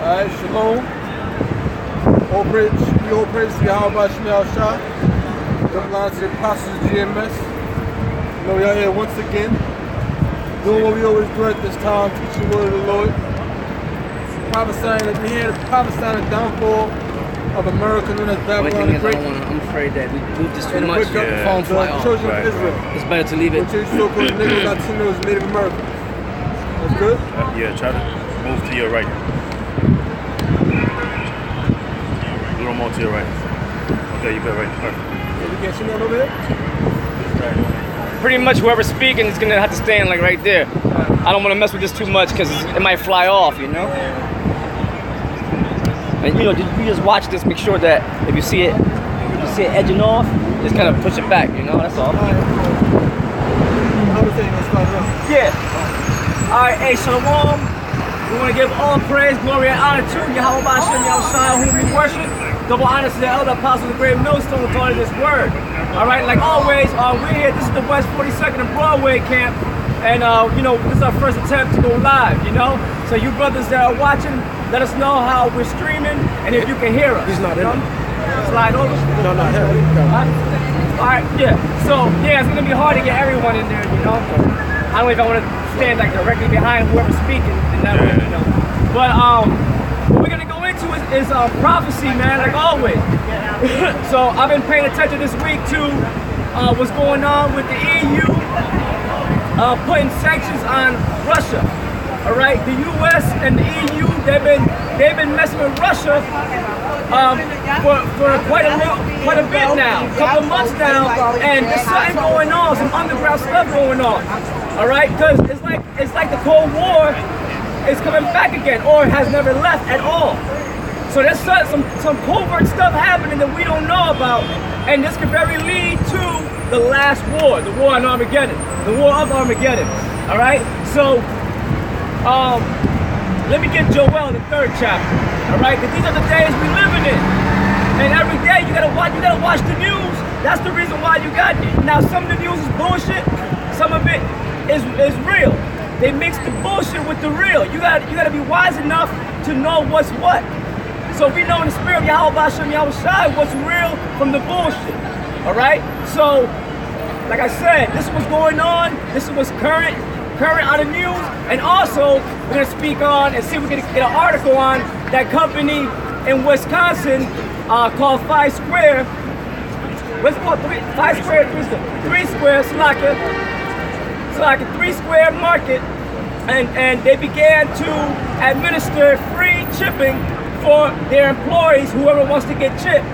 Alright, shalom. All praise to Yahweh Shemel Shah. Double honor to the apostles of GMS. You know, we are here once again, doing what we always do at this time, teaching the word of the Lord. Prophesying that we hear prophesying the downfall of America known as Babylon the Great. I'm afraid that we moved this too much. The phone fly off. Children of Israel. It's better to leave it. Which is so-called niggas, Latinos, Native Americans. That's good? Yeah, try to move to your right. A little more to your right. Okay, you good, right. Perfect. So we can't see that over here? Pretty much whoever's speaking is gonna have to stand like right there. I don't want to mess with this too much because it might fly off, you know? And you know, you just watch this, make sure that if you see it edging off, just kind of push it back, you know, that's all. Yeah. Alright, hey, shalom. We want to give all praise, glory, and honor to Yahweh Hashem Yahushua, whom we worship. Double honor to the elder apostles of the great millstone with all of this word. Alright, like always, we're here. This is the West 42nd and Broadway camp. And, you know, this is our first attempt to go live, you know? So you brothers that are watching, let us know how we're streaming and if you can hear us. He's not in there. Slide over. No, not here. Alright, yeah. So, yeah, it's going to be hard to get everyone in there, you know? I don't know if I want to stand like directly behind whoever's speaking in that way, you know? But, what we're going to go into is prophecy, man, like always. So, I've been paying attention this week to what's going on with the EU. Putting sanctions on Russia. All right, the U.S. and the EU, they've been messing with Russia for quite a bit now, a couple of months now, and there's something going on, some underground stuff going on. All right, because it's like the Cold War is coming back again, or has never left at all. So there's some covert stuff happening that we don't know about, and this could very lead to the last war, the war on Armageddon, the war of Armageddon. All right, so let me get Joel, the 3rd chapter. All right, because these are the days we living in, and every day you gotta watch the news. That's the reason why you got it. Now some of the news is bullshit, some of it is real. They mix the bullshit with the real. You gotta be wise enough to know what's what. So we know in the spirit of Yahweh Hashem Yahushua what's real from the bullshit. All right, so like I said, this is what's going on. This is what's current on the news, and also we're gonna speak on and see if we can get an article on that company in Wisconsin called 5 Square. What's it called? 5 Square, 3 Square, Slaka, 3 Square Market, and they began to administer free chipping for their employees, whoever wants to get chipped.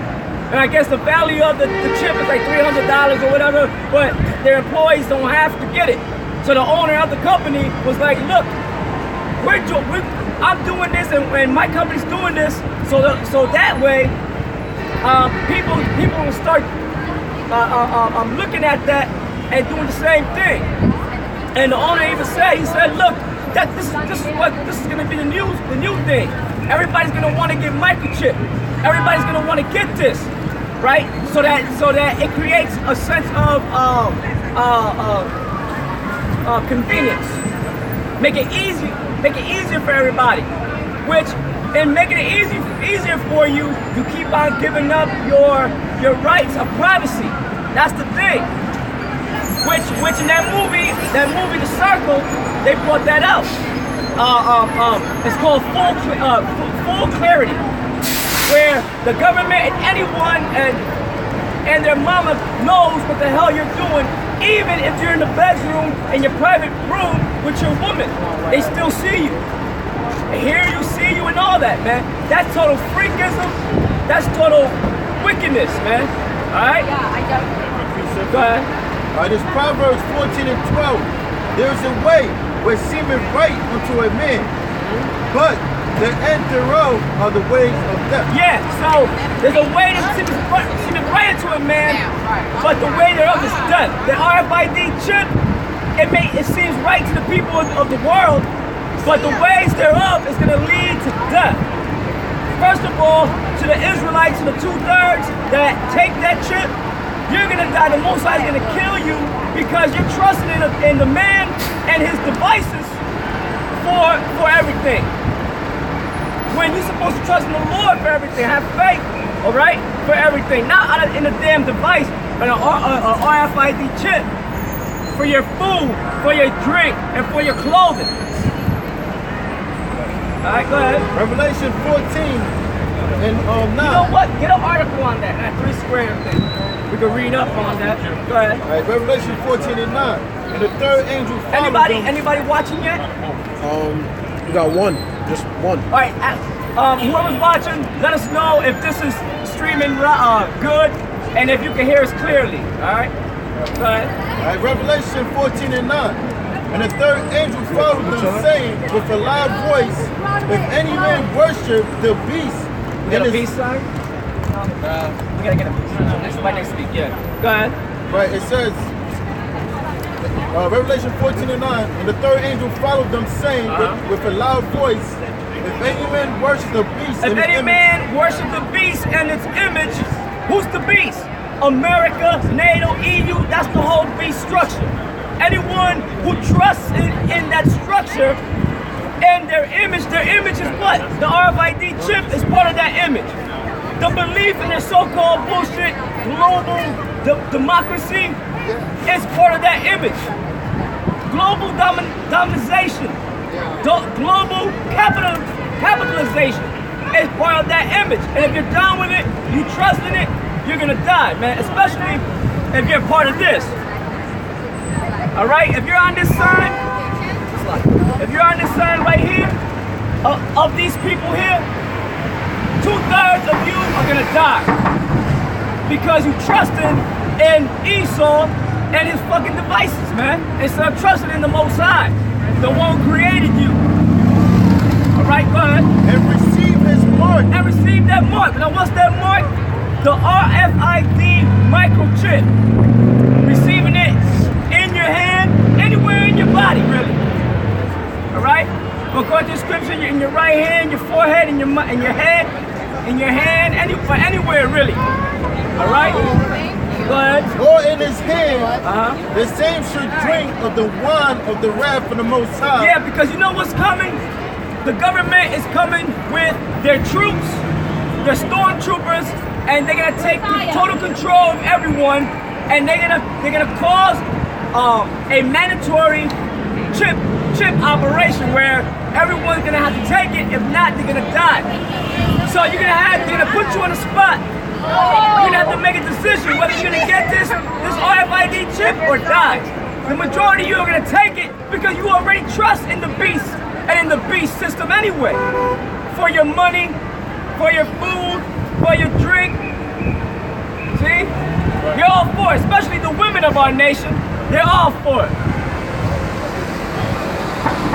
And I guess the value of the chip is like $300 or whatever, but their employees don't have to get it. So the owner of the company was like, look, I'm doing this and my company's doing this, so that way people will start looking at that and doing the same thing. And the owner even said, look, this is gonna be the new thing. Everybody's gonna want to get microchip. Everybody's gonna want to get this, right? So that it creates a sense of convenience. Make it easier for everybody. Which, in making it easier for you, you keep on giving up your rights of privacy. That's the thing. Which in that movie, The Circle, they brought that out. It's called Full Clarity, where the government and anyone and their mama knows what the hell you're doing, even if you're in the bedroom, in your private room with your woman. They still see you. They hear you, see you, and all that, man. That's total freakism. That's total wickedness, man. All right? Yeah, I don't. Go ahead. This Proverbs 14 and 12. There is a way which seemeth right unto a man, but the end thereof are the ways of death. Yeah, so there's a way that seemeth right unto a man, but the way thereof is death. The RFID chip, it seems right to the people of the world, but the ways thereof is going to lead to death. First of all, to the Israelites, to the 2/3 that take that chip, you're going to die. The Most High is going to kill you because you're trusting in the man and his devices for everything. When And you're supposed to trust in the Lord for everything. Have faith, all right, for everything. Not in a damn device, but an RFID chip for your food, for your drink, and for your clothing. All right, go ahead. Revelation 14 and 9. You know what? Get an article on that 3 square thing. We can read up on that. Go ahead. All right, Revelation 14 and 9. And the third angel followed them. Anybody watching yet? You got one, just one. All right, whoever's watching, let us know if this is streaming good and if you can hear us clearly. All right, go ahead. All right, Revelation 14 and 9. And the third angel followed them, saying with a loud voice, if any man worship the beast, We got a peace sign? We gotta get a peace sign. Next week, yeah. Go ahead. right? It says, Revelation 14 and 9, and the third angel followed them, saying with a loud voice, if any man worship the beast, if any man worship the beast and its image, who's the beast? America, NATO, EU, that's the whole beast structure. Anyone who trusts in that structure and their image is what? The RFID chip is part of that image. The belief in their so-called bullshit global democracy is part of that image. Global domination, global capitalization is part of that image. And if you're down with it, you trust in it, you're gonna die, man. Especially if you're part of this. All right, if you're on this sign, right here, of these people here, 2/3 of you are gonna die because you trusting in Esau and his fucking devices, man, instead of trusting in the Most High, the one who created you. All right, go ahead. and receive his mark. And receive that mark. Now, what's that mark? The RFID microchip. Receiving it in your hand, anywhere in your body, really. All right. According to the scripture, in your right hand, your forehead, in your head, in your hand, anywhere really. All right. Go ahead. Or in his hand, the same should drink of the wine of the wrath of the Most High. Yeah, because you know what's coming? The government is coming with their troops, their stormtroopers, and they're gonna take total control of everyone, and they're gonna cause a mandatory chip operation where everyone's gonna have to take it. If not, they're gonna die. So they're gonna put you on the spot. You're gonna have to make a decision whether you're gonna get this RFID chip or die. The majority of you are gonna take it because you already trust in the beast and in the beast system anyway. For your money, for your food, for your drink. See? You're all for it, especially the women of our nation. They're all for it.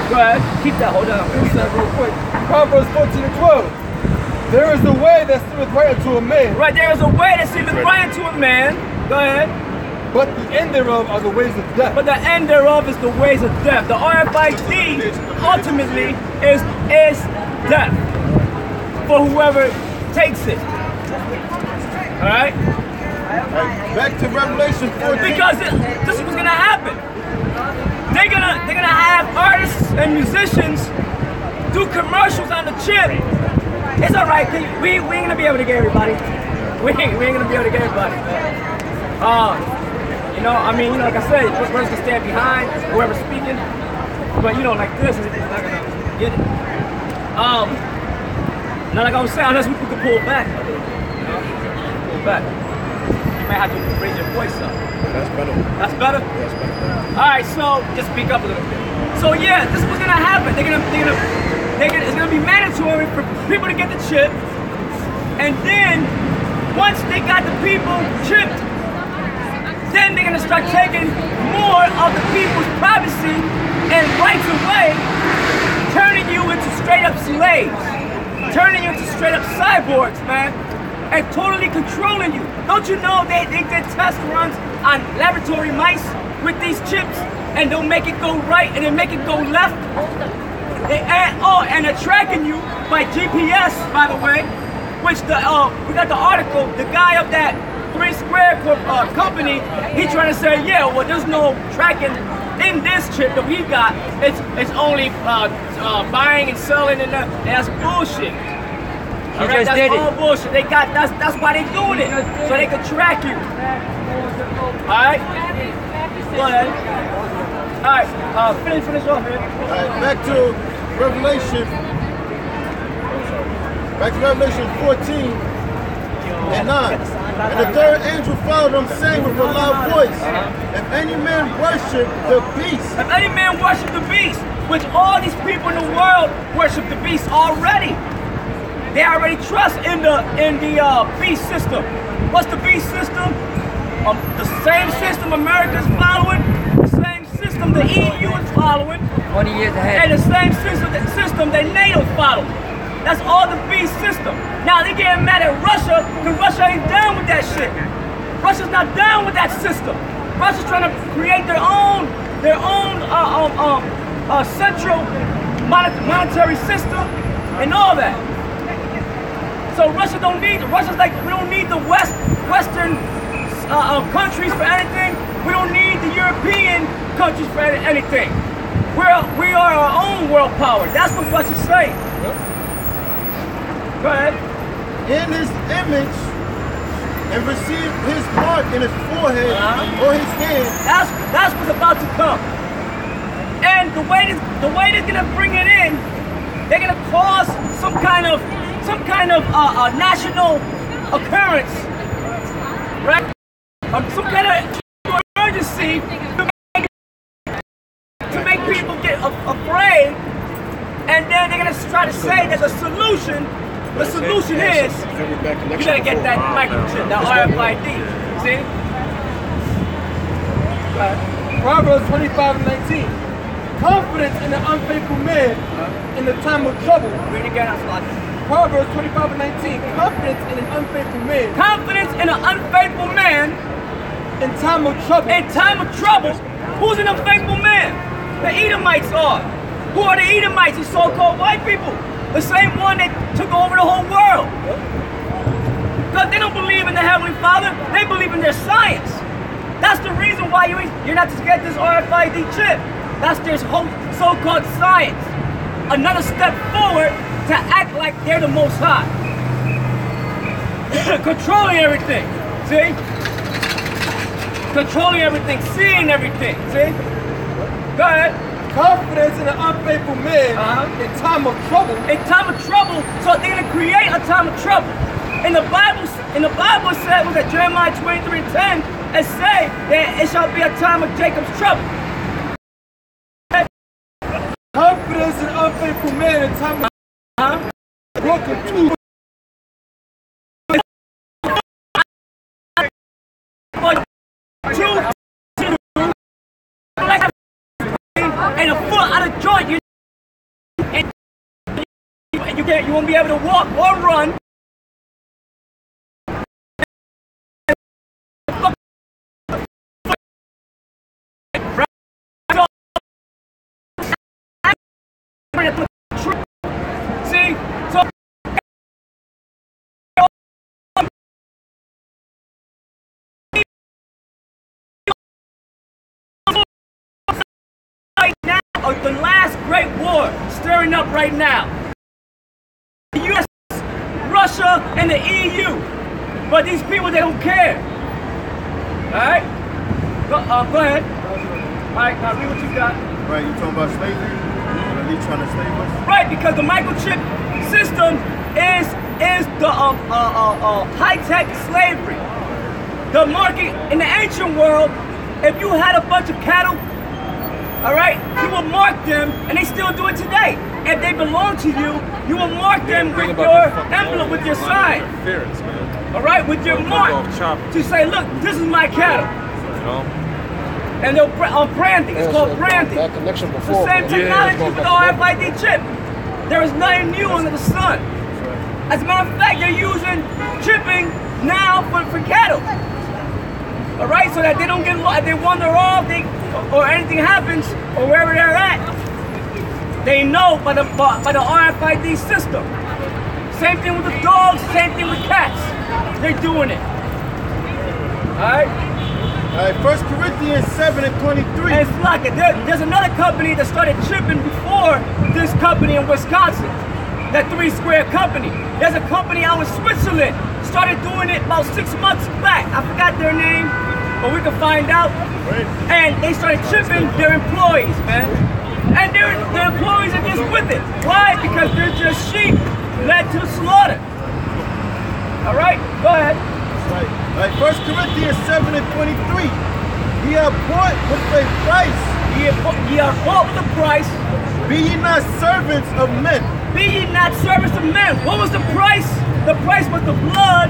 Go ahead, keep that, hold on. Read that real quick. Proverbs 14 and 12. There is a way that seemeth right unto a man. Right, there is a way that seemeth right unto a man. Go ahead. But the end thereof are the ways of death. But the end thereof is the ways of death. The RFID ultimately is death for whoever takes it. All right? Back to Revelation 14. Because this is what's gonna happen. They're gonna have artists and musicians do commercials on the chip. It's all right. We ain't gonna be able to get everybody. We ain't gonna be able to get everybody. You know, I mean, like I said, this person can stand behind whoever's speaking, but like this is not gonna get it. Now, like I was saying, unless we could pull back a little bit, pull back. You might have to raise your voice up. That's better. That's better? That's better. All right, so just speak up a little bit. So yeah, this is what's gonna happen. It's gonna be mandatory for people to get the chip, and then once they got the people chipped, then they're gonna start taking more of the people's privacy and rights away, turning you into straight up slaves, turning you into straight up cyborgs, man, and totally controlling you. Don't you know they did test runs on laboratory mice with these chips, and they'll make it go right and then make it go left? And they're tracking you by GPS, by the way, which we got the article, the guy of that 3 Square company, he trying to say, yeah, well, there's no tracking in this chip that we got. It's only buying and selling, and that's bullshit. All right, that's all bullshit. They got that's why they doing it, so they can track you. All right. Go ahead. All right. Finish off here. All right. Back to Revelation 14 and 9. And the third angel followed them, saying with a loud voice, if any man worship the beast. If any man worship the beast, which all these people in the world worship the beast already. They already trust in the beast system. What's the beast system? The same system America's following, the same system the EU is following, 20 years ahead. and the same system that NATO's following. That's all the beast system. Now they getting mad at Russia because Russia ain't down with that shit. Russia's not down with that system. Russia's trying to create their own central monetary system and all that. So Russia's like, we don't need the Western countries for anything. We don't need the European countries for anything. We are our own world power. That's what Russia's saying. Go ahead. In his image, and receive his mark in his forehead or his hand. That's what's about to come. And the way they're gonna bring it in, they're gonna cause some kind of national occurrence, right? Some kind of emergency to make people get afraid, and then they're gonna try to say that the solution is you gotta get that microchip, that RFID. See? Proverbs 25:19. Confidence in an unfaithful man in the time of trouble. Read it again, Proverbs 25:19. Confidence in an unfaithful man. Confidence in an unfaithful man In time of trouble. in time of trouble. Who's an unfaithful man? The Edomites are. Who are the Edomites? These so-called white people. The same one that took over the whole world. Because they don't believe in the Heavenly Father, they believe in their science. That's the reason why you're not to get this RFID chip. That's their whole so-called science. Another step forward to act like they're the Most High. Controlling everything, see? Controlling everything, seeing everything, see? Go ahead. Confidence in an unfaithful man in time of trouble. In time of trouble, so they're gonna create a time of trouble. In the Bible it said, was that Jeremiah 23:10, it say that it shall be a time of Jacob's trouble. Confidence in an unfaithful man in time of broken tooth. And a foot out of joint, you won't be able to walk or run. See, so right now, the last great war stirring up right now. The U.S., Russia, and the EU. But these people, they don't care. Alright? Go ahead. Alright, now read what you got. Right, you talking about slavery? Are they trying to slave us? Right, because the microchip system is the high-tech slavery. The market in the ancient world, if you had a bunch of cattle, all right, you will mark them, and they still do it today. If they belong to you, you will mark them with your emblem, with your sign. All right, with your mark to say, look, this is my cattle. And they'll branding. It's called branding. That connection It's before. the same technology with the RFID chip. There is nothing new under the sun. As a matter of fact, they're using chipping now for cattle. All right, so that they don't get lost. If they wander off, or anything happens, or wherever they're at, they know by the RFID system. Same thing with the dogs. Same thing with cats. They're doing it. All right. All right, 1 Corinthians 7:23. And it's like there's another company that started chipping before this company in Wisconsin. that 3 Square company. There's a company out in Switzerland, started doing it about 6 months back. I forgot their name, but we can find out. And they started chipping their employees, man. And their employees are just with it. Why? Because they're just sheep led to the slaughter. All right, go ahead. Right. 1 Corinthians 7 and 23. Ye are bought with a price. Ye are bought with a price. Be ye not servants of men. Be ye not servants of men. What was the price? The price was the blood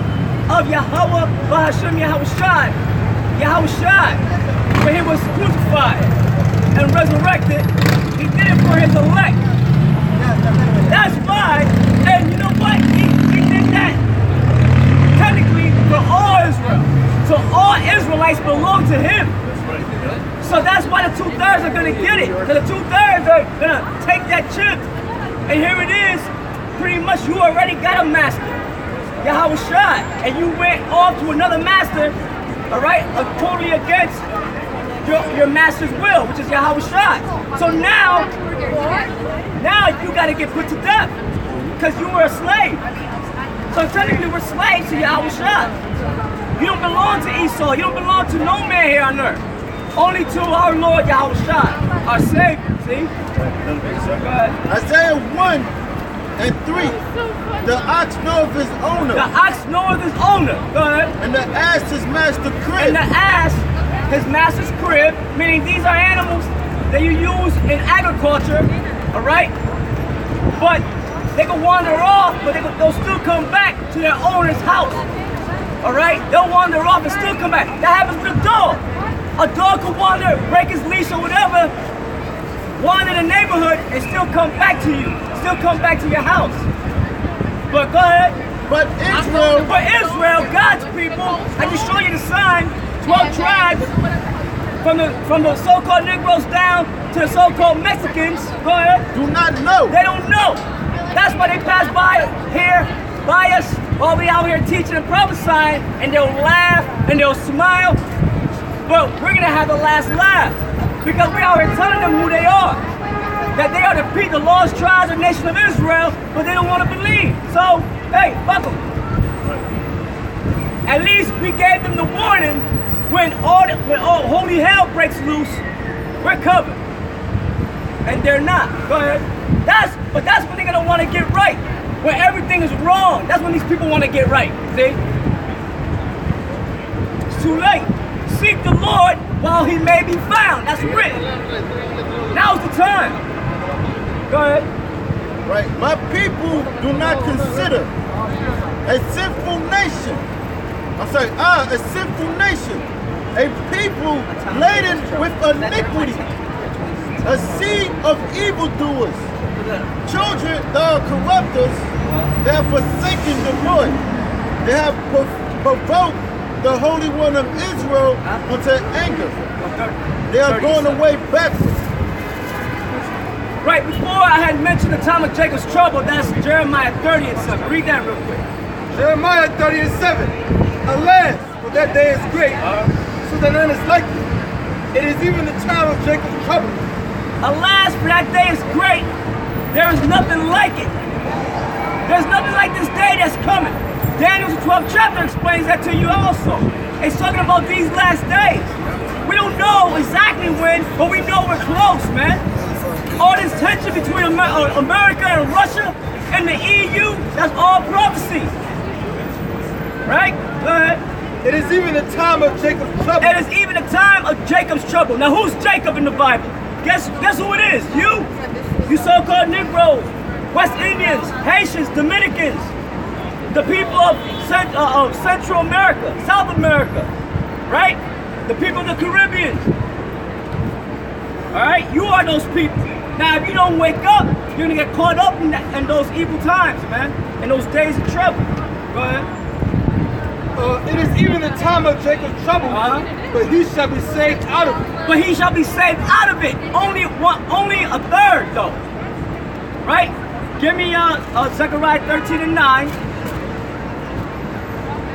of Yahweh Bahasham Yahushai. Yahushai. When he was crucified and resurrected, he did it for his elect. That's why, and you know what? He did that technically for all Israel. So all Israelites belong to him. So that's why the 2/3 are going to get it. So the 2/3 are going to take that chip. And here it is. Pretty much you already got a master, Yahushua. And you went off to another master, all right, totally against your master's will, which is Yahushua. So now you got to get put to death because you were a slave. So technically we're slaves to Yahushua. You don't belong to Esau. You don't belong to no man here on earth. Only to our Lord Yahushua, our Savior. See? Go ahead. Isaiah 1 and 3. The ox knoweth his owner. The ox knoweth his owner. Go ahead. And the ass his master crib. And the ass his master's crib, meaning these are animals that you use in agriculture, all right? But they can wander off, but they'll still come back to their owner's house, all right? They'll wander off and still come back. That happens with a dog. A dog could wander, break his leash or whatever, wander in the neighborhood and still come back to you, still come back to your house. But go ahead. But Israel, God's people, I just show you the sign, 12 tribes, from the so-called Negroes down to the so-called Mexicans, go ahead. Do not know. They don't know. That's why they pass by here, by us, while we out here teaching and prophesying, and they'll laugh and they'll smile. But we're gonna have the last laugh because we're out here telling them who they are. That they are the lost tribes of the nation of Israel, but they don't want to believe. So, hey, fuck them. At least we gave them the warning when all holy hell breaks loose, we're covered. And they're not. Go ahead. But that's when they're gonna want to get right. When everything is wrong, that's when these people want to get right. See? It's too late. Seek the Lord while he may be found. That's written. Now's the time. Go ahead. Right. My people do not consider a sinful nation. A sinful nation. A people laden with iniquity. A seed of evildoers. Children that are corrupters. They have forsaken the Lord. They have provoked the Holy One of Israel unto anger. They are going away backwards. Right, before I had mentioned the time of Jacob's trouble, that's Jeremiah 30 and 7. Read that real quick. Jeremiah 30 and 7. Alas, for that day is great, so that none is like it. It is even the time of Jacob's trouble. Alas, for that day is great. There is nothing like it. There's nothing like this day that's coming. Daniel's 12th chapter explains that to you also. It's talking about these last days. We don't know exactly when, but we know we're close, man. All this tension between America and Russia and the EU, that's all prophecy. Right? Go ahead. It is even the time of Jacob's trouble. It is even the time of Jacob's trouble. Now who's Jacob in the Bible? Guess who it is? You so-called Negroes, West Indians, Haitians, Dominicans, the people of Central America, South America, right? The people of the Caribbean. All right, you are those people. Now, if you don't wake up, you're gonna get caught up in those evil times, man, in those days of trouble. Go ahead. It is even the time of Jacob's trouble, but he shall be saved out of it. But he shall be saved out of it. Only a third, though. Right? Give me Zechariah 13 and 9.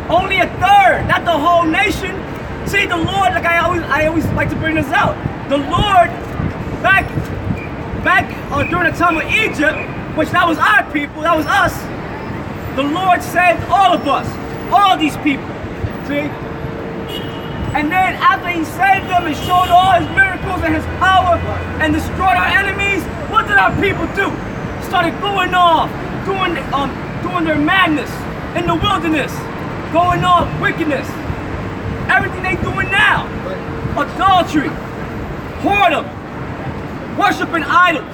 Only a third, not the whole nation. See, the Lord, like I always like to bring this out. The Lord, back during the time of Egypt, which that was our people, that was us, the Lord saved all of us, all these people. See? And then after he saved them and showed all his miracles and his power and destroyed our enemies, what did our people do? Started going off, doing their madness in the wilderness, going off wickedness. Everything they doing now. Adultery, whoredom, worshiping idols.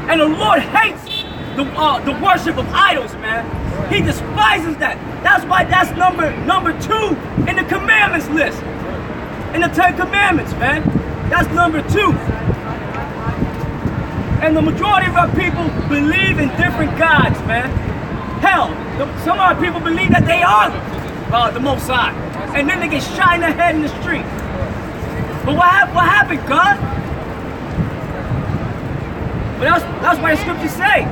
And the Lord hates the worship of idols, man. He despises that. That's why that's number 2 in the commandments list. In the 10 commandments, man. That's number 2. And the majority of our people believe in different gods, man. Hell, some of our people believe that they are the Most High. And then they get shot in the head in the street. But what happened, God? But that's why the scriptures say.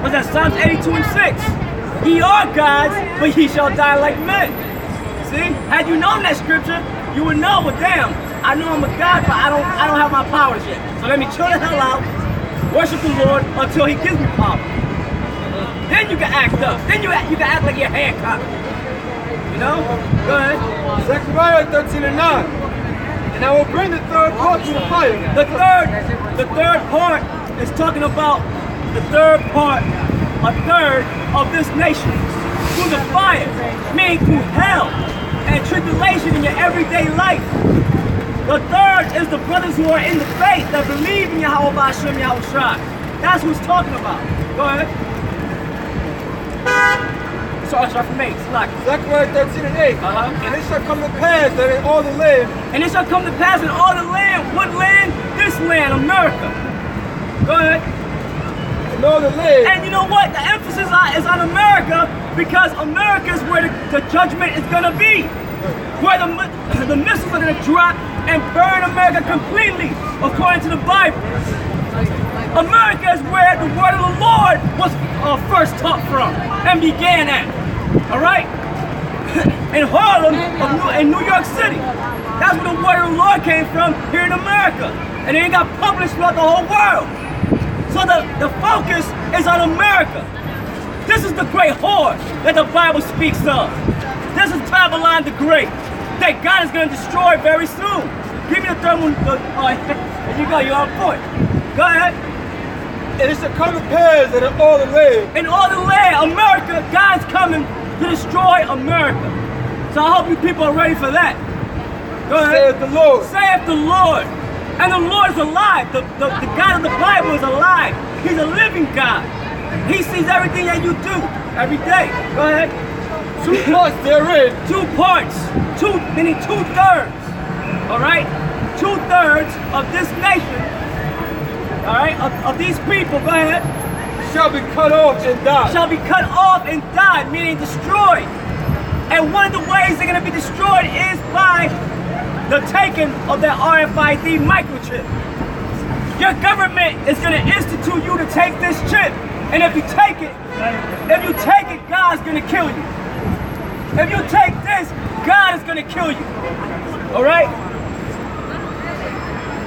Was that Psalms 82 and 6? Ye are gods, but ye shall die like men. See? Had you known that scripture, you would know, well, damn, I know I'm a God, but I don't have my powers yet. So let me chill the hell out, worship the Lord until he gives me power. Then you can act up. Then you can act like you're handicapped. You know? Go ahead. Zechariah 13 and 9. And I will bring the third part to the fire. The third part is talking about the third part, a third of this nation. Through the fire, meaning through hell and tribulation in your everyday life. The third is the brothers who are in the faith that believe in Yahweh Hashem Yahushua. That's what it's talking about. Go ahead. Start from 8. Zechariah 13 and 8. And it shall come to pass that in all the land. And it shall come to pass in all the land. What land? This land, America. Go ahead. In all the land. And you know what? The emphasis is on America because America is where the judgment is going to be. Where the missiles are going to drop and burn America completely, according to the Bible. America is where the word of the Lord was first taught from and began at. All right? In Harlem, in New York City. That's where the word of the Lord came from here in America. And then it got published throughout the whole world. So the focus is on America. This is the great whore that the Bible speaks of. This is Babylon the Great that God is going to destroy very soon. Give me the third one. There you go, you're on point. Go ahead. And it shall come to pass that in all the land. In all the land, America, God's coming to destroy America. So I hope you people are ready for that. Go ahead. Saith the Lord. Saith the Lord. And the Lord is alive. The God of the Bible is alive. He's a living God. He sees everything that you do every day. Go ahead. 2 parts therein. 2 parts. Meaning 2/3. All right? 2/3 of this nation. All right? Of these people. Go ahead. Shall be cut off and die. Shall be cut off and die, meaning destroyed. And one of the ways they're going to be destroyed is by the taking of that RFID microchip. Your government is going to institute you to take this chip. And if you take it, God's going to kill you. If you take this, God is going to kill you. All right?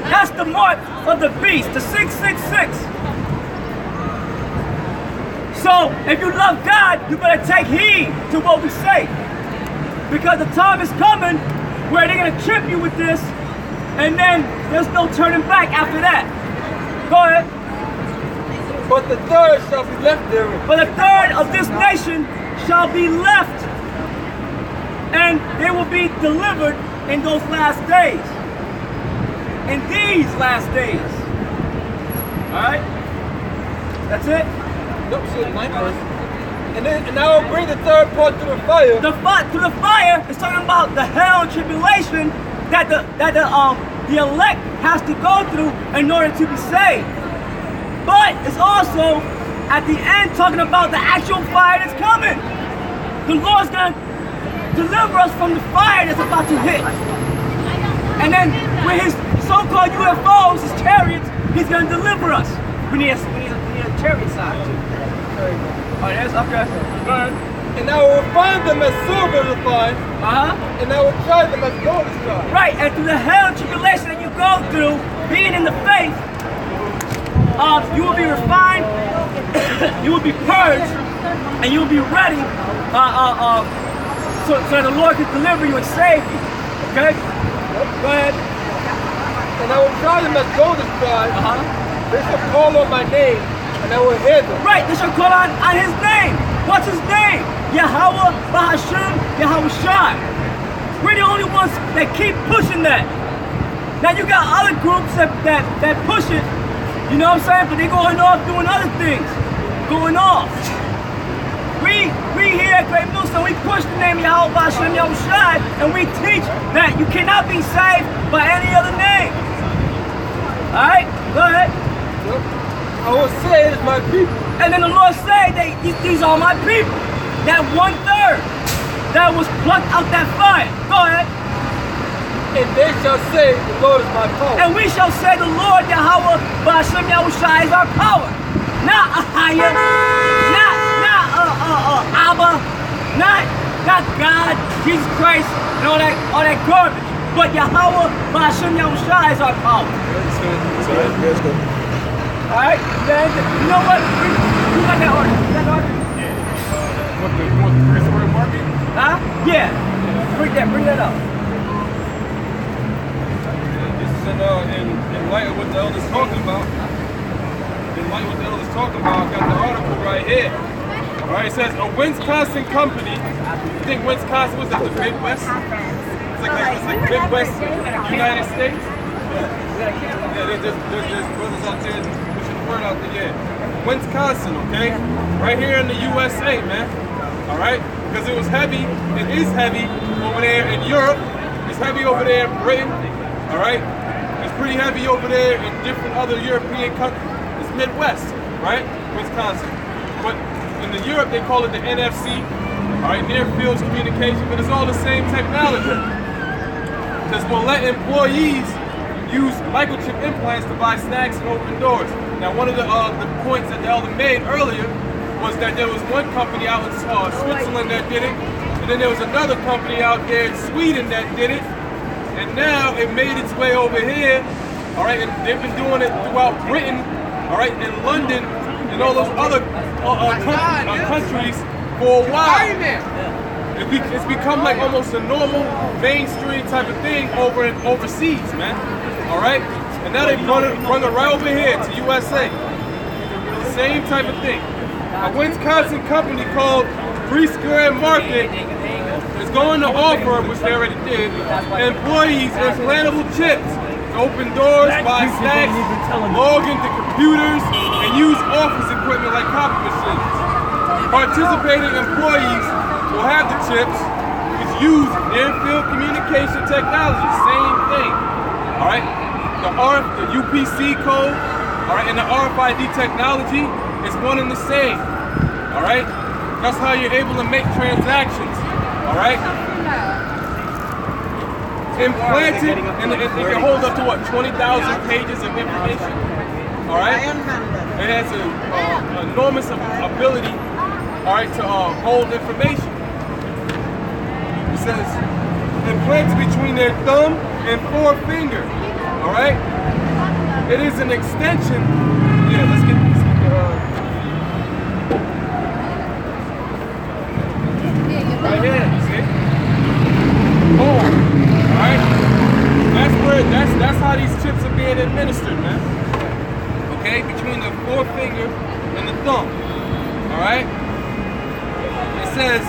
That's the mark of the beast, the 666. So, if you love God, you better take heed to what we say. Because the time is coming where they're going to trip you with this, and then there's no turning back after that. Go ahead. But the third shall be left therein. But a third of this nation shall be left, and they will be delivered in those last days. In these last days. Alright? That's it? Nope, see the 9th verse. And I will bring the third part to the fire. To the fire is talking about the hell and tribulation that the elect has to go through in order to be saved. But it's also at the end talking about the actual fire that's coming. The Lord's gonna deliver us from the fire that's about to hit. And then with his so-called UFOs, his chariots, he's gonna deliver us. We need a chariot side too. Oh, yes, okay. Go ahead. And I will refine them as silver refined. And I will try them as gold is tried. Right, and through the hell and tribulation that you go through, being in the faith, you will be refined, you will be purged, and you will be ready so that the Lord can deliver you and save you. Okay? Go ahead. And I will try them as golden tribes. They shall call on my name, and I will hear them. Right, they shall call on his name. What's his name? Yahweh, Bahasham, Yahweh Shai. We're the only ones that keep pushing that. Now you got other groups that push it, you know what I'm saying? But they going off doing other things. Going off. We here at Great Millstone, we push the name of Yahweh Bahasham, Yahweh Shai, and we teach that you cannot be saved by any other name. Alright? Go ahead. I will say it is my people. And then the Lord said that these are my people. That 1/3 that was plucked out that fire. Go ahead. And they shall say, the Lord is my power. And we shall say the Lord Yahweh Bahasham Yahweh Shai is our power. Not Ahaya, not Abba, not God, Jesus Christ, and all that garbage. But Yahweh Bahasham Yahweh Shai is our power. Let's go. Alright, then you know what? You got that order. You got that order? You want the three-story market? Huh? Yeah. Bring that up. This is in light of what the elder's talking about. In light of what the elder's talking about, I got the article right here. Alright, it says a Wisconsin company. You think Wisconsin was like the Midwest? It's like Midwest United States? Yeah, there's brothers out there pushing the word out there. Yeah. Wisconsin, okay? Right here in the USA, man. Alright? Because it was heavy, it is heavy over there in Europe. It's heavy over there in Britain. Alright? It's pretty heavy over there in different other European countries. It's Midwest, right? Wisconsin. But in the Europe, they call it the NFC. Alright, near field communication, but it's all the same technology. Because we'll let employees use microchip implants to buy snacks and open doors. Now, one of the points that the elder made earlier was that there was one company out in Switzerland that did it, and then there was another company out there in Sweden that did it, and now it made its way over here, all right, and they've been doing it throughout Britain, all right, in London, and all those other countries for a while. It's become like almost a normal mainstream type of thing overseas, man. All right, and now they brought it right over here to USA. Same type of thing. A Wisconsin company called 3 Square Market is going to offer, which they already did, employees implantable chips to open doors, buy snacks, log into computers, and use office equipment like copy machines. Participating employees will have the chips, which use near-field communication technology. Same thing. All right. The UPC code, all right, and the RFID technology is one and the same. All right. That's how you're able to make transactions. All right. Implanted, and it can hold up to what, 20,000 pages of information. All right. It has an enormous ability, all right, to hold information. It says implanted between their thumb and forefinger. All right. It is an extension. Yeah, let's get right here. See? Boom. All right. That's how these chips are being administered, man. Okay, between the forefinger and the thumb. All right. It says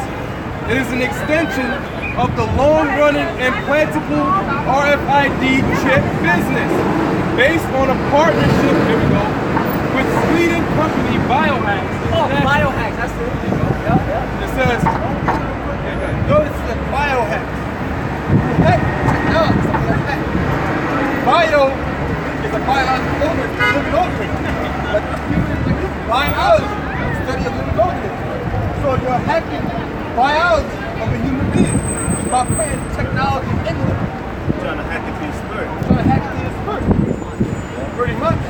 it is an extension of the long-running implantable RFID chip business, based on a partnership, here we go, with Sweden company Biohacks. Oh, Biohacks, that's it. It says, notice the Biohacks. Bio is a biological organism, a living organism. Like biology, study of living organisms. So you're hacking biology of a human being by putting technology into it. Trying to hack it to your spirit. Trying to hack it to your spirit. Pretty much.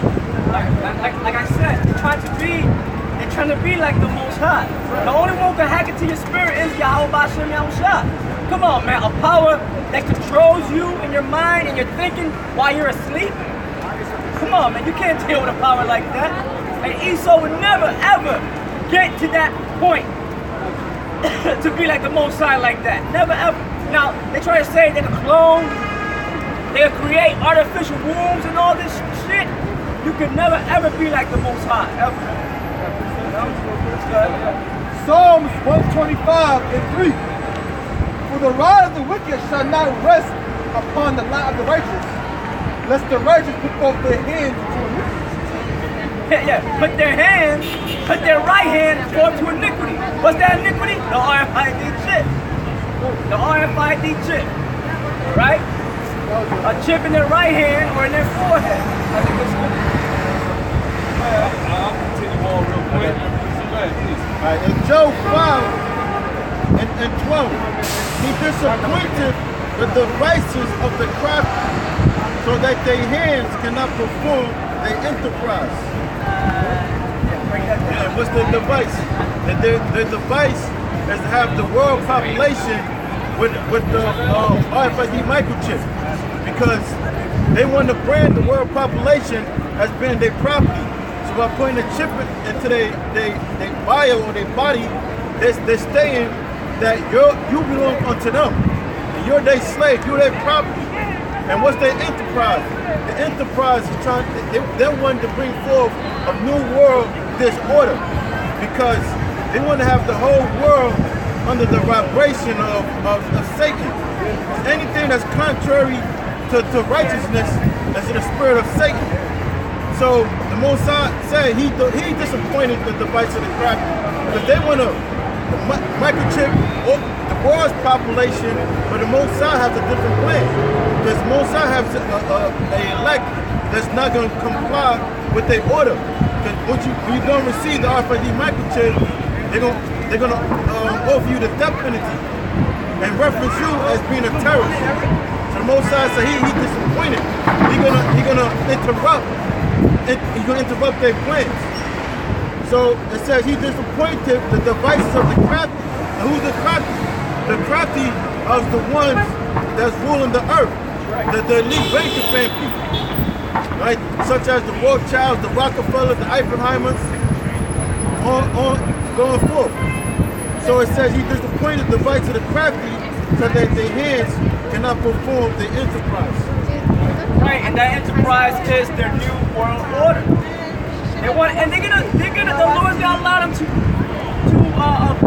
Like I said, they're trying to be like the Most High. The only one who can hack it to your spirit is Yahweh Bahasham Yahweh Shai. Come on, man, a power that controls you and your mind and your thinking while you're asleep. Come on, man, you can't deal with a power like that. And Esau would never, ever get to that point to be like the Most High like that. Never, ever. Now, they try to say they can clone, they can create artificial wombs and all this shit. You can never, ever be like the Most High, ever. Psalms 125:3. For the rod of the wicked shall not rest upon the lot of the righteous, lest the righteous put forth their hands to iniquity. Put their right hand forth to iniquity. What's that iniquity? The RFID chip. The RFID chip. Right? A chip in their right hand or in their forehead. I think it's good. I'll continue on real quick. Go ahead, please. All right, in Job 5 and 12, he disappointed the devices of the crafty, so that their hands cannot perform their enterprise. Yeah, what's the device? The device is to have the world population with the RFID microchip, because they want to brand the world population as being their property. So by putting a chip into their bio or their body, they're saying that you belong unto them. And you're their slave, you're their property. And what's their enterprise? The enterprise is trying, they want to bring forth a new world disorder, because they want to have the whole world under the vibration of Satan. Anything that's contrary to righteousness is in the spirit of Satan. So the Most High said he disappointed the device of the crafty, because they want to microchip the world's population, but the Most High has a different plan. Because the Most High has a elect that's not going to comply with their order. Because when you don't receive the RFID microchip, they're gonna offer you the death penalty and reference you as being a terrorist. So the Most High said he disappointed. He's gonna interrupt their plans. So it says he disappointed the devices of the crafty. And who's the crafty? The crafty are the ones that's ruling the earth. The elite banking family, right? Such as the Rothschilds, the Rockefellers, the Oppenheimers, on going forth. So it says he disappointed the device of the crafty, so that their hands cannot perform their enterprise. Right, and that enterprise is their new world order. The Lord's gonna allow them to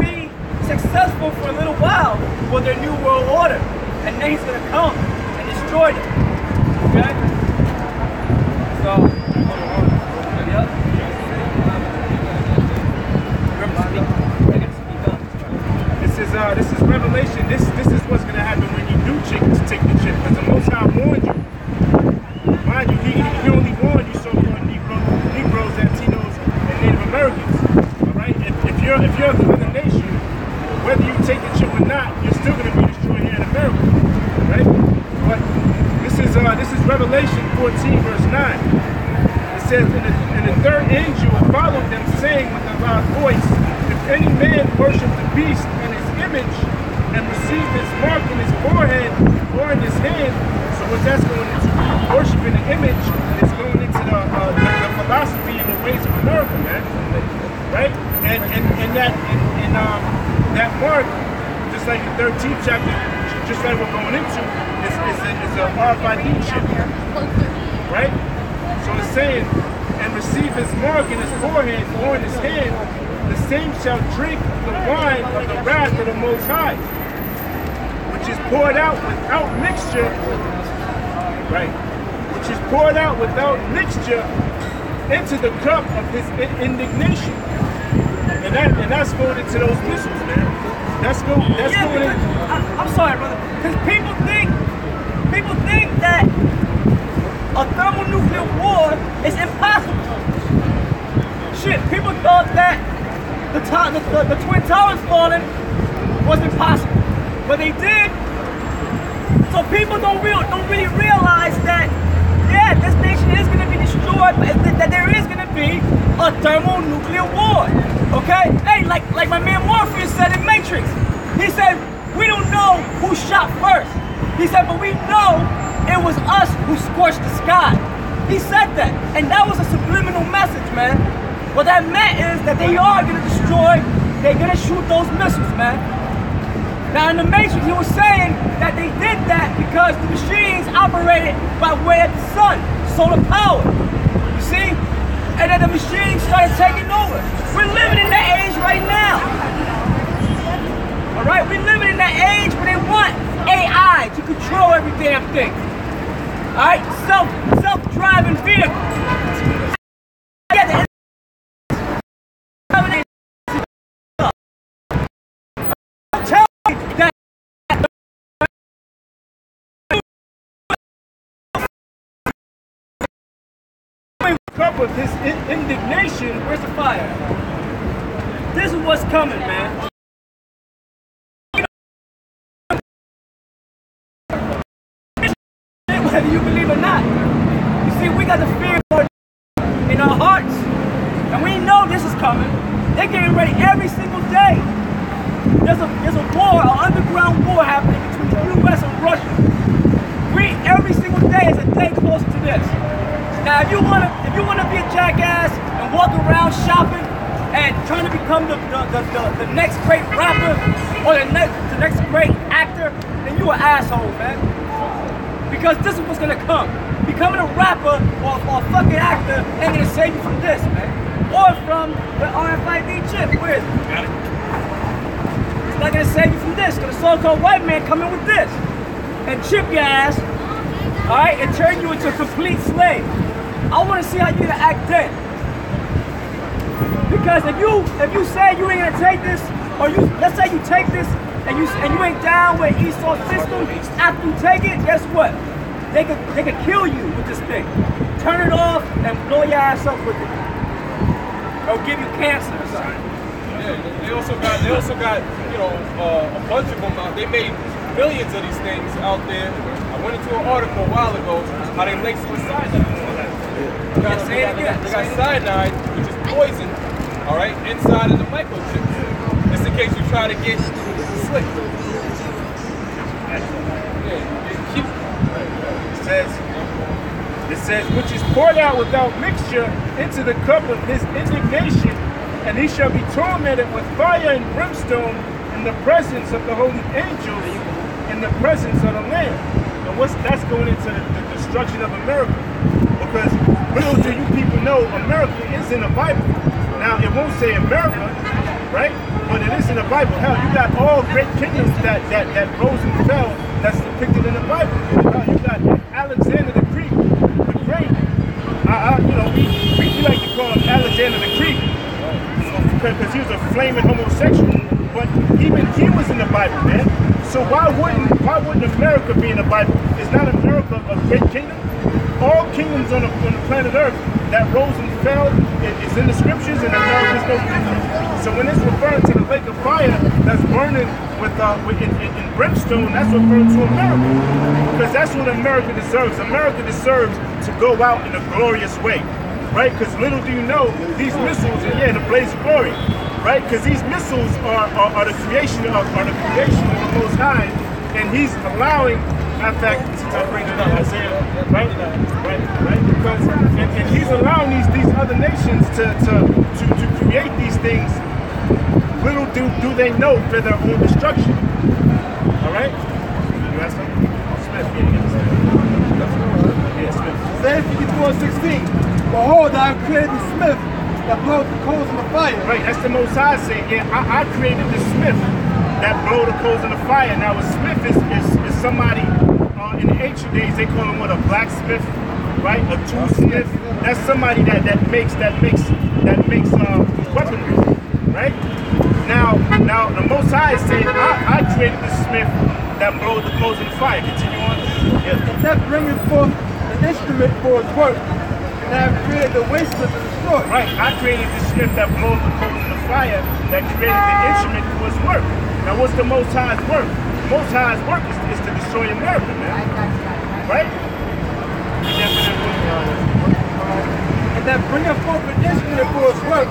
be successful for a little while for their new world order, and then He's gonna come and destroy them. Okay? So, yeah. This is revelation. This is what's gonna happen when you do take the chip, because the Most High warned you. Mind you, he only warned you so-called Negroes, Latinos, and Native Americans. All right. If you're of another nation, whether you take the chip or not, you're still gonna be destroyed here in America. Right? But this is Revelation 14, verse 9. It says, and the third angel followed them, saying with a loud voice, if any man worship the beast and his image and receive his mark in his forehead or in his hand, so what that's going into, worshiping the image is going into the philosophy and the ways of America, man. Right? And that mark, just like the 13th chapter, just like we're going into, is a RFID chip. Right? So it's saying, and receive his mark in his forehead or in his hand, the same shall drink the wine of the wrath of the Most High, which is poured out without mixture, right? Which is poured out without mixture into the cup of his indignation, and that's going into those missiles, man. That's going in. I'm sorry, brother, because people think that a thermonuclear war is impossible. Shit, people thought that the Twin Towers falling was impossible, but they did. So people don't really realize that, yeah, this nation is going to be destroyed, but that there is going to be a thermonuclear war. Okay? Hey, like my man Morpheus said in Matrix, he said, we don't know who shot first. He said, but we know it was us who scorched the sky. He said that. And that was a subliminal message, man. What that meant is that they are going to destroy, they're going to shoot those missiles, man. Now in the Matrix, he was saying that they did that because the machines operated by way of the sun, solar power. You see? And then the machines started taking over. We're living in that age right now. All right? We're living in that age where they want AI to control every damn thing. All right? Self-driving vehicles. Cup of his indignation. Where's the fire? This is what's coming, man. Whether you believe or not. You see, we got the fear in our hearts. And we know this is coming. They're getting ready every single day. There's a war, an underground war happening between the US and Russia. Every single day is a day closer to this. Now, if you wanna be a jackass and walk around shopping and trying to become the next great rapper or the next great actor, then you an asshole, man. Because this is what's gonna come. Becoming a rapper or a fucking actor ain't gonna save you from this, man. Or from the RFID chip. Where is it? Got it. It's not gonna save you from this. Cause the so-called white man come in with this and chip your ass, all right, and turn you into a complete slave. I want to see how you're gonna act then. Because if you say you ain't gonna take this, or let's say you take this and you ain't down with Esau's system, after you take it, guess what? They could kill you with this thing. Turn it off and blow your ass up with it, or give you cancer or something. Yeah, they also got you know a bunch of them out. They made millions of these things out there. I went into an article a while ago how they lace it with cyanide. They got cyanide, which is poison, all right, inside of the microchips. Just in case you try to get slick. It says, which is poured out without mixture into the cup of his indignation, and he shall be tormented with fire and brimstone in the presence of the holy angels, in the presence of the Lamb. And that's going into the destruction of America. Because little do you people know, America is in the Bible. Now, it won't say America, right? But it is in the Bible. Hell, you got all great kingdoms that rose and fell that's depicted in the Bible. You got Alexander the Great. We like to call him Alexander the Greek because he was a flaming homosexual. But even he was in the Bible, man. So why wouldn't America be in the Bible? Is not America a great kingdom? All kingdoms on the planet Earth that rose and fell is in the scriptures, and America is no different. So when it's referring to the lake of fire that's burning in brimstone, that's referring to America. Because that's what America deserves. America deserves to go out in a glorious way, right? Because little do you know, these missiles are the blaze of glory, right? Because these missiles are the creation of the Most High, and He's allowing. In fact, since I bring it up, Isaiah, right? Because and He's allowing these other nations to create these things. Little do they know for their own destruction. All right? You ask something? Smith, Smith. Isaiah 54:16. Behold, I have created the smith that blows the coals in the fire. Right, that's the Most High saying, yeah, I created the smith that blow the coals in the fire. Now, a smith is somebody, in the ancient days, they call him a blacksmith, right? A toolsmith. That's somebody that makes weaponry, right? Now the Most High is saying, I created the smith that blows the coals in the fire. Continue on. Yeah. And that bringeth forth the instrument for his work. And I have created the waster to destroy. Right, I created the smith that blows the coals in the fire, that created the instrument for his work. Now what's the Most High's work? The Most High's work is to destroy America, man. Right? And that bringeth forth the instrument for his work.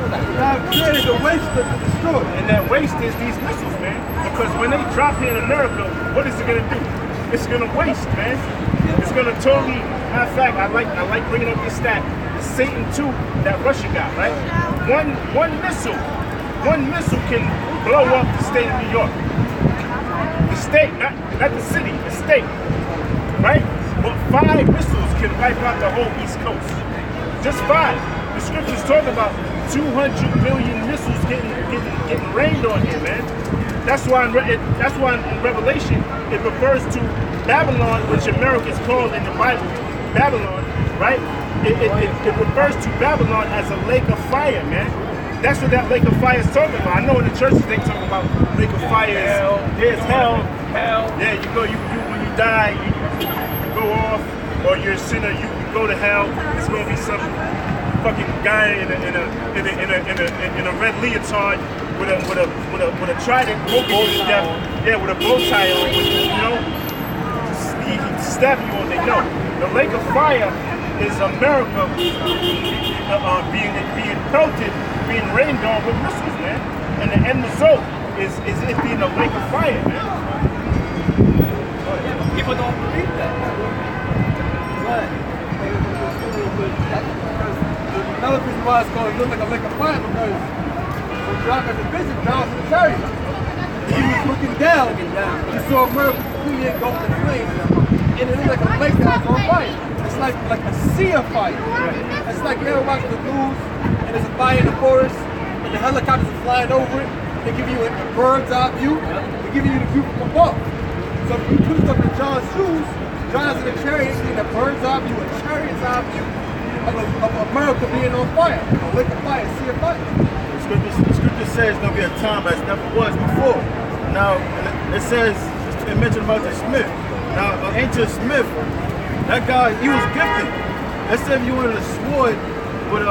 And I have created the waster to destroy. And that waste is these missiles, man. Because when they drop here in America, what is it going to do? it's gonna waste, man. It's gonna totally. Matter of fact, I like bringing up this stat. Satan 2 that Russia got, right? One missile can blow up the state of New York. The state, not the city, the state, right? But 5 missiles can wipe out the whole East Coast. Just 5. The scriptures talk about 200 million missiles getting rained on here, man. That's why in Revelation it refers to Babylon, which America is called in the Bible, Babylon, right? It refers to Babylon as a lake of fire, man. That's what that lake of fire is talking about. I know in the churches they talk about lake of fire. There's hell. Yeah, you when you die, you go off, or you're a sinner, you go to hell. It's gonna be some fucking guy in a red leotard with a trident poking you to death. Yeah, with a bow tie on, you know, he stab you on the nose. The lake of fire is America being pelted, being rained on with missiles, man. And the end result is it being a lake of fire, man. People don't believe that. Right. Another reason why it's going to look like a lake of fire because when John got the vision, John was in the chariot. He was looking down. He saw America completely engulfed in flames, and it looked like a lake that was on fire. It's like a sea of fire. It's like you ever watch the news and there's a fire in the forest and the helicopters are flying over it. They give you a bird's eye view. They give you the view from above. So if you put stuff in John's shoes, John's in a chariot seeing a bird's eye view, a chariot's eye view of America being on fire. A lake of fire, a sea of fire. The scripture says it's going to be a time as never was before. Now, it says, it mentioned about the smith. Now, an ancient smith, that guy, he was gifted. Let's say if you wanted a sword with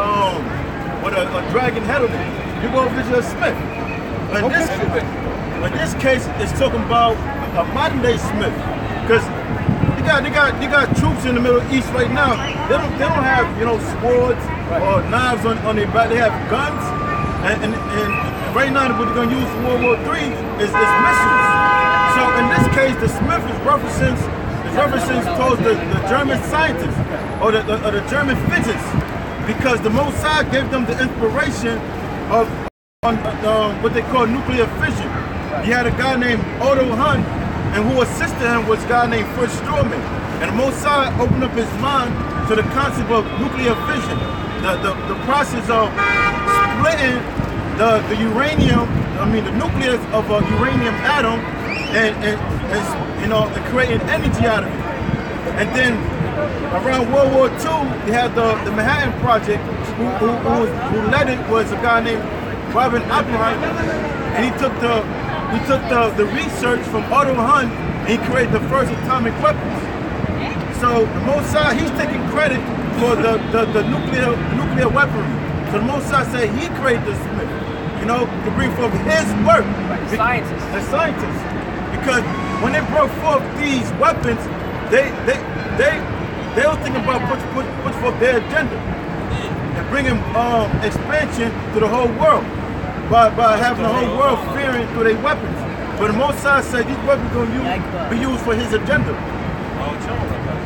a dragon head on it, you go visit a smith. But in this case, it's talking about a modern day smith. Because you got troops in the Middle East right now. They don't have, you know, swords or knives on their back. They have guns. And right now what they're gonna use for World War III is missiles. So in this case, the smith is referencing towards the German scientists or the German physicists, because the Mossad gave them the inspiration of what they call nuclear fission. You had a guy named Otto Hahn, and who assisted him was a guy named Fritz Strassmann. And the Mossad opened up his mind to the concept of nuclear fission, the process of splitting the uranium, the nucleus of a uranium atom, and you know, creating energy out of it. And then around World War II, you had the Manhattan Project. Who led it was a guy named Robert Oppenheimer, and he took the research from Otto Hahn and he created the first atomic weapons. So the Mossad, he's taking credit for the nuclear weaponry. So the Mossad said he created this, you know, to bring forth his work. The scientists. Because when they brought forth these weapons, they were thinking about put forth their agenda and bringing expansion to the whole world by having the whole world fearing through their weapons. But the Mossad said these weapons are going to be used for his agenda.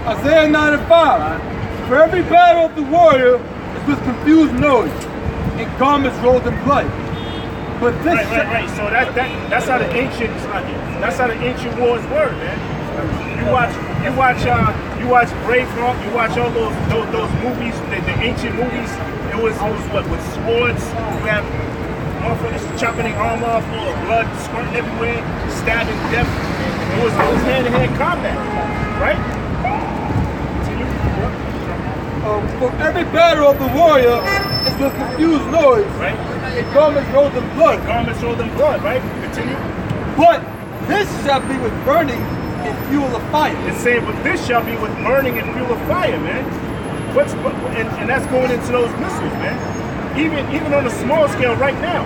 Isaiah 9 and 5. For every battle of the warrior is with confused noise and garments rolled in blood. But this right. So that's how the ancient wars were, man. You watch Braveheart, you watch all those movies, the ancient movies. It was what, with swords. You have motherfuckers chopping their arm off, full of blood squirting everywhere, stabbing death. It was hand-to-hand combat, right? For every battle of the warrior is with confused noise, right? And garments rolled in blood. Garments rolled in blood, right? Continue. But this shall be with burning and fuel of fire. It's saying, but this shall be with burning and fuel of fire, man. And that's going into those missiles, man. Even on a small scale right now,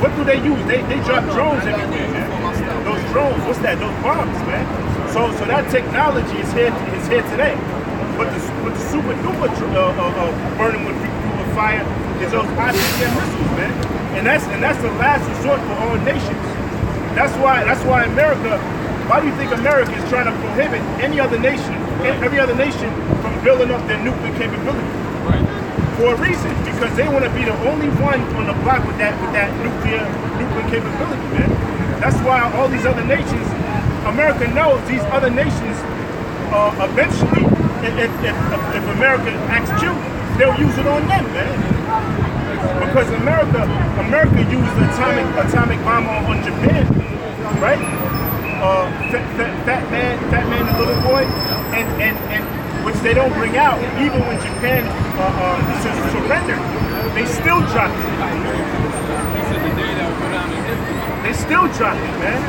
what do they use? They drop drones everywhere, man. Those drones, what's that? Those bombs, man. So that technology is here today. But the super duper burning with fuel of fire is those ICBM missiles, man. And that's the last resort for all nations. That's why America Why do you think America is trying to prohibit every other nation from building up their nuclear capability? Right. For a reason, because they want to be the only one on the block with that nuclear capability, man. That's why all these other nations, America knows these other nations eventually, if America acts you, they'll use it on them, man. Because America used the atomic bomb on Japan, right? Fat man, the little boy, and which they don't bring out, even when Japan surrendered, they still dropped it. They still dropped it, man.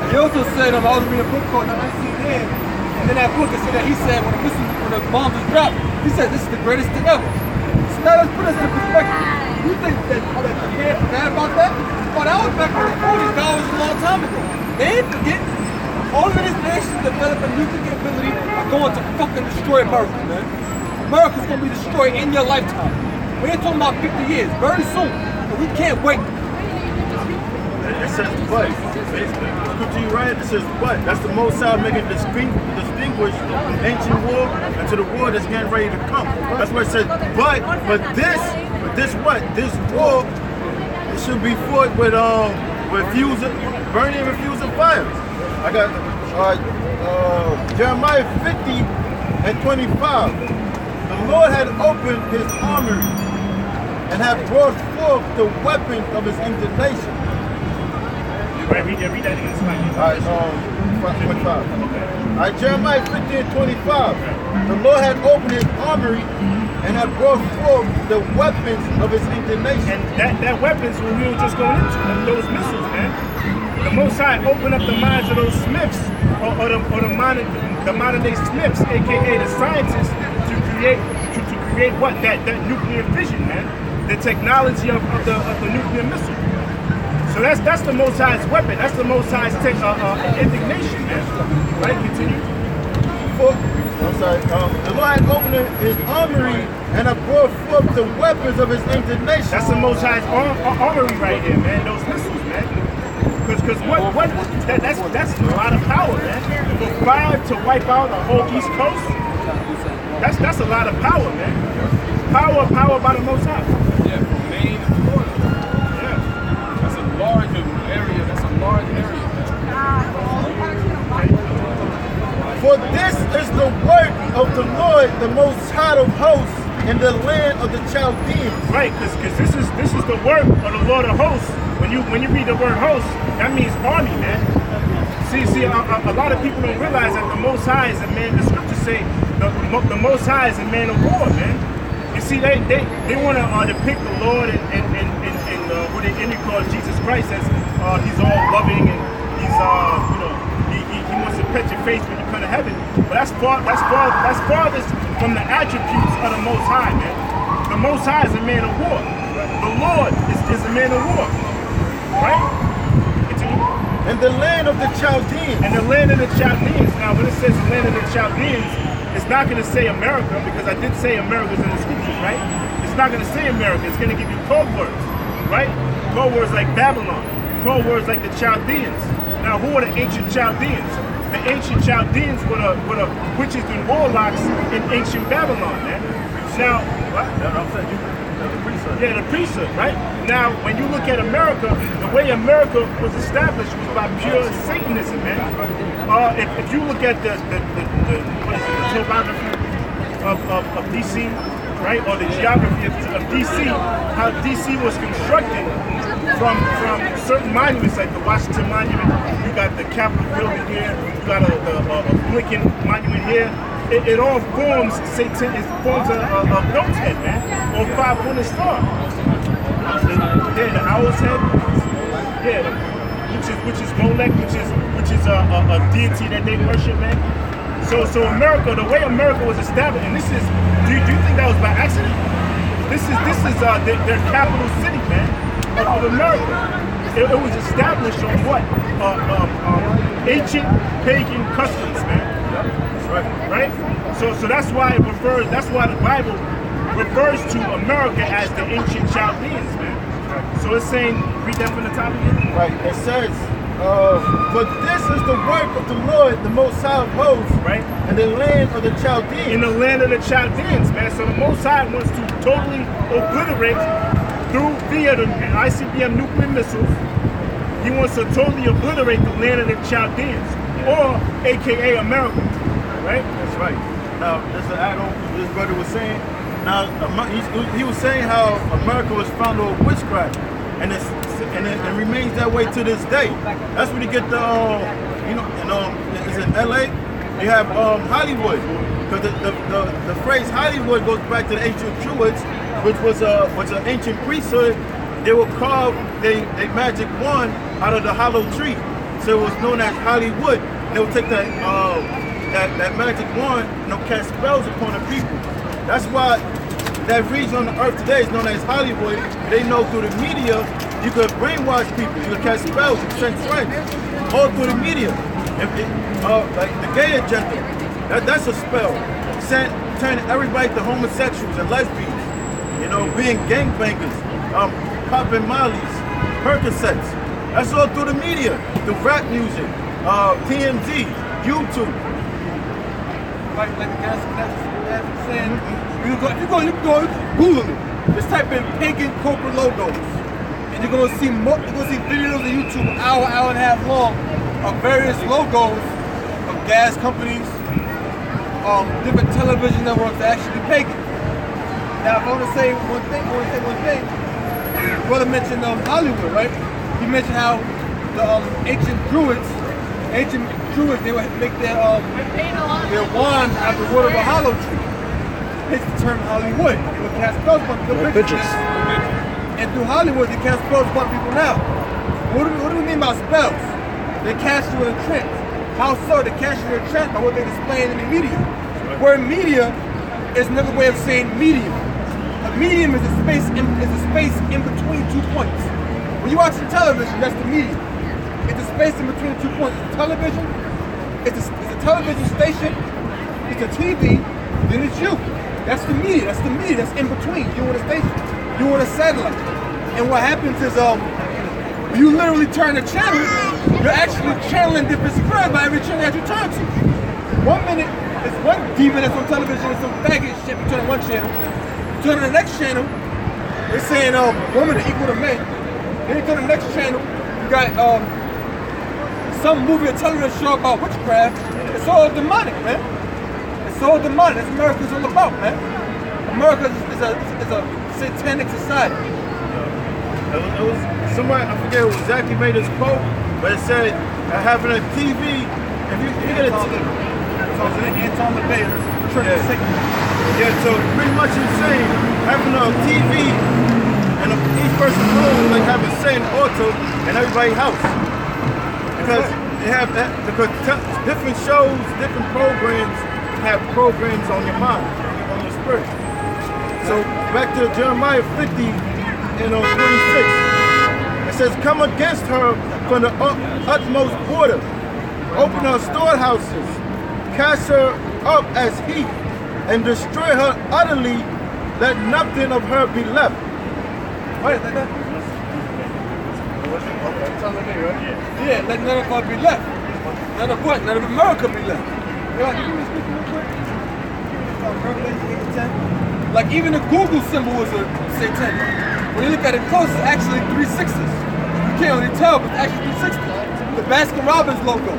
He also said, I was reading a book called 1910, and then that book, it said that he said when the bombs was dropped, he said this is the greatest thing ever. So now let's put us in perspective. You think that Japan forgot about that? Oh, that was back in the 40s, that was a long time ago. They ain't forget. All of these nations developing nuclear capability are going to fucking destroy America, man. America's going to be destroyed in your lifetime. We ain't talking about 50 years, very soon. And we can't wait. It says but. Scripture you right, it says but. That's the Most High making distinguish from ancient war and to the war that's getting ready to come. That's why it says but this what? This war, it should be fought with burning and refusing fire. I got Jeremiah 50:25. The Lord had opened his armory and had brought forth the weapons of his indignation. Right, read that again. All right, 25. All right, Jeremiah 50:25. The Lord had opened his armory and had brought forth the weapons of his indignation. And that weapons what we were just going into, those missiles, man. The Most High opened up the minds of those Smiths, or the modern day Smiths, aka the scientists, to create what? That nuclear fission, man. The technology of the nuclear missile. So that's the Most High's weapon. That's the Most High's indignation, man. Right? Continue. I'm sorry. The Lord had opened his armory and had brought forth the weapons of his indignation. That's the Most High's armory right here, man. Those missiles, man. Because that's a lot of power, man. For fire to wipe out the whole East Coast, that's a lot of power, man. Power by the Most High. Yeah, from Maine to Florida. Yeah. That's a large area. For this is the work of the Lord, the Most High of hosts, in the land of the Chaldeans. Right, because this is the work of the Lord of hosts. When you read the word host, that means army, man. See, a lot of people don't realize that the Most High is a man. The scriptures say the Most High is a man of war, man. You see, they want to depict the Lord and what they call Jesus Christ as he's all loving and he's he wants to pet your face when you come to heaven. But that's farthest from the attributes of the Most High, man. The Most High is a man of war. The Lord is a man of war. Right? Continue. In the land of the Chaldeans. And the land of the Chaldeans. Now, when it says the land of the Chaldeans, it's not going to say America, because I did say America's in the scriptures, right? It's not going to say America. It's going to give you code words, right? Code words like Babylon. Code words like the Chaldeans. Now, who are the ancient Chaldeans? The ancient Chaldeans were the witches and warlocks in ancient Babylon, man. Now, what? Yeah, the priesthood, right? Now, when you look at America, the way America was established was by pure Satanism, man. If you look at the topography of DC, right, or the geography of DC, how DC was constructed from certain monuments, like the Washington Monument, you got the Capitol building here, you got a Lincoln Monument here. It all forms Satan. It forms a goat's head, man, or 5-pointed star. Yeah, the owl's head. Yeah, which is Molech, which is a deity that they worship, man. So America, the way America was established, and this is, do you think that was by accident? This is their capital city, man, of America. It was established on what? Ancient pagan customs, man. Right? So that's why it refers. That's why the Bible refers to America as the ancient Chaldeans, man. So it's saying, read that from the top again. Right. It says, For this is the work of the Lord, the Most High of hosts, Right. in the land of the Chaldeans. In the land of the Chaldeans, man. So the Most High wants to totally obliterate via the ICBM nuclear missiles. He wants to totally obliterate the land of the Chaldeans, or AKA America. Right? That's right. Now, just to add on what this brother was saying, now he was saying how America was founded on witchcraft, and it remains that way to this day. That's when you get the, it's in LA. You have Hollywood, because the phrase Hollywood goes back to the ancient Druids, which was an ancient priesthood. They would carve a magic wand out of the hollow tree, so it was known as Hollywood. They would take that magic wand, cast spells upon the people. That's why that region on the earth today is known as Hollywood. They know through the media you could brainwash people, you could cast spells, you could send friends, all through the media. Like the gay agenda, that's a spell. Turning everybody to homosexuals and lesbians, being gangbangers, popping mollies, Percocets. That's all through the media, the rap music, TMZ, YouTube. Like the guys was saying, you can go Google it. Just type in pagan corporate logos, and you're gonna see videos on YouTube, an hour and a half long, of various logos of gas companies, different television networks that actually pagan. Now, if I want to say one thing, brother mentioned Hollywood, right? He mentioned how the ancient Druids, they would make their wands out of the wood of a hollow tree. Hence the term Hollywood. They would cast spells upon the bitches. And through Hollywood, they cast spells upon people now. What do we mean by spells? They cast you in a trance. How so? They cast you in a trance by what they're displaying in the media. Word media is another way of saying medium. A medium is a space in between 2 points. When you're watching television, that's the medium. It's a space in between 2 points. It's television, it's a television station, it's a TV, then it's you. That's the media, that's in between. You want a station, you want a satellite. And what happens is you literally turn the channel, you're actually channeling different spread by every channel that you turn to. 1 minute, it's one demon that's on television, it's some faggot shit, you turn to one channel. You turn to the next channel, they're saying women are equal to men. Then you turn to the next channel, you got some movie or television show about witchcraft. It's all demonic, man. It's all demonic. That's what America's all about, man. America is a satanic society. It was somebody, I forget who exactly made this quote, but it said having a TV, if you get a TV. Anton LaVey, Church of Satan. Yeah, so pretty much it's saying having a TV and each person's home like having a Satan altar in everybody's house. Because they have different shows, different programs have programs on your mind, on your spirit. So back to Jeremiah 50 and 26. It says, come against her from the utmost border, open her storehouses, cast her up as heat, and destroy her utterly, let nothing of her be left. Right, like that? Yeah, let none of her be left. None of what? None of America be left. Like even the Google symbol was a satanic. When you look at it close, it's actually 360s. You can't really tell, but it's actually 360. The Baskin Robbins logo,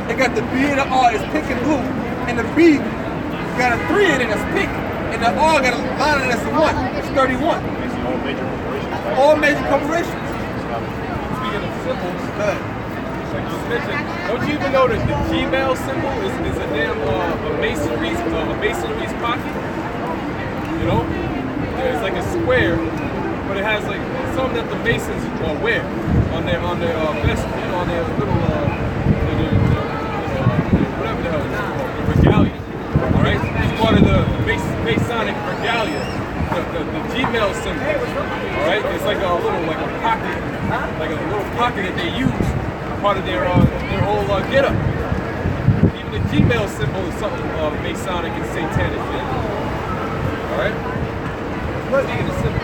it got the B and the R, it's pink and blue, and the B got a 3 in it that's pink, and the R got a line in it that's a 1. It's 31. All major corporations. Speaking of symbols, don't you even know that the Gmail symbol is a damn masonry's pocket? You know? Yeah, it's like a square, but it has like something that the Masons wear on their vest, on their little whatever the hell it's called, the regalia. All right, it's part of the Masonic regalia. The Gmail symbol. All right, it's like a little pocket that they use, part of their whole get-up. Even the Gmail symbol is something Masonic and satanic. All right. Speaking of symbol.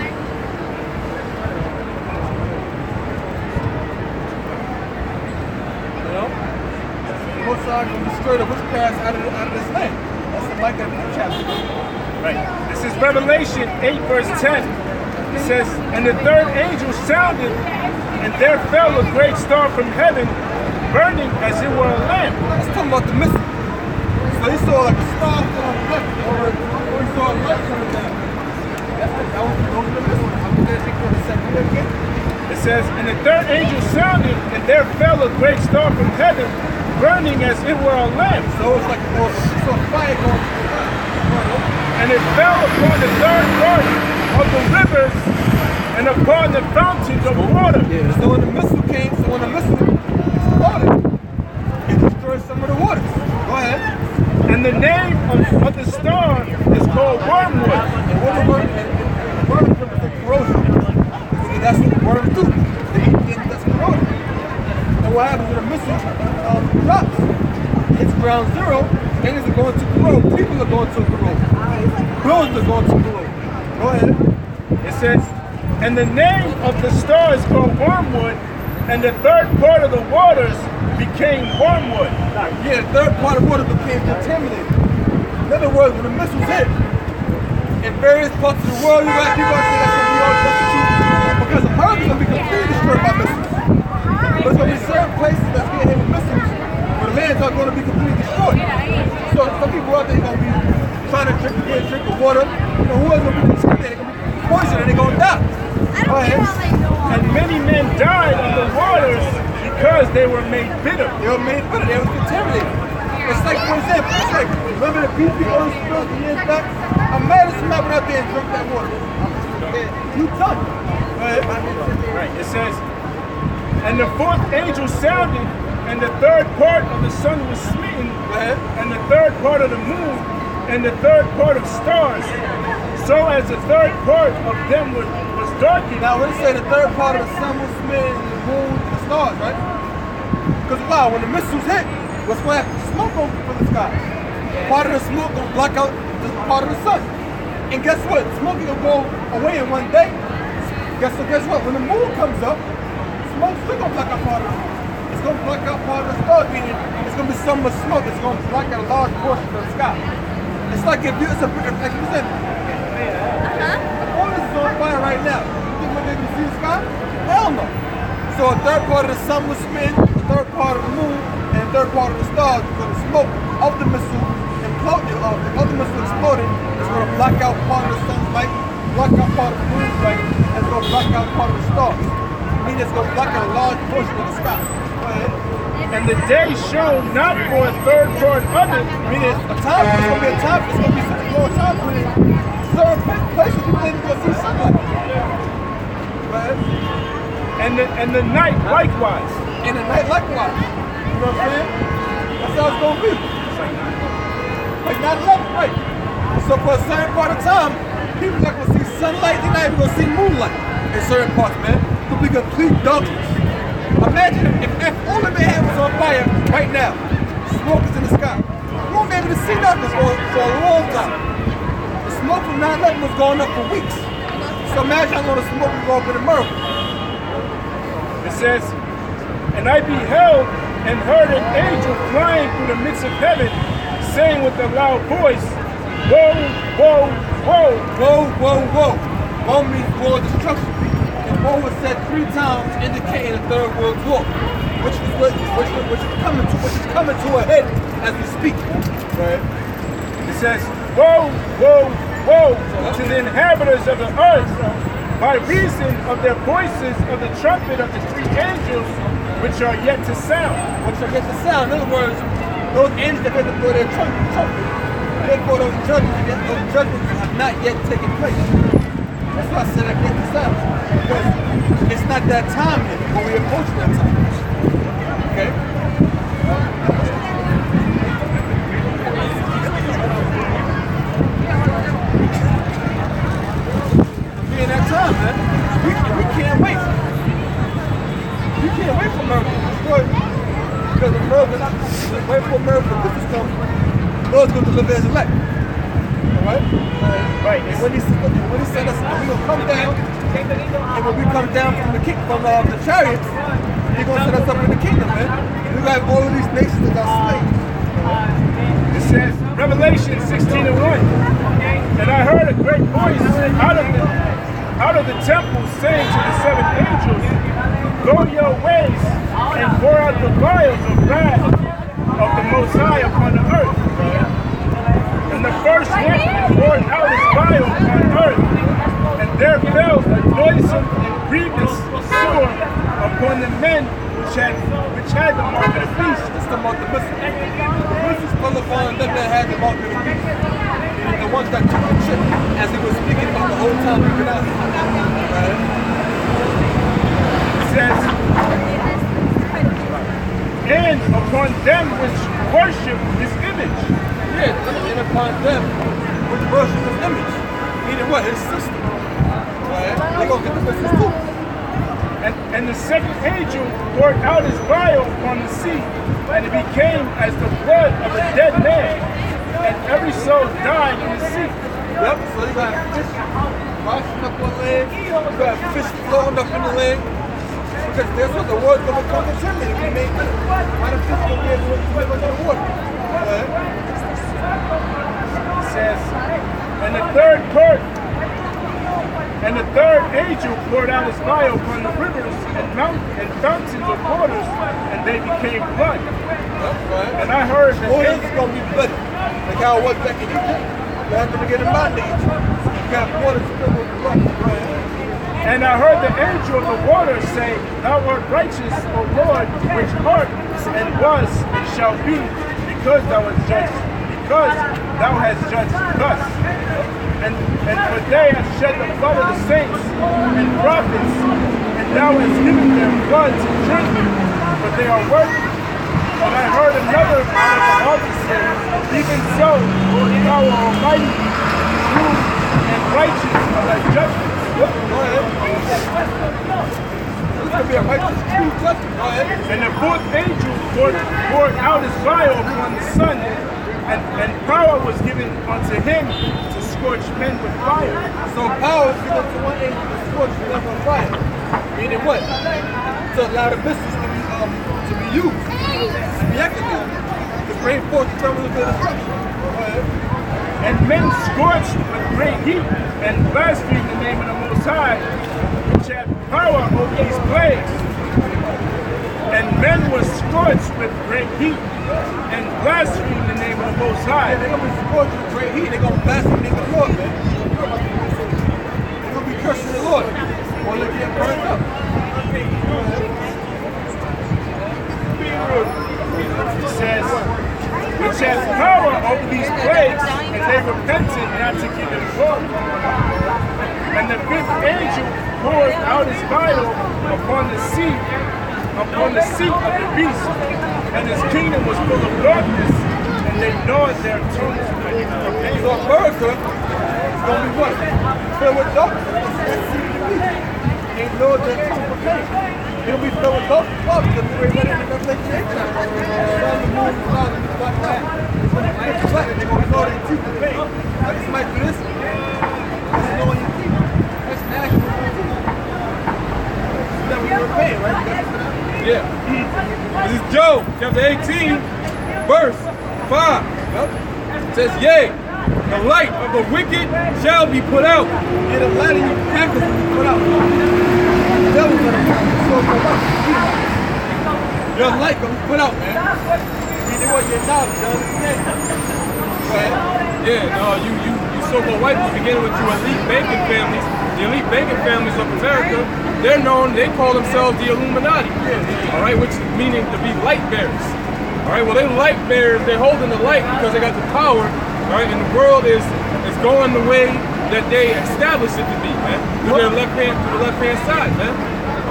are going to destroy the witchcraft out of this land. That's the Micah chapter. Right. This is Revelation 8, verse 10. It says, and the third angel sounded, and there fell a great star from heaven, burning as it were a lamp. Let's talk about the missile. So he saw like a star on the left, or he saw a light coming down. That was the missile. I'm going to take for a second again. It says, and the third angel sounded, and there fell a great star from heaven, burning as it were a lamp. So it's like fire going. And it fell upon the third part of the rivers and upon the fountains of water. Yeah, so when the missile came, exploded, it destroyed some of the waters. Go ahead. And the name of the star is called Wormwood. And wormwood represents corrosion. So that's what worms do. They eat things that's corroded. And what happens when a missile drops? It's ground zero, things are going to corrode. People are going to corrode. Buildings are going to corrode. Go ahead. It says, and the name of the star is called Wormwood, and the third part of the waters became wormwood. Yeah, the third part of the water became contaminated. In other words, when the missiles hit, in various parts of the world, you got people that say that's going to be all destitute, because America's going to be completely destroyed by missiles. There's going to be certain places that's getting hit with missiles, where the lands are going to be completely destroyed. So some people out there are going to be trying to drink the water. You know, who is going to be contaminated? They're going to be poisoned and they're going to die. Go ahead. And many men died on the waters because they were made bitter. They were made bitter. They were contaminated. It's like, for example, it's like, remember the BP oil spills the years back? Imagine somebody went out there and drink that water. You touch it. Right. It says, and the fourth angel sounded, and the third part of the sun was smitten, and the third part of the moon, and the third part of stars, so as the third part of them was darkened. Now, when they say the third part of the sun was smitten, and the moon, and the stars, right? Because wow, when the missiles hit, what's going to happen? Smoke over from the sky. Part of the smoke will block out the part of the sun. And guess what? Smoke will go away in one day. Guess what? When the moon comes up, smoke's still going to block out part of it. It's going to block out part of the stars, meaning it's going to be so much smoke, it's going to block out a large portion of the sky. It's like if you, like you said, all this is on fire right now. You think we're going to see the sky? Hell no. So a third part of the sun was smitten, a third part of the moon, and a third part of the stars, because the smoke of the missile imploded, of the missile exploded, it's going to block out part of the sun's light, block out part of the moon's light, and it's going to block out part of the stars. I mean, it's going to block out a large portion of the sky. Go ahead. And the day shone not for a third part of it. I mean, it's a time, it's going to be a time, it's going to be such a long time when certain places people ain't going to see sunlight. Go ahead. And the night likewise. And the night likewise. You know what I'm saying? That's how it's going to be. Like 9/11, right? So for a certain part of time, people not going to see sunlight, they're not even going to see moonlight in certain parts, man. It's going to be complete darkness. Imagine if all of the air was on fire right now, smoke is in the sky. You won't be able to see nothing for a long time. The smoke from 9/11 was going up for weeks. So imagine how long the smoke will go up in America. It says, and I beheld and heard an angel flying through the midst of heaven, saying with a loud voice, woe, woe, woe. Woe, woe, woe. Woe means world destruction. And woe was said 3 times, indicating the Third World War, which is coming to a head as we speak. Right? It says, woe, woe, woe to the inhabitants of the earth, by reason of their voices of the trumpet of the 3 angels, which are yet to sound. Which are yet to sound. In other words, those angels that had to blow their trumpet, therefore those judgments have not yet taken place. That's why I said I get the sound. Because it's not that time yet, but we approach that time. Okay? We're in that time, man. We can't wait. We can't wait for America to destroy it. Because America, wait for America to come, Lord's going to deliver his elect. Alright? Right. And when he said us, we're going to come down, and when we come down from the chariots, he's going to set us up in the kingdom, man. We got all of these nations as our slaves. Revelation 16:1. And I heard a great voice out of the temple saying to the seven angels, go your ways and pour out the vials of wrath of the Most High upon the earth. And the first went and poured out his vial upon earth, and there fell a noisome and grievous sword upon the men which had the mark of the beast. It's the mark of the beast. The beast is full upon them that had the mark of the beast. The ones that took the chip, as he was speaking about the whole time we've been out. Right? It says, and upon them which worship his image. Yeah, and upon them which worship his image. Meaning what? His system. Right? They're going to get the business too. And the second angel poured out his vial upon the sea, and it became as the blood of a dead man, and every soul died in the sea. Yep, so you got fish washing up on land, you got fish floating up in the land, because that's what the word's going to come to determine if we make it. Why the fish going to be able to live under the water? Right? It says, and the third angel poured out his vial upon the rivers and fountains of waters, and they became blood. Right. And I heard that waters is going to be bloody, like how it was back in Egypt. At the beginning of my age, you got waters filled with blood. Right. And I heard the angel of the water say, thou art righteous, O Lord, which art, and was, and shall be, because thou hast judged thus. And for they have shed the blood of the saints and prophets, and thou hast given them blood to drink, but they are worthy. And I heard another out of the altar say, even so, thou art almighty, true, and righteous are thy judgments. And the fourth angel poured out his vial upon the sun, and power was given unto him to scorch men with fire. So power is given to one angel to scorch men with fire. Meaning what? To allow the missiles to be used, to be activated, to bring forth eternal destruction. And men scorched with great heat and blasphemed the name of the Most High, which had power over these plagues. And men were scorched with great heat and blasphemed the name of the Most High. They're going to be scorched with great heat. They're going to blaspheme the Lord, man. They're going to be cursing the Lord, or they'll get burned up. It says, which has power over these plagues, and they repented not to give him glory. And the fifth angel poured out his vial upon the seat of the beast, and his kingdom was full of darkness, and they gnawed their tongues with the So America is going to be what? Filled with darkness. They gnawed their tongues with pain. It'll be filled with darkness. Why? Because we're ready to Revelation 8 chapter. The moon, the clouds, and the black cloud. It's going to be pitch black, and they're going to gnaw their teeth with pain. Like this might do this. This is gnawing your teeth. That's national teeth. That we were paying, right? Yeah. This is Job, chapter 18, verse 5. Yep. It says, yea, the light of the wicked shall be put out. Yeah, the light of your crackers will be put out. The devil's going to come so your light going to be put out, man. You want your knowledge, you understand? Go ahead. Yeah, no, you so-called white people, beginning with your elite banking families, the elite banking families of America, they're known, they call themselves the Illuminati, all right, which meaning to be light bearers. All right, well, they light bearers, they're holding the light because they got the power, all right, and the world is going the way that they established it to be, man, to the left-hand side, man.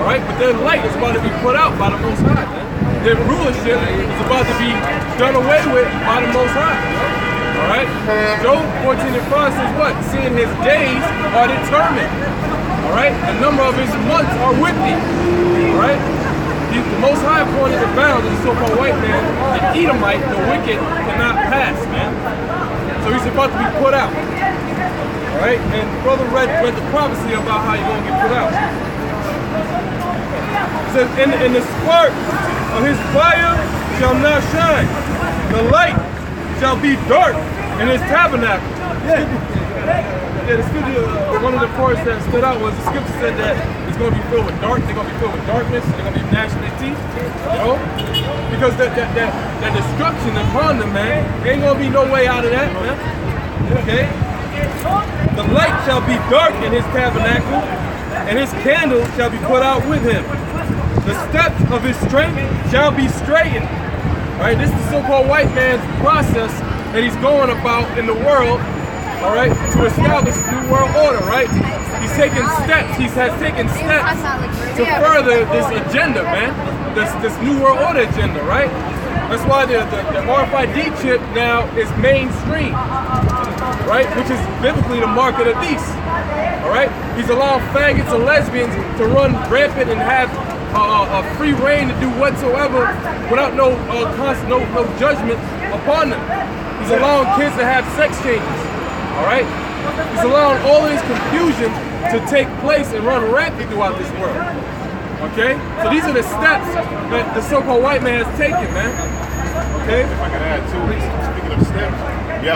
All right, but their light is about to be put out by the Most High, man. Their rulership is about to be done away with by the Most High. All right, Job 14:5 says what? Seeing his days are determined. All right, the number of his months are with thee. All right, the Most High appointed the bounds of the so-called white man, the Edomite, the wicked, cannot pass, man. So he's about to be put out. All right, and brother read the prophecy about how he's going to get put out. It says, and the spark of his fire shall not shine. The light shall be dark in his tabernacle. Yeah, the scripture, one of the parts that stood out was the scripture said that it's going to be filled with dark. They're going to be filled with darkness. They're going to be gnashing their teeth. You know, because that destruction upon them, man, there ain't going to be no way out of that, man. Okay. The light shall be dark in his tabernacle, and his candle shall be put out with him. The steps of his strength shall be straightened. Right? This is the so-called white man's process that he's going about in the world, all right, to establish this new world order, right? He's taking steps. He has taken steps to further this agenda, man. This new world order agenda, right? That's why the RFID chip now is mainstream, right? Which is biblically the mark of the beast, all right? He's allowing faggots and lesbians to run rampant and have a free reign to do whatsoever without no judgment upon them. He's allowing kids to have sex changes, all right? He's allowing all of this confusion to take place and run rampant throughout this world, okay? So these are the steps that the so-called white man has taken, man, okay? If I can add too, speaking of steps, you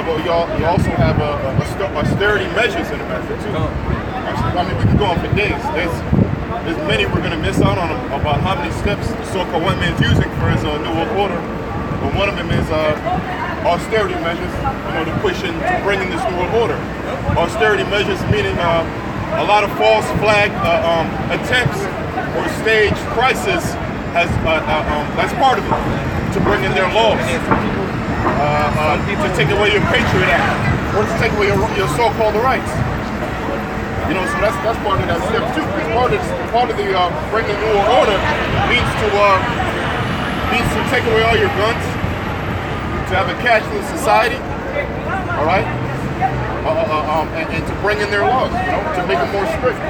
also have austerity measures in America too. I mean, we could go on for days. There's many we're going to miss out on about how many steps the so-called white man is using for his new world order. But one of them is austerity measures, you know, to push into bringing this new world order. Austerity measures meaning a lot of false flag attempts or stage crisis that's part of it, to bring in their laws, to take away your Patriot Act, or to take away your so-called rights. You know, so that's part of that step too. Part of the bringing new world order means to take away all your guns, to have a cashless society, all right, and to bring in their laws, you know, to make it more strict.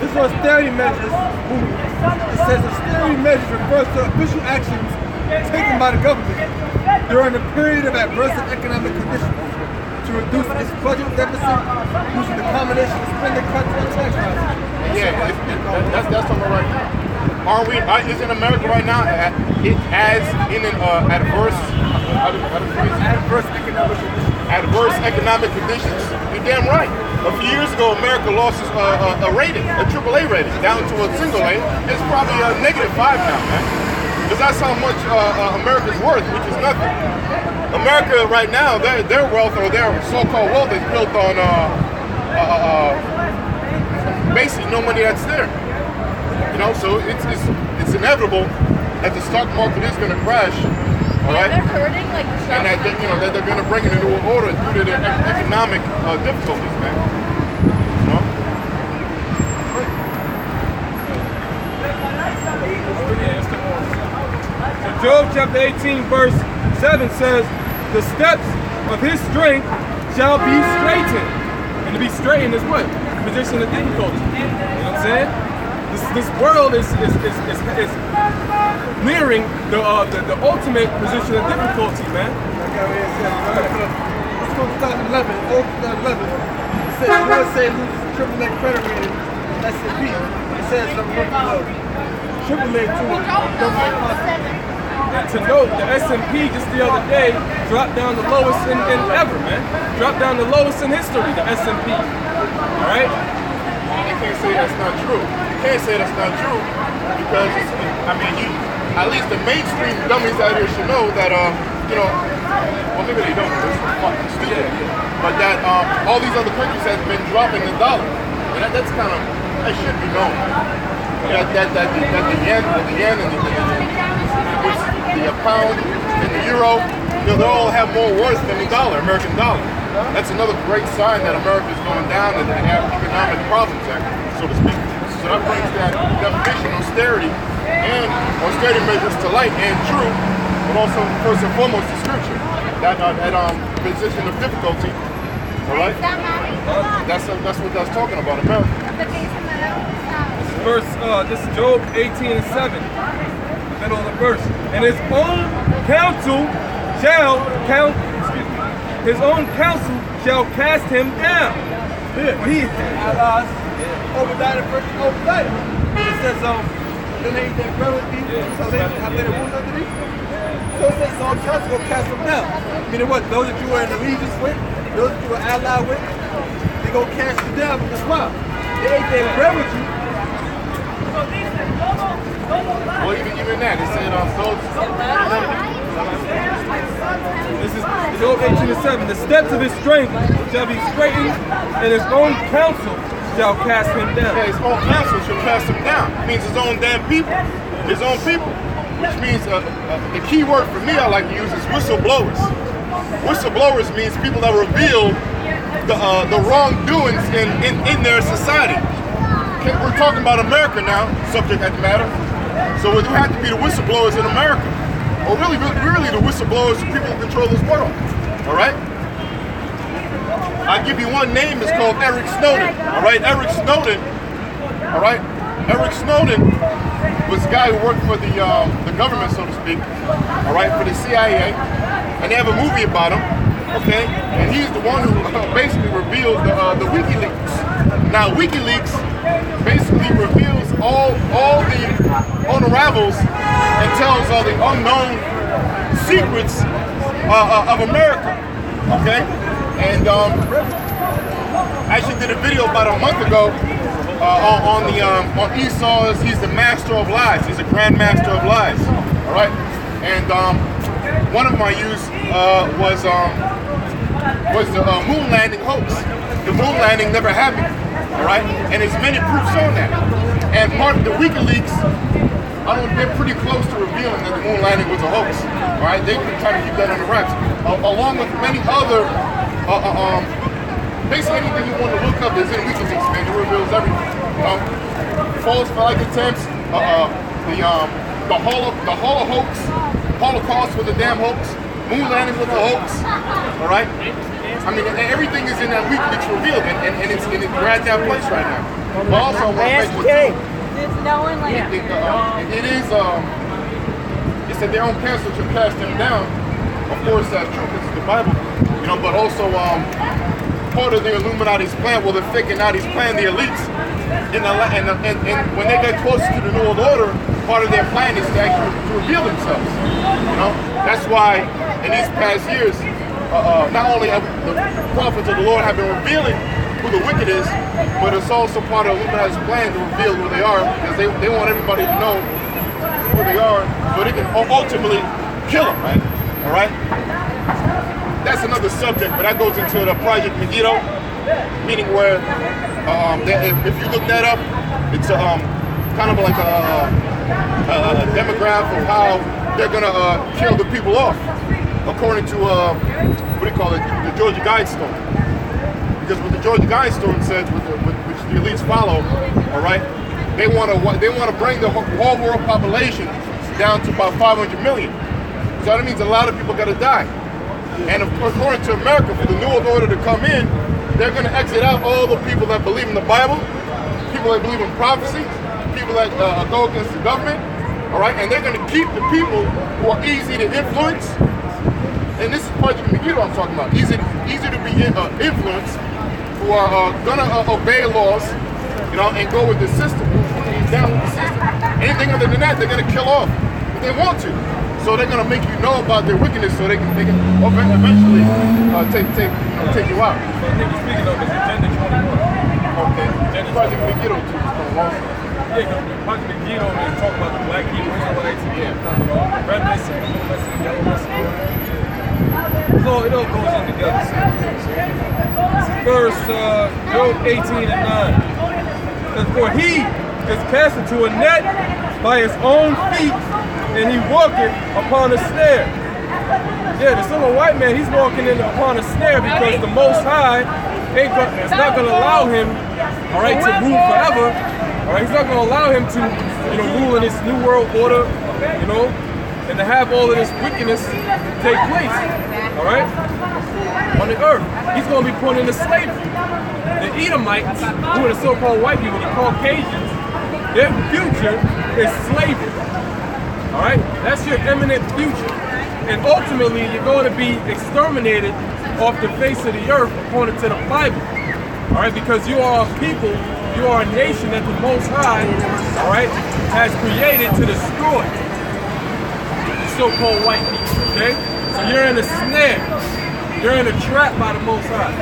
This was austerity measures. It says austerity measures refers to official actions taken by the government during a period of adverse economic conditions to reduce its budget deficit using the combination of spending cuts and tax rises. Yeah, that's something right now. Aren't we? Isn't America right now in an adverse economic conditions? You're damn right. A few years ago, America lost a rating, a AAA rating, down to a single A. It's probably a -5 now, man. Because that's how much America's worth, which is nothing. America right now, their wealth or their so-called wealth is built on basically no money that's there. You know, so it's inevitable that the stock market is going to crash. All right, they're hurting, like, and that that they're going to bring in a new order due to their economic difficulties, man. You know? So Job chapter 18 verse 7 says, the steps of his strength shall be straightened. And to be straightened is what? Position of difficulty. You know what I'm saying? This world is nearing the ultimate position of difficulty, man. Let's go to 2011. It says USA loses AAA credit rating, S&P. It says AAA to to note, the S&P just the other day dropped down the lowest in ever, man. Dropped down the lowest in history, the S&P. All right? You can't say that's not true. You can't say that's not true because, I mean, at least the mainstream dummies out here should know that, you know, well, maybe they don't. It's fucking stupid. But that all these other countries have been dropping the dollar. And that's kind of, that should be known. That the yen and the pound and the euro, you know, they all have more worth than the dollar, American dollar. That's another great sign that America is going down and they have economic problems, so to speak. So that brings that definition of austerity and austerity measures to light and true, but also first and foremost the scripture. That position of difficulty. All right. That's what that's talking about, America. This is Job 18:7. Middle of the verse. And his own counsel shall cast him down. Obadiah, Obadiah. It says, then they eat their bread with these, so they have laid a wound underneath. So it says all council will cast them down. Meaning what? Those that you were in allegiance with, those that you were allied with, they go cast you down because why? They ate their bread with you. Well, even that, it said This is Job 18:7. The steps of his strength shall be straightened, and his own counsel shall cast him down. Yeah, his own counsel shall cast him down. It means his own damn people. His own people. Which means the key word for me I like to use is whistleblowers. Whistleblowers means people that reveal the wrongdoings in their society. Okay, we're talking about America now, subject matter. So it would have to be the whistleblowers in America. Or really the whistleblowers, the people who control this world. All right? I'll give you one name, it's called Eric Snowden. All right, Eric Snowden. All right, Eric Snowden was a guy who worked for the government, so to speak. All right, for the CIA, and they have a movie about him. Okay, and he's the one who basically revealed the WikiLeaks. Now, WikiLeaks basically reveals all the unravels and tells all the unknown secrets of America. Okay. And I actually did a video about a month ago on Esau's. He's the master of lies. He's a grand master of lies. All right. And one of my use was the moon landing hoax. The moon landing never happened. All right. And there's many proofs on that. And part of the WikiLeaks, they're pretty close to revealing that the moon landing was a hoax. All right. They can try to keep that under wraps, along with many other. Basically anything you want to look up is in WikiLeaks, man. It reveals everything. False flag attempts, the Holocaust was a damn hoax, moon landing was a hoax. All right. I mean, everything is in that WikiLeaks revealed, and we're at that place right now. But also, it said their own counsel should cast them down. Of course, that's true because it's the Bible. You know, but also part of the Illuminati's plan, well, the Illuminati's plan, the elites, and when they get closer to the New World Order, part of their plan is to actually reveal themselves. You know, that's why in these past years, not only have the prophets of the Lord have been revealing who the wicked is, but it's also part of the Illuminati's plan to reveal who they are, because they want everybody to know who they are, so they can ultimately kill them, right? All right. That's another subject, but that goes into the Project Megiddo, meaning where, if you look that up, it's kind of like a demographic of how they're gonna kill the people off, according to what do you call it, the Georgia Guidestone. Because what the Georgia Guidestone says, which the elites follow, all right, they want to bring the whole world population down to about 500 million. So that means a lot of people got to die. And according to America, for the New World Order to come in, they're going to exit out all the people that believe in the Bible, people that believe in prophecy, people that go against the government, all right? And they're going to keep the people who are easy to influence. And this is Project Megiddo I'm talking about. Easy to be influenced, who are going to obey laws, you know, and go with the system, down with the system. Anything other than that, they're going to kill off if they want to. So they're going to make you know about their wickedness, so they can eventually take you out. So I think you're speaking of is Agenda 21. Okay. Project Megiddo too. Yeah, Project Megiddo, they talk about the black Hebrew Israelites, red missing, blue missing, yellow missing. So it all goes in together. Verse Job 18:9. Says, for he is cast into a net by his own feet, and he walketh upon a snare. Yeah, the son of a white man, he's walking in upon a snare because the Most High it's not going to allow him, all right, to rule forever. All right, he's not going to allow him to, you know, rule in this new world order, you know, and to have all of this wickedness take place, all right, on the earth. He's going to be put into slavery. The Edomites, who are the so-called white people, the Caucasians, their future is slavery. All right, that's your imminent future, and ultimately you're going to be exterminated off the face of the earth according to the Bible. All right, because you are a people you are a nation that the Most High, all right, has created to destroy the so-called white people, okay? So you're in a snare. You're in a trap by the Most High.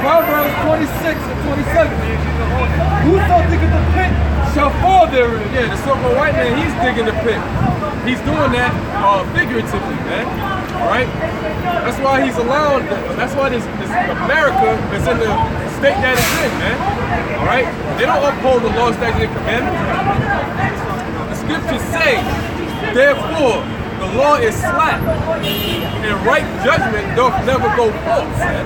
Proverbs 26 and 27. Whoso diggeth the pit shall fall therein. Yeah, the so-called white man, he's digging the pit. He's doing that figuratively, man. All right? That's why he's allowing, that's why this America is in the state that it's in, man. All right? They don't uphold the law, statutes, and commandments. The scriptures say, therefore, the law is slack, and right judgment doth never go forth, man.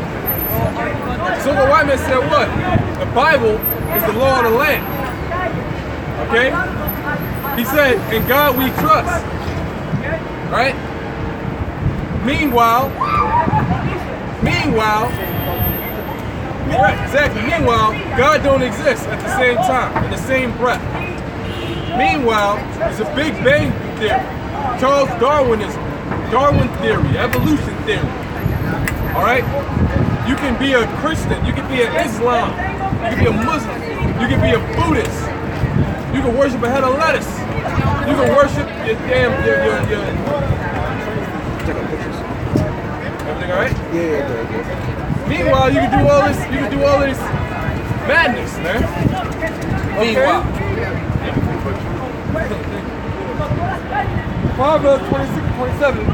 So the white man said what? The Bible is the law of the land. Okay? He said, in God we trust. Right? Meanwhile, right, exactly. Meanwhile, God don't exist at the same time, in the same breath. Meanwhile, it's a Big Bang theory, Charles Darwinism, Darwin theory, evolution theory. All right? You can be a Christian, you can be an Islam, you can be a Muslim, you can be a Buddhist, you can worship a head of lettuce, you can worship your damn, your everything all right? Yeah. Meanwhile, you can do all this madness, man. Meanwhile. Proverbs 26 and 27.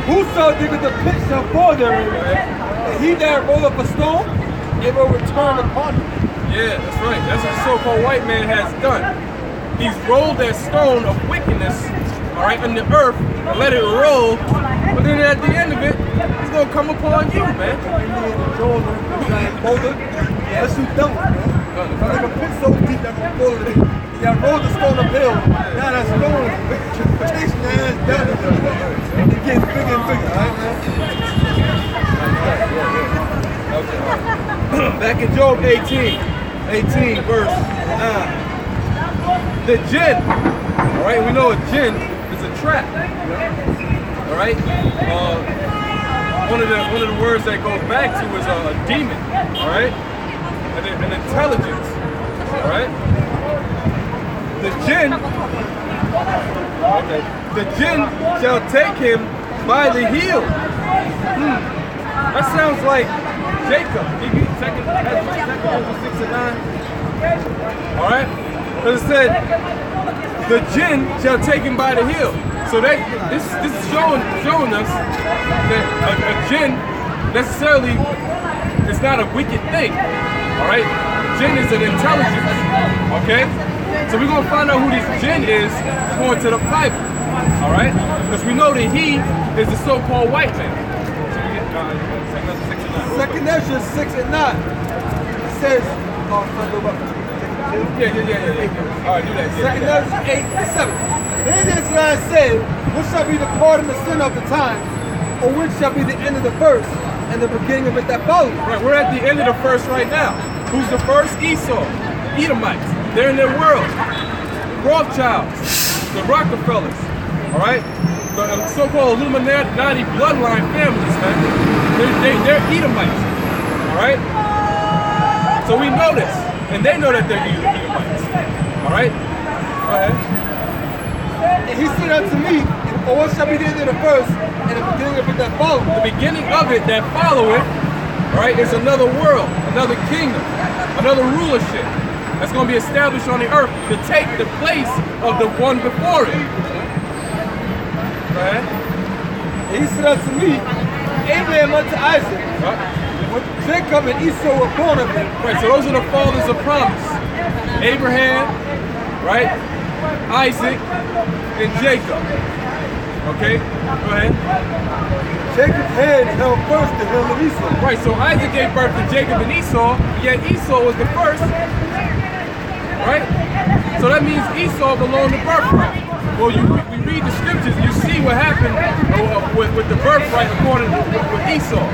Whoso diggeth the pit shall fall therein, and he that rolleth a stone, it will return upon him. Yeah, that's right. That's what the so-called white man has done. He's rolled that stone of wickedness, all right, in the earth, and let it roll, but then at the end of it, it's going to come upon you, man. That's who don't, man. Like a pit so deep that will fall in it. You got to roll the stone uphill. Now that stone is chasing your ass down. It gets bigger and bigger, right, man? Okay. Back in Job 18 verse 9. The jinn, all right, we know a jinn is a trap, all right? One of the words that goes back to is a demon, all right? An intelligence, all right? The jinn shall take him by the heel. That sounds like Jacob. Second 6 and 9. All right? Because it said, the jinn shall take him by the heel. So this is showing us that a jinn necessarily is not a wicked thing. All right? Jinn is an intelligence. Okay? So we're going to find out who this jinn is according to the Bible. All right? Because we know that he is the so-called white man. Second Ezra 6 and 9. It says, Yeah. All right, do that. Second Ezra 8 and 7. Then Israel said, what shall be the pardon of sin of the times, or which shall be the end of the verse, and the beginning of it that follows? Right, we're at the end of the verse right now. Who's the first? Esau, Edomites. They're in their world. Rothschilds, the Rockefellers, all right? The so-called Illuminati bloodline families, man. They're Edomites, all right? So we know this, and they know that they're Edomites, all right? Go ahead. And he said unto me, or what shall be the end of the verse, and the beginning of it that follows? The beginning of it that follow it, all right, is another world, another kingdom, another rulership that's going to be established on the earth to take the place of the one before it. Right? And he said unto me, Abraham unto Isaac, when Jacob and Esau were born of him. Right, so those are the fathers of promise. Abraham, right? Isaac, and Jacob. Okay, go ahead. Jacob's head held first to him and Esau. Right, so Isaac gave birth to Jacob and Esau, yet Esau was the first. Right? So that means Esau belonged to birthright. Well, we read the scriptures, you see what happened with the birthright according to with Esau.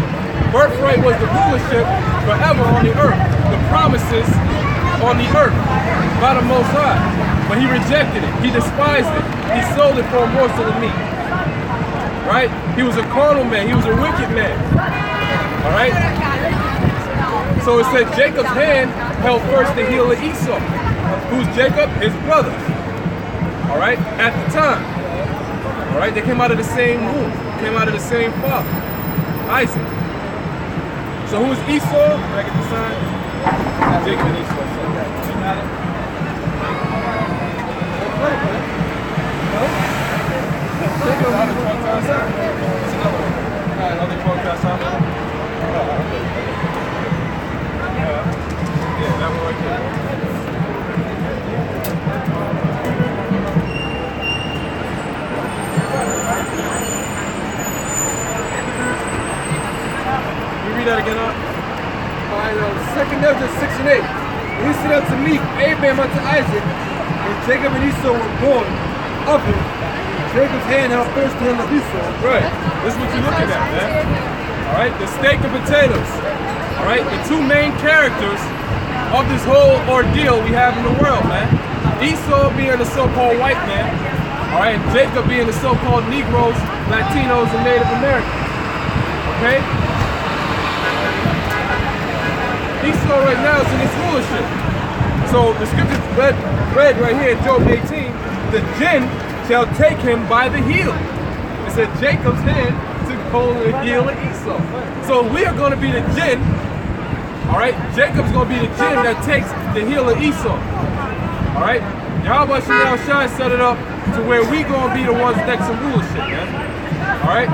Birthright was the rulership forever on the earth. The promises on the earth by the Most High. But he rejected it. He despised it. He sold it for a morsel of meat. Right? He was a carnal man. He was a wicked man. All right? So it said Jacob's hand held first the heel of Esau. Who's Jacob? His brother. All right, at the time. All right, they came out of the same womb, came out of the same father, Isaac. So who's Esau? Can I get the sign? Jacob and Esau. Yeah, that one right there. You read that again, Second Ezra 6 and 8. And he said unto me, Abraham unto Isaac, and Jacob and Esau were born of him. Jacob's hand held first the hand of Esau. Right. This is what you're looking at, man. All right, the steak and potatoes. All right, the two main characters of this whole ordeal we have in the world, man. Esau being the so-called white man, all right, and Jacob being the so-called Negroes, Latinos, and Native Americans. Okay? Esau right now is in his rulership. So the scriptures read right here in Job 18, the jinn shall take him by the heel. It said Jacob's hand took hold of the heel of Esau. So we are going to be the jinn, all right? Jacob's going to be the jinn that takes the heel of Esau, all right? Yahweh Shai set it up to where we going to be the ones next in rulership, man, all right?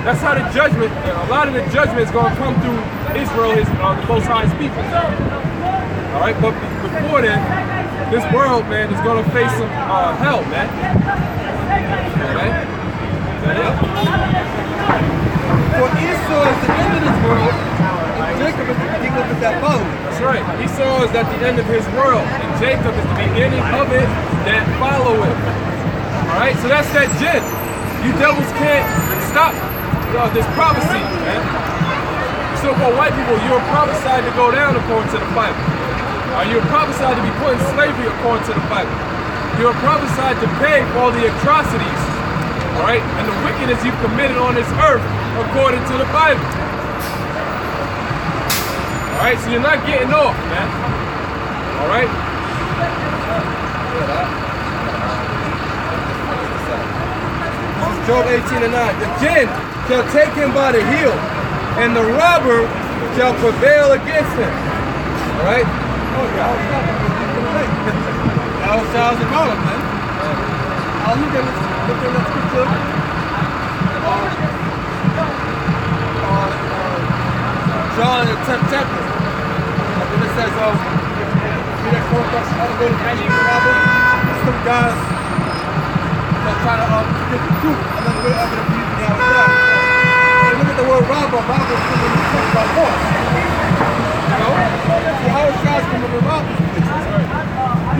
That's how the judgment, a lot of the judgment is going to come through Israel, the Most High's people. All right, but before then, this world, man, is going to face some hell, man. Okay? Is that it? For Esau is the end of this world, and Jacob is the beginning of that follows. That's right. Esau is at the end of his world, and Jacob is the beginning of it that follow it. All right, so that's that jinn. You devils can't stop this prophecy, man. So-called white people, you're prophesied to go down according to the Bible. You're prophesied to be put in slavery according to the Bible. You're prophesied to pay for all the atrocities, all right, and the wickedness you've committed on this earth according to the Bible. All right, so you're not getting off, man. All right? This is Job 18 and 9. The jinn shall take him by the heel, and the robber shall prevail against him. All right? Oh, yeah. That was Charles and Garland, man. Look at this picture. John in the 10th chapter. And it says, see that quote that's all the way to the robber? Some guys that try to get the truth another way of it abusing the outside. And look at the word robber. Robber is something you talk about force. You know? So how is Charles coming to rob these bitches?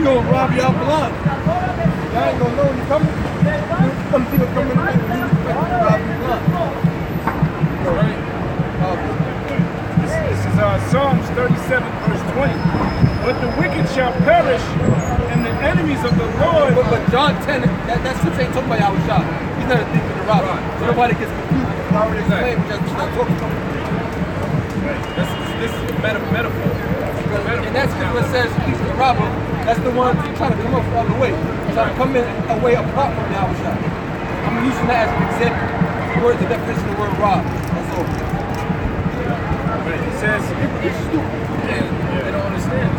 He gonna rob you out blind. Y'all ain't gonna know when you coming. Some people come in and you expect to rob you blind. This is Psalms 37, verse 20. But the wicked shall perish, and the enemies of the Lord. But John 10, that scripture ain't talking about Yahweh Shah. He's not a thief in the robber. So nobody gets confused. I already explained, just not talking about it. This is a metaphor. And that's what it says, he's the robber. That's the one trying to come up the other way. Trying to come in a way apart from Yahweh Shah. I'm using that as an example. The definition of the word rob. That's all. It says, It's stupid. They don't understand.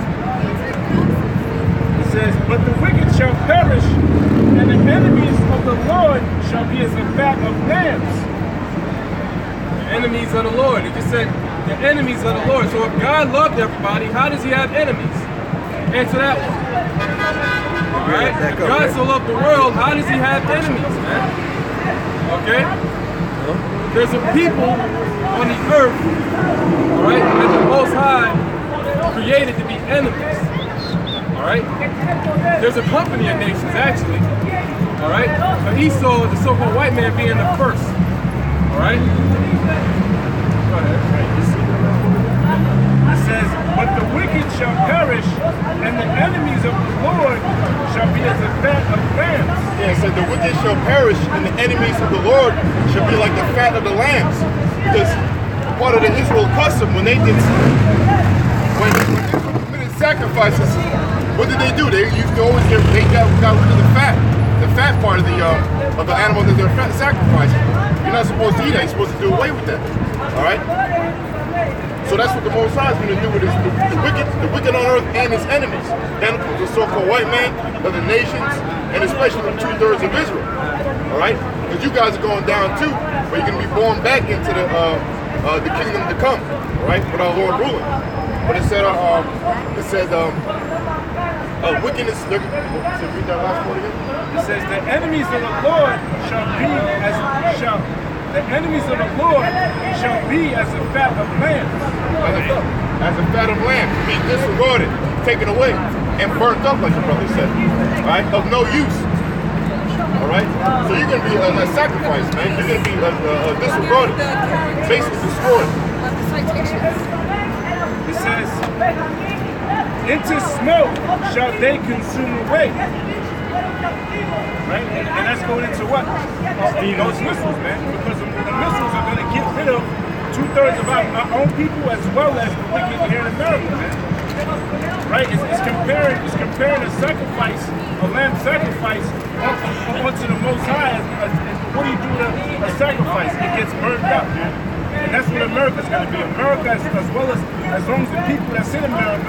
it says, but the wicked shall perish, and the enemies of the Lord shall be as a fat of lambs. The enemies of the Lord. It just said the enemies of the Lord. So if God loved everybody, how does he have enemies? Answer that one. All right? If God so loved the world, how does he have enemies, man? Okay? There's a people on the earth, all right, that the Most High created to be enemies. All right? There's a company of nations, actually. All right? But Esau, the so-called white man, being the first. All right? Go ahead. It says, but the wicked shall perish, and the enemies of the Lord shall be as a fat of lambs. Yeah, it said the wicked shall perish, and the enemies of the Lord shall be like the fat of the lambs. Because part of the Israel custom when they did, when Israel committed sacrifices. What did they do? They used to always got rid of the fat part of the animal that they're sacrificing. You're not supposed to eat that. You're supposed to do away with that. All right. So that's what the Most High is going to do with the wicked on earth and his enemies, the so-called white man, other nations, and especially the 2/3 of Israel. All right, because you guys are going down too, but you're going to be born back into the kingdom to come. All right, with our Lord ruling. But it said wickedness. Read that last part again. It says the enemies of the Lord shall be the enemies of the Lord shall be as a fat of lambs. As a fat of lambs, be disregarded, taken away, and burnt up, like your brother said. Right? Of no use. Alright? So you're going to be a sacrifice, man. You're going to be disregarded. Basically destroyed. It says, into smoke shall they consume away. Right? And that's going into what? Those missiles, man. Because the missiles are going to get rid of 2/3 of our own people as well as the wicked here in America, man. Right? It's comparing a sacrifice, a lamb sacrifice, onto the Most High. What do you do with a sacrifice? It gets burned up, man. And that's what America's going to be. America, as well as long as the people that's in America,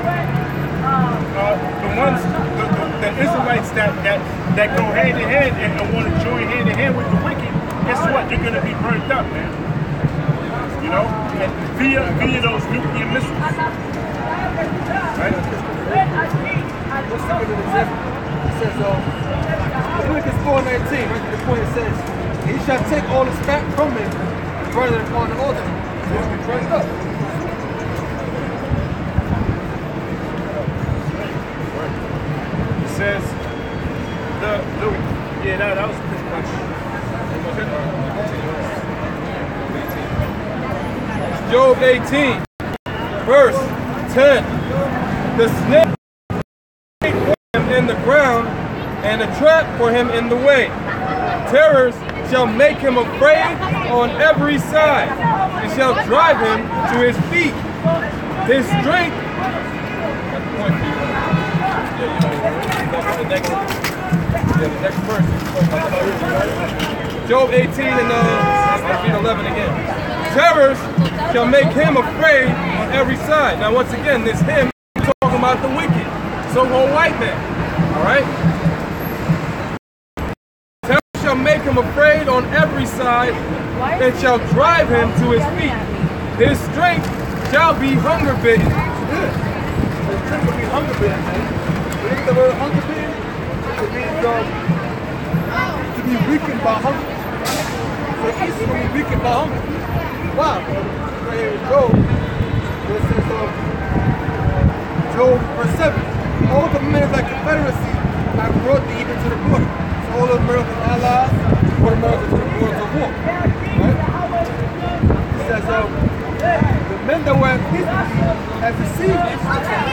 the Israelites that go hand in hand and want to join hand in hand with the wicked, guess what? You're going to be burnt up, man. You know, via those nuclear missiles. Right? Let's give an example. It says, Leviticus 4:19, right to the point, it says, he shall take all his fat from him and burn it upon the altar. So it's been burned up. It says, that was pretty much. Job 18, verse 10. The snake for him in the ground, and the trap for him in the way. Terrors shall make him afraid on every side, and shall drive him to his feet. His strength. The next verse. Job 18 and I'll read 11 again. Terrors shall make him afraid on every side. Now once again, this him talking about the wicked, so-called white man. Alright? Terrors shall make him afraid on every side, and shall drive him to his feet. His strength shall be hunger bitten. His strength will be hunger bitten, man. When you get the word hunger bitten, it means to be weakened by hunger. So he's going to be weakened by hunger. Wow. Right here is Job. It says, Job verse 7. All the men of that confederacy have brought thee even to the border. So all of America's allies brought America to the borders of war. Right? It says, the men that were at peace with you have deceived you.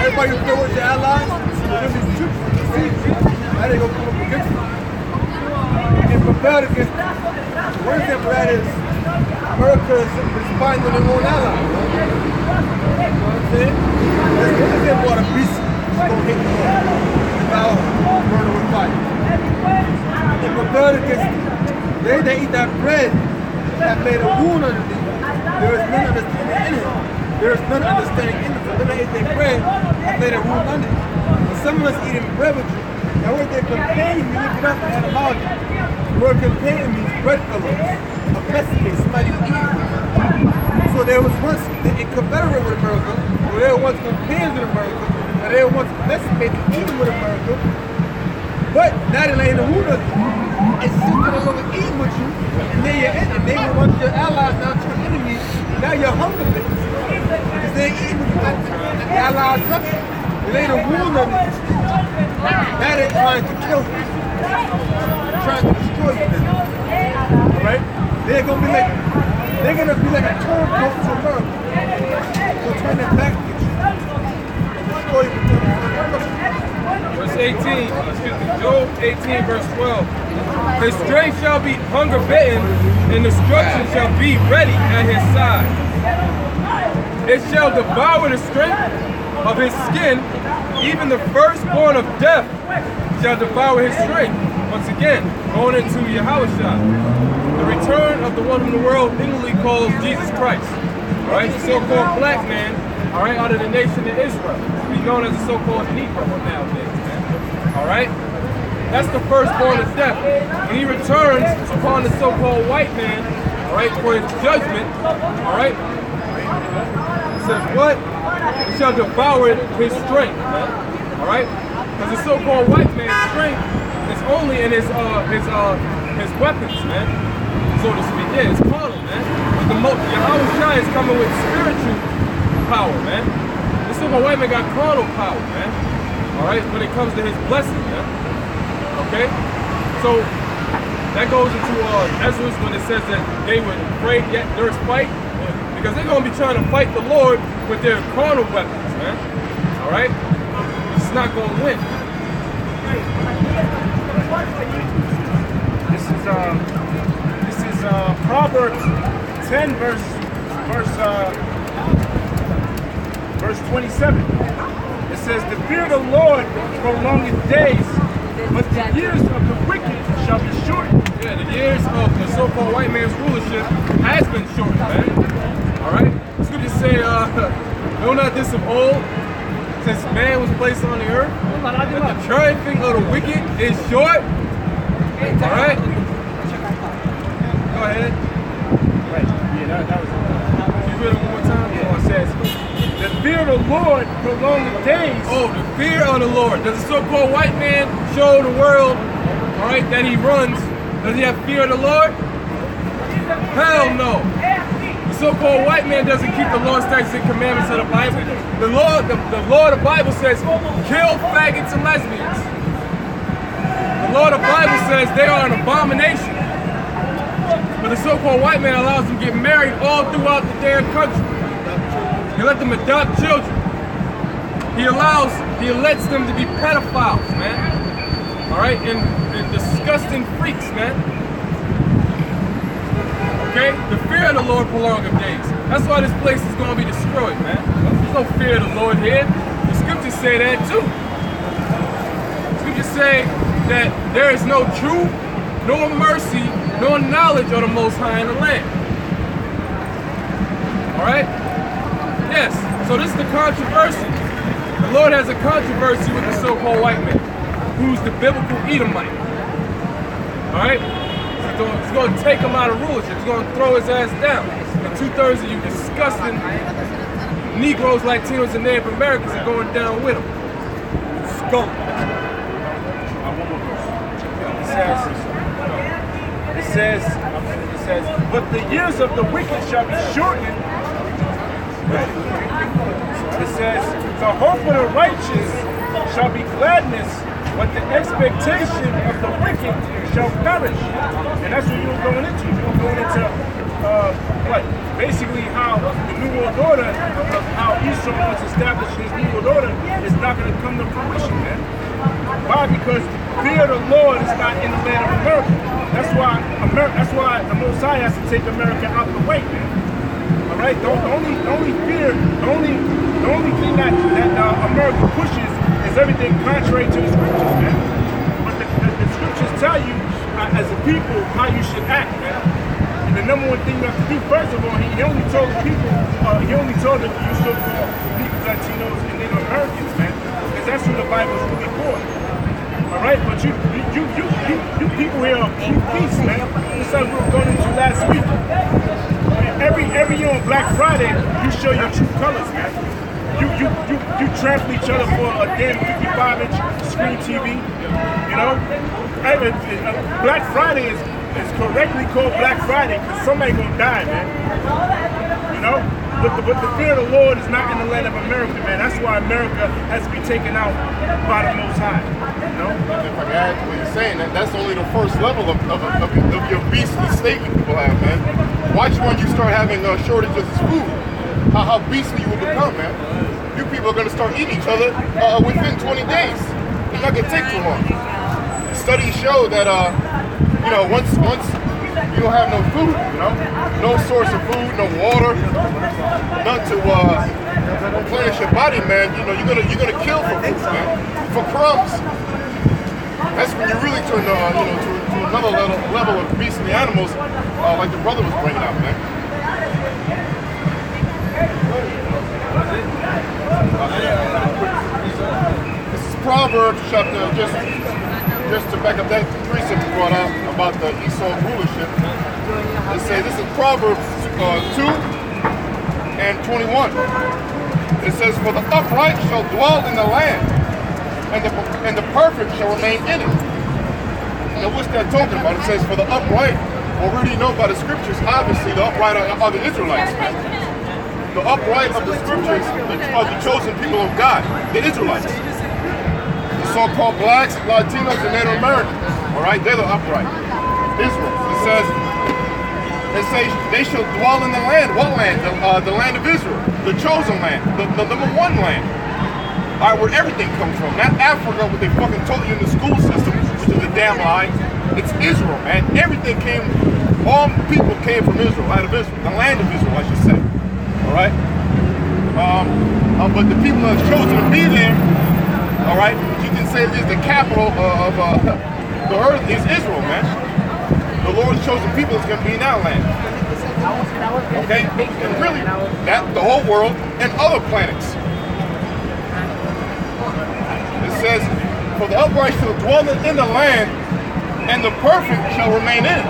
Everybody who with your allies, when these troops deceived you, now they going to come up against you. And rebelled against you. One example of that is America is spying on their own allies. You know what I'm saying? That's one example of the beast is going to hit the world. Devour, murder with fire. And rebelled against you. They eat that bread that made a wound underneath. There is none understanding in it. There is none understanding in it. So then they ate their bread that made a wound under it. And some of us eating bread with you. Now what they're comparing, you look it up in etymology. The word comparing means breadfulness, a messmate, somebody who eats. So there was once in Confederate with America, or there were once companions with America, or there were once messmates eating with America. But now they're laying the wound under you. It's just no longer eating with you, and then you're in it. They were once your allies, now your enemies. Now you're hungry bitten. Because they ain't eating with you. The allies left you. They laid a wound on you. Now they're trying to kill you. They're trying to destroy you now. Alright? They're gonna be like a turncoat to America. They'll turn their back against you. And destroy you with them. Verse 18, Job 18 verse 12. His strength shall be hunger bitten, and destruction shall be ready at his side. It shall devour the strength of his skin, even the firstborn of death shall devour his strength. Once again, going into Yahushua, the return of the one whom the world inwardly calls Jesus Christ. All right, the so-called black man, all right, out of the nation of Israel. He's known as the so-called Negro nowadays, man. All right, that's the firstborn of death. When he returns upon the so-called white man, all right, for his judgment, all right, it says what? It shall devour his strength, man. All right, because the so-called white man's strength is only in his weapons, man, so to speak. Yeah, it's carnal, man. But Yahushua is coming with spiritual power, man. The so-called white man got carnal power, man. All right, when it comes to his blessing, man. Okay, so that goes into Ezra's when it says that they were afraid yet there's fight, because they're gonna be trying to fight the Lord with their carnal weapons, man. All right, it's not gonna win. This is Proverbs 10 verse 27. It says, "The fear of the Lord prolongeth days, but the years of the wicked shall be shortened." Yeah, the years of the so-called white man's rulership has been shortened, man. All right, scriptures say, "Know not this of old, since man was placed on the earth, that the triumphing of the wicked is short." All right, go ahead. Right. Yeah, that was. Can you read it one more time? Yeah, it says, "The fear of the Lord prolongeth days." Oh, the fear of the Lord. Does the so-called white man show the world, all right, that he runs? Does he have fear of the Lord? Hell no. The so-called white man doesn't keep the law, statutes, and commandments of the Bible. The law of the Bible says, kill faggots and lesbians. The law of the Bible says they are an abomination. But the so-called white man allows them to get married all throughout the damn country. He let them adopt children. He lets them to be pedophiles, man. All right, and disgusting freaks, man. Okay, the fear of the Lord prolongeth days. That's why this place is going to be destroyed, man. There's no fear of the Lord here. The scriptures say that too. The scriptures say that there is no truth, nor mercy, nor knowledge of the Most High in the land. All right? Yes, so this is the controversy. The Lord has a controversy with the so-called white man, who's the biblical Edomite. All right? So he's going to take him out of rulership. He's going to throw his ass down. And 2/3 of you disgusting Negroes, Latinos, and Native Americans are going down with him. Skunk. It says, "But the years of the wicked shall be shortened." It says, "The hope of the righteous shall be gladness, but the expectation of the wicked shall perish." And that's what you're going into. You're going into what? Basically how the New World Order, of how Esau wants to establish his New World Order, is not going to come to fruition, man. Why? Because fear of the Lord is not in the land of America. That's why the Most High has to take America out the way, man. All right. The only thing that America pushes is everything contrary to the scriptures, man. But the scriptures tell you as a people how you should act, man. And the number one thing you have to do, first of all, he only told the people, he only told the so-called people, Latinos, and Native Americans, man, because that's who the Bible is really for. All right, but you people here are peace, man. This is what we were going into last week. Every year on Black Friday, you show your true colors, man. You trample each other for a damn 55-inch screen TV. You know, Black Friday is correctly called Black Friday because somebody gonna die, man. You know, but the fear of the Lord is not in the land of America, man. That's why America has to be taken out by the Most High. You know. If I can add to what you're saying, that's only the first level of your beastly state you people have, man. Watch when you start having shortages of food. How beastly you will become, man. You people are gonna start eating each other within 20 days. It's not gonna take too long. Studies show that you know, once you don't have no food, you know, no source of food, no water, none to replenish your body, man. You know, you're gonna kill for food, man, for crumbs. That's when you really turn, you know, to another level of beastly animals, like the brother was bringing out, man. This is Proverbs chapter, just to back up that precept you brought out about the Esau rulership. It says, this is Proverbs 2 and 21. It says, for the upright shall dwell in the land, and the perfect shall remain in it. Now what's that talking about? It says, for the upright, already know by the scriptures, obviously the upright are the Israelites, man. The upright of the scriptures are the chosen people of God, the Israelites. The so-called blacks, Latinos, and Native Americans. All right, they're the upright. Israel. It says they shall dwell in the land. What land? The land of Israel, the chosen land, the number one land. All right, where everything comes from. Not Africa, what they fucking taught you in the school system, which is a damn lie. It's Israel, man. Everything came, all people came from Israel, out of Israel, the land of Israel, I should say. All right. But the people that are chosen to be there, all right, you can say is the capital of the earth is Israel, man. The Lord's chosen people is going to be in our land. Okay, and really, that the whole world and other planets. It says, for the upright shall dwell in the land, and the perfect shall remain in it.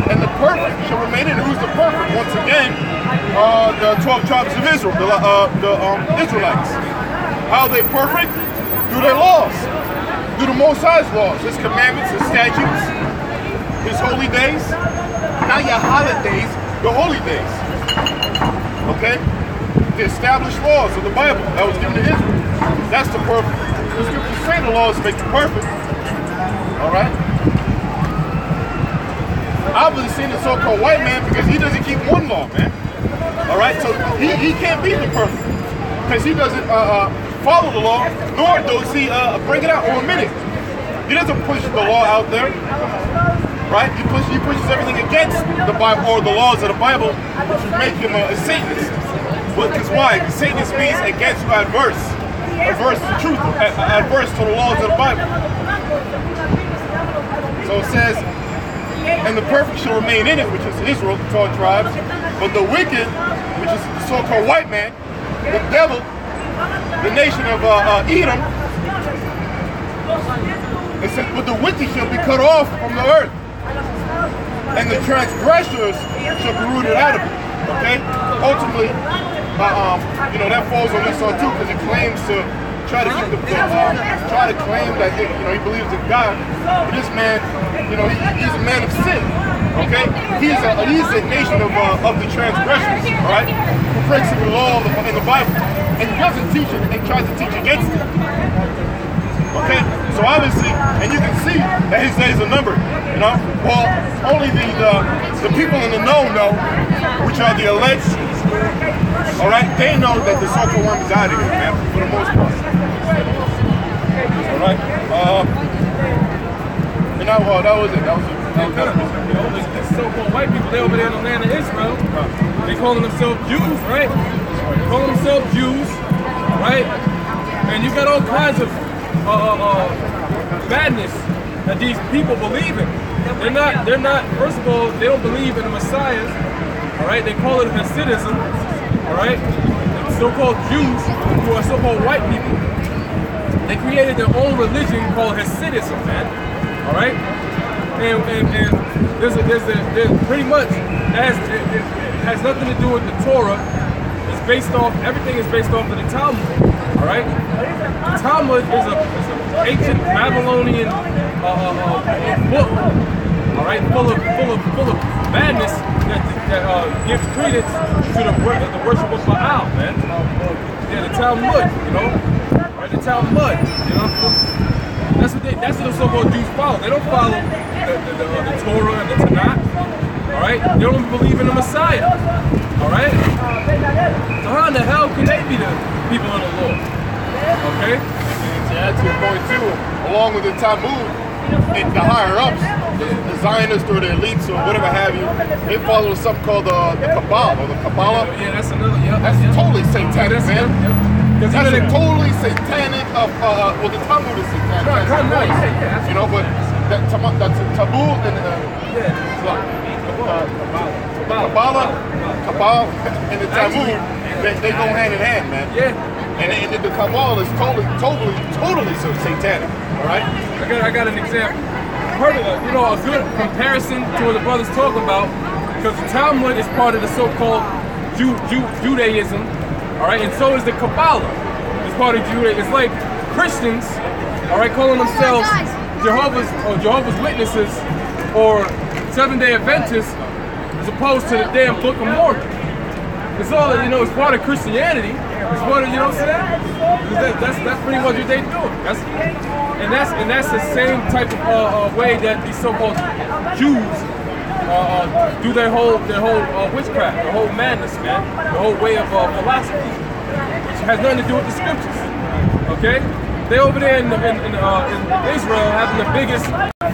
And the perfect shall remain in it. Who's the perfect? Once again, the 12 tribes of Israel, the Israelites. How are they perfect? Through their laws. Through the Most High's laws. His commandments, His statutes, His holy days. Not your holidays, the holy days. Okay? The established laws of the Bible that was given to Israel. That's the perfect. The scriptures say the laws make you perfect. Alright? Obviously seen the so-called white man because he doesn't keep one law, man. Alright? So he can't be the perfect. Because he doesn't follow the law, nor does he bring it out or omit it. He doesn't push the law out there. Right? He pushes everything against the Bible or the laws of the Bible, which would make him a Satanist. Because why? Satanist means against or adverse. Adverse to truth, adverse to the laws of the Bible. So it says, and the perfect shall remain in it, which is Israel, the 12 tribes, but the wicked, which is the so-called white man, the devil, the nation of Edom, it says, but the wicked shall be cut off from the earth, and the transgressors shall be rooted out of it. Okay? Ultimately, you know, that falls on Esau too, because it claims to try to keep try to claim that you know he believes in God. But this man, you know, he's a man of sin. Okay? He's a nation of the transgressors. All right? Who breaks the law in the Bible, and he doesn't teach it and tries to teach against it. Okay? So obviously, and you can see that his days are numbered. You know, well, only the people in the know, which are the elect. All right, they know that the so-called worm is out of here, man, for the most part. All right, and that was it. These so-called white people, they over there in the land of Israel. They calling themselves Jews, right? Calling themselves Jews, right? And you got all kinds of madness that these people believe in. They're not. First of all, they don't believe in the Messiah. All right, they call it Hasidism. All right, the so-called Jews, who are so-called white people, they created their own religion called Hasidism, man. All right, and there's pretty much it has nothing to do with the Torah. It's based off, everything is based off of the Talmud. All right, the Talmud is an ancient Babylonian book. All right, full of madness that gives credence to the worship of Baal, man. Yeah, the Talmud, you know, right? The Talmud, you know. That's what the so-called Jews follow. They don't follow the Torah and the Tanakh. All right, they don't believe in the Messiah. All right. So how in the hell can they be the people of the Lord? Okay. To add to your point too, along with the Talmud, the higher ups, the Zionists or the elites or whatever have you, they follow something called the Kabbalah or the Kabbalah. Yeah, that's another. Yeah, That's totally satanic, man. Because That's a totally satanic well, the Talmud is satanic. yeah. You know, but that's taboo and Kabbalah and the Talmud, they go hand in hand, man. Yeah. And the Kabbalah is totally so satanic. All right. I got an example. Perfect. A good comparison to what the brother's talking about, because the Talmud is part of the so-called Judaism. All right, and so is the Kabbalah. It's part of Judaism. It's like Christians, all right, calling themselves Jehovah's Witnesses or Seventh-day Adventists, as opposed to the damn Book of Mormon. It's all, it's part of Christianity. It's part of, you know what I'm saying? That's pretty much what they do. That's the same type of way that these so-called Jews do their whole witchcraft, their whole madness, man, the whole way of philosophy, which has nothing to do with the scriptures. Okay, they over there in Israel having the biggest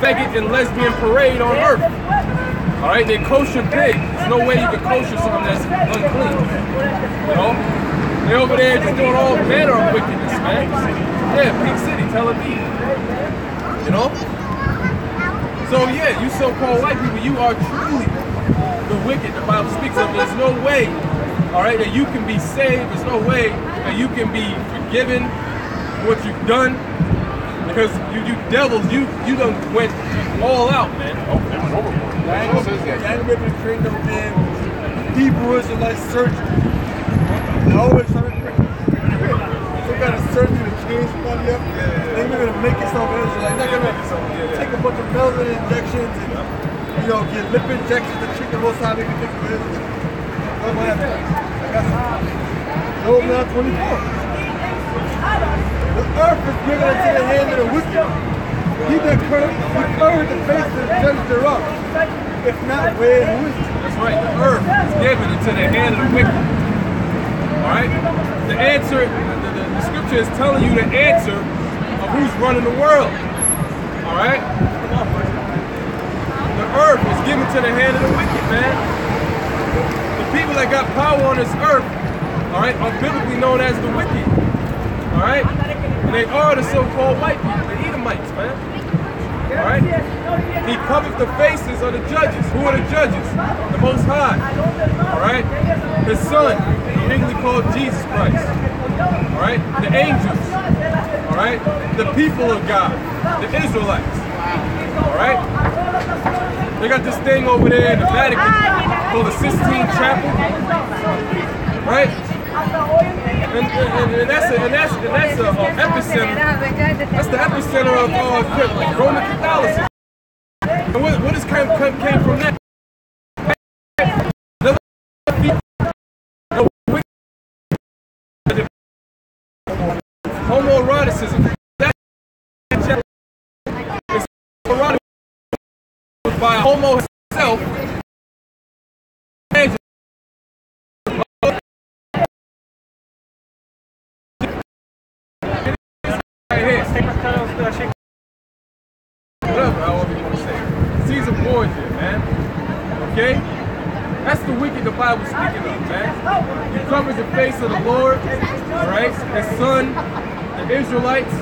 faggot and lesbian parade on earth. All right, they kosher pig. There's no way you can kosher something that's unclean. You know, they over there just doing all manner of wickedness, man. Yeah, Pink City, Tel Aviv. You know. So yeah, you so-called white people, you are truly the wicked. The Bible speaks of. There's no way, all right, that you can be saved. There's no way that you can be forgiven for what you've done, because you devils, you done went all out, man. I ain't gonna be creating no damn Hebrew Israelite search. I always try to they gotta search you to change somebody up. They're not gonna make yourself Israelite. They're not gonna take a bunch of melanin injections and get lip injections to treat the most time they can think of it. What happened? I got some. Job now 24. The earth is given into the hand of the wicked. He that covered the face and judged thereof. If not, where and who is it? That's right. The earth is given into the hand of the wicked. All right. The answer, the scripture is telling you the answer of who's running the world. All right. The earth is given to the hand of the wicked, man. The people that got power on this earth, all right, are biblically known as the wicked. All right. And they are the so-called white people, the Edomites, man. All right? He covered the faces of the judges. Who are the judges? The Most High. All right? His Son, uniquely called Jesus Christ. All right? The angels. All right? The people of God. The Israelites. All right? They got this thing over there in the Vatican called the Sistine Chapel. Right? And that's an epicenter. That's the epicenter of Roman Catholicism. And what is came from that? Homoeroticism. That is erotic by a homo himself. Whatever, however you want to say it. Caesar Borgia, man. Okay? That's the wicked the Bible's speaking of, man. He covers the face of the Lord, alright? His Son, the Israelites,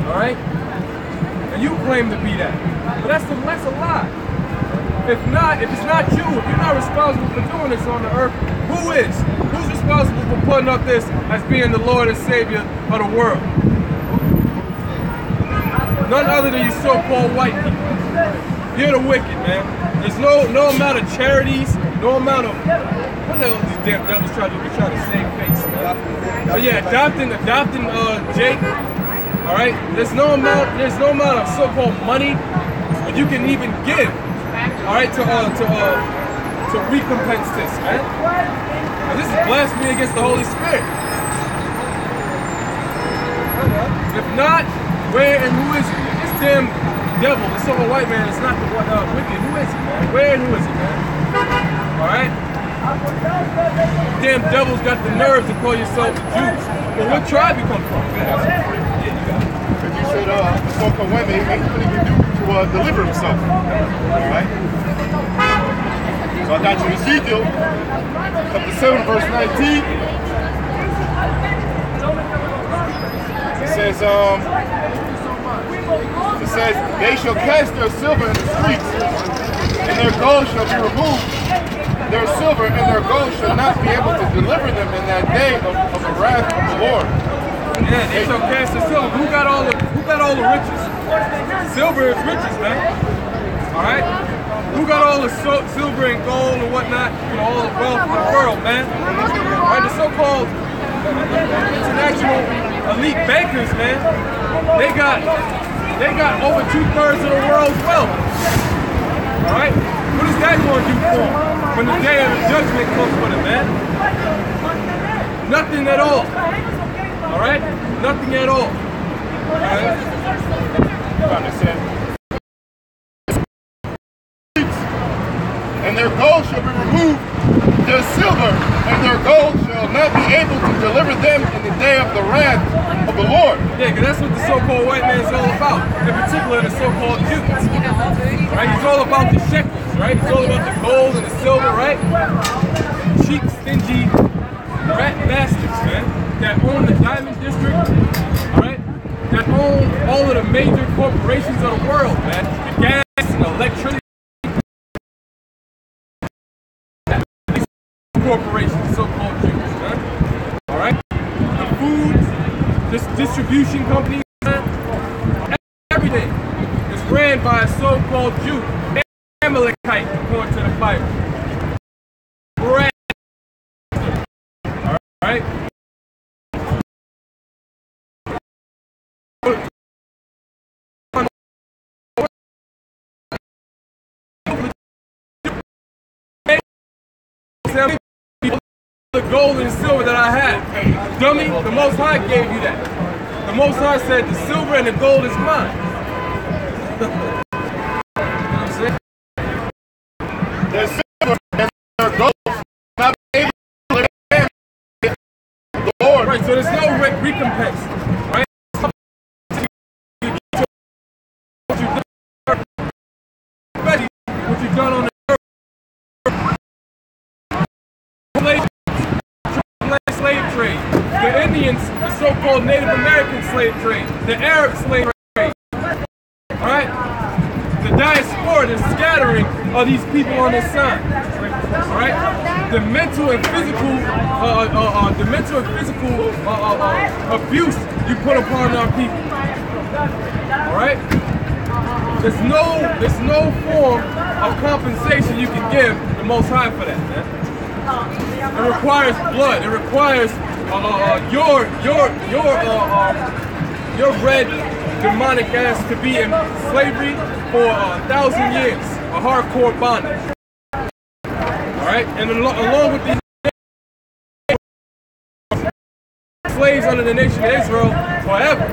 alright? And you claim to be that. But that's a lie. If it's not you, if you're not responsible for doing this on the earth, who is? Who's responsible for putting up this as being the Lord and Savior of the world? None other than you so-called white people. You're the wicked, man. There's no amount of charities, no amount of what the hell these damn devils try to save face, man. But yeah, adopting Jake. All right. There's no amount of so-called money that you can even give. All right, to recompense this, man. And this is blasphemy against the Holy Spirit. If not, where and who is it? This damn devil, this so white man, is not the wicked. Who is it, man? Where and who is it, man? Alright? Damn devils got the nerves to call yourself the Jews. Well, what tribe you come from? Yeah, you got it. said the so-called white man, he couldn't even do to deliver himself. All right? So I got you Ezekiel, chapter 7, verse 19. It says, they shall cast their silver in the streets, and their gold shall be removed. Their silver and their gold shall not be able to deliver them in that day of the wrath of the Lord. Yeah, they shall cast the silver. Who got all the riches? Silver is riches, man. All right. Who got all the silver and gold and whatnot? You know, all the wealth in the world, man. All right, the so-called international elite bankers, man. They got over 2/3 of the world's wealth. All right. What is that going to do for them when the day of the judgment comes for them, man? Nothing at all. All right? Nothing at all. All right? And their gold shall be removed, their silver and their gold shall not be able to deliver them in the day of the wrath of the Lord. Yeah, because that's what the so-called white man is all about. In particular, the so-called Jews. Right? He's all about the shekels, right? He's all about the gold and the silver, right? Cheap, stingy, rat bastards, man, that own the diamond district, all right? That own all of the major corporations of the world, man. The gas and the electricity. Corporations, so-called Jews, man. All right? The food, this distribution companies, man. Everything is ran by a so-called Jew. Amalekite, according to the Bible. All right? The gold and silver that I have. Dummy, the Most High gave you that. The Most High said the silver and the gold is mine. You know what I'm saying? Their silver and their gold not able to deliver them the Lord. Right, so there's no recompense. Right? What you've done on the slave trade, the Indians, the so-called Native American slave trade, the Arab slave trade, all right? The diaspora, the scattering of these people on this side, all right? The mental and physical, abuse you put upon our people, all right? There's no form of compensation you can give the Most High for that, man. It requires blood. It requires your red demonic ass to be in slavery for 1,000 years, a hardcore bondage. All right, and along with these slaves under the nation of Israel forever,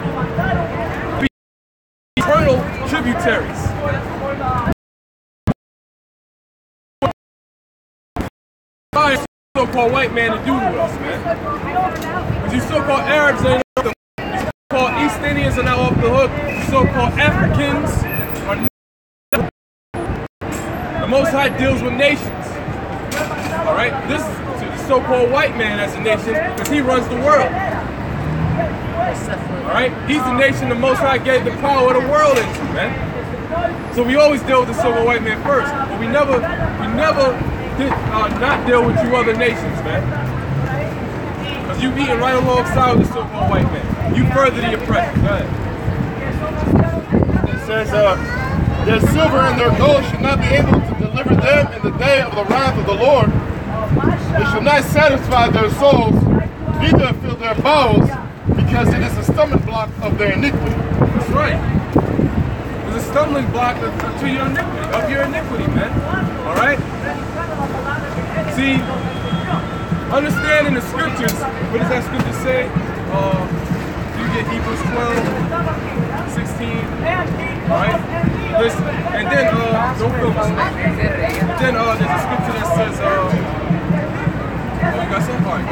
be eternal tributaries. So-called white man to do to us, man. Because you so-called Arabs ain't off the hook. You so-called East Indians are not off the hook. You so-called Africans are not. The Most High deals with nations. All right? This is the so-called white man as a nation because he runs the world. All right? He's the nation the Most High gave the power of the world into, man. So we always deal with the so-called white man first. But we never not deal with you other nations, man. Because you eating right alongside with the so-called white man. You further the oppression. Go ahead. It says, their silver and their gold should not be able to deliver them in the day of the wrath of the Lord. They shall not satisfy their souls, neither fill their bowels, because it is a stumbling block of their iniquity. That's right. It's a stumbling block to your iniquity, man. All right? See, understanding the scriptures, what does that scripture say? You get Hebrews 12, 16, all right? Listen, and then, don't feel mistake. Then there's a scripture that says, oh, you got some? All right,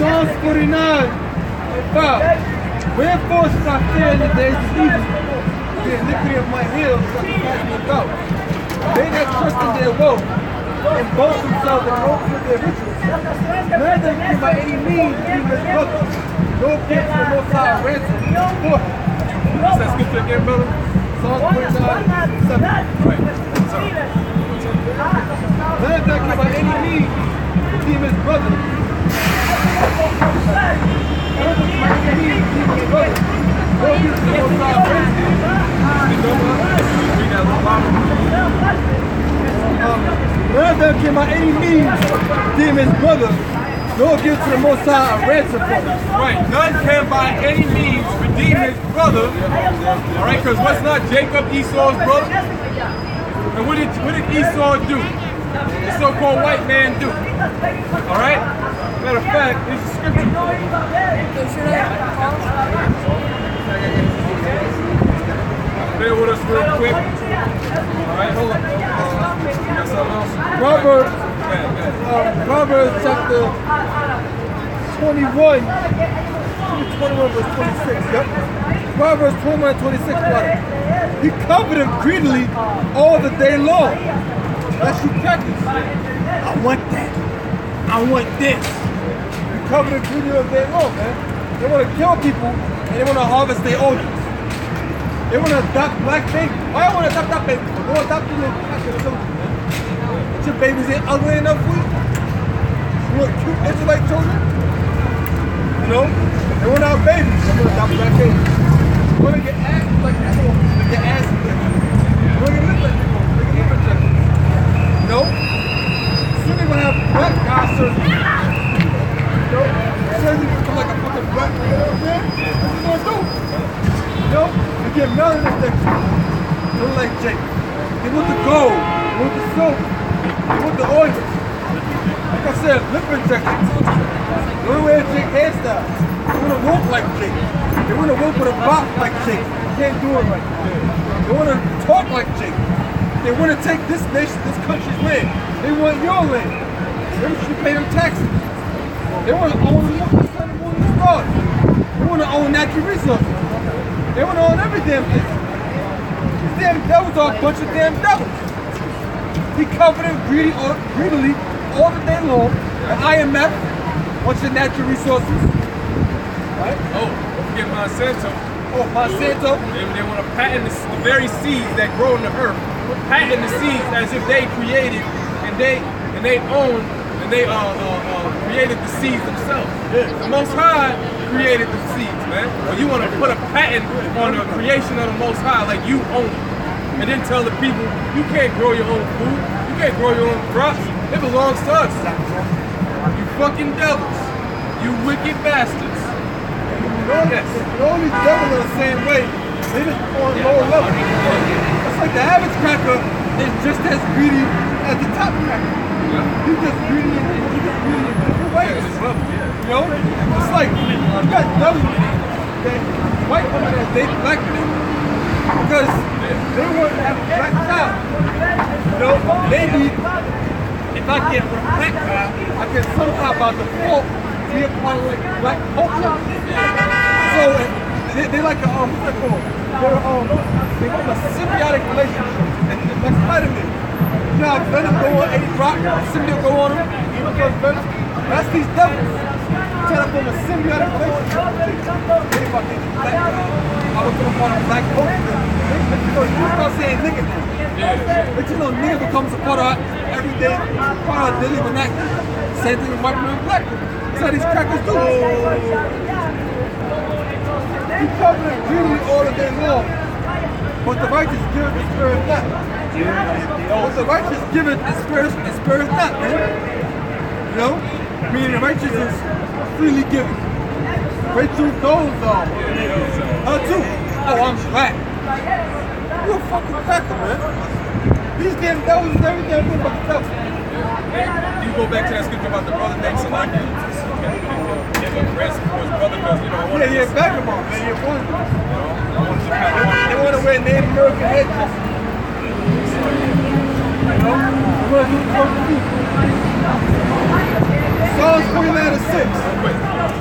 Psalms 49, 5. Wherefore should I fear in the days of evil? The iniquity of my heels shall cast me about. They that trust in their woe and boast themselves in hopes of their riches. None of them can by any means be his brother, nor give to the Most High a ransom for him. What's that scripture again, brother? Psalm 29:7. Right. None of them can by any means redeem his brother. None of them can by any means redeem his brother, nor give to the Most High a ransom for him. Right. None can by any means redeem his brother. All right, because what's not Jacob, Esau's brother? And what did Esau do? The so-called white man do? All right. Matter of fact, here's a scripture. Bear with us real quick. All right, hold up. Got something else? Proverbs chapter 21, 21 verse 26. Yep. Proverbs 21:26. He coveted greedily all the day long. That's you practice. I want that. I want this. You coveted greedily all day long, man. They want to kill people and they want to harvest their organs. They want to adopt black babies. Why I want to adopt that baby? They want to adopt the little black children, man. But your babies ain't ugly enough for you. You want cute Israelite children? You know? They want our babies. They want to adopt black babies. They want to get ass like people. They get ass injections. They want to get lips like people. They get lip injections. You know? Soon they're going to have black guy surgery. You know? Surgery become like a fucking black, you know what I'm saying? What you going to do? You know? You get melanin injections. They look like Jake. They want the gold. They want the silver. They want the oil. Like I said, lip injections. They want to wear Jake hairstyle. They want to walk like Jake. They want to walk with a bop like Jake. You can't do it right. They want to talk like Jake. They want to take this nation, this country's land. They want your land. They want you to pay them taxes. They want to own the sun and moon and stars. They want to own natural resources. They want to own every damn thing. These damn devils are a bunch of damn devils. He covered them greedily all the day long. The IMF wants your natural resources. Right? Oh, don't forget Monsanto. Oh, Monsanto. They want to patent the very seeds that grow in the earth. Patent the seeds as if they created and they own and they created the seeds themselves. The Most High created the seeds, man. But you want to put a patent on the creation of the Most High like you own it. And then tell the people, you can't grow your own food. You can't grow your own crops. It belongs to us. You fucking devils. You wicked bastards. Yes. All these devils are the same way. They just on lower level. It's like the average cracker is just as greedy as the top cracker. Yeah. He's just greedy in different ways. You know? It's like you got devils that white women that date black men because they want to have a black child. You know? They need, if I get a black child, I can somehow by default be a part of like black culture. So they like a what's that called? They want a symbiotic relationship. Like Spider-Man. You know how Venom go on Eddie Brock, symbiote go on him, even goes Venom. That's these devils. Trying to form a symbiotic relationship. They fucking black guy. I was gonna call him black culture. You start saying nigga now. But you know nigga becomes a part of our everyday, part of our daily vernacular. Same thing with white people and black people. That's how these crackers do. You cover it greedily all the day long, but the righteous give it, the spirit not. But the righteous give it, the spirit not, man. You know? Meaning the righteous is freely given. Rachel Dolezal. Her too. Oh, I'm black. You a fucking cracker, man. These damn devils is every damn thing about the devil. You go back to that scripture about the brother named Salaki. Give a ransom for his brother because, you know, yeah, vagabond, man. You're born. They want to wear Native American headdress. You know? They want to do the fucking people. Psalms 49:6.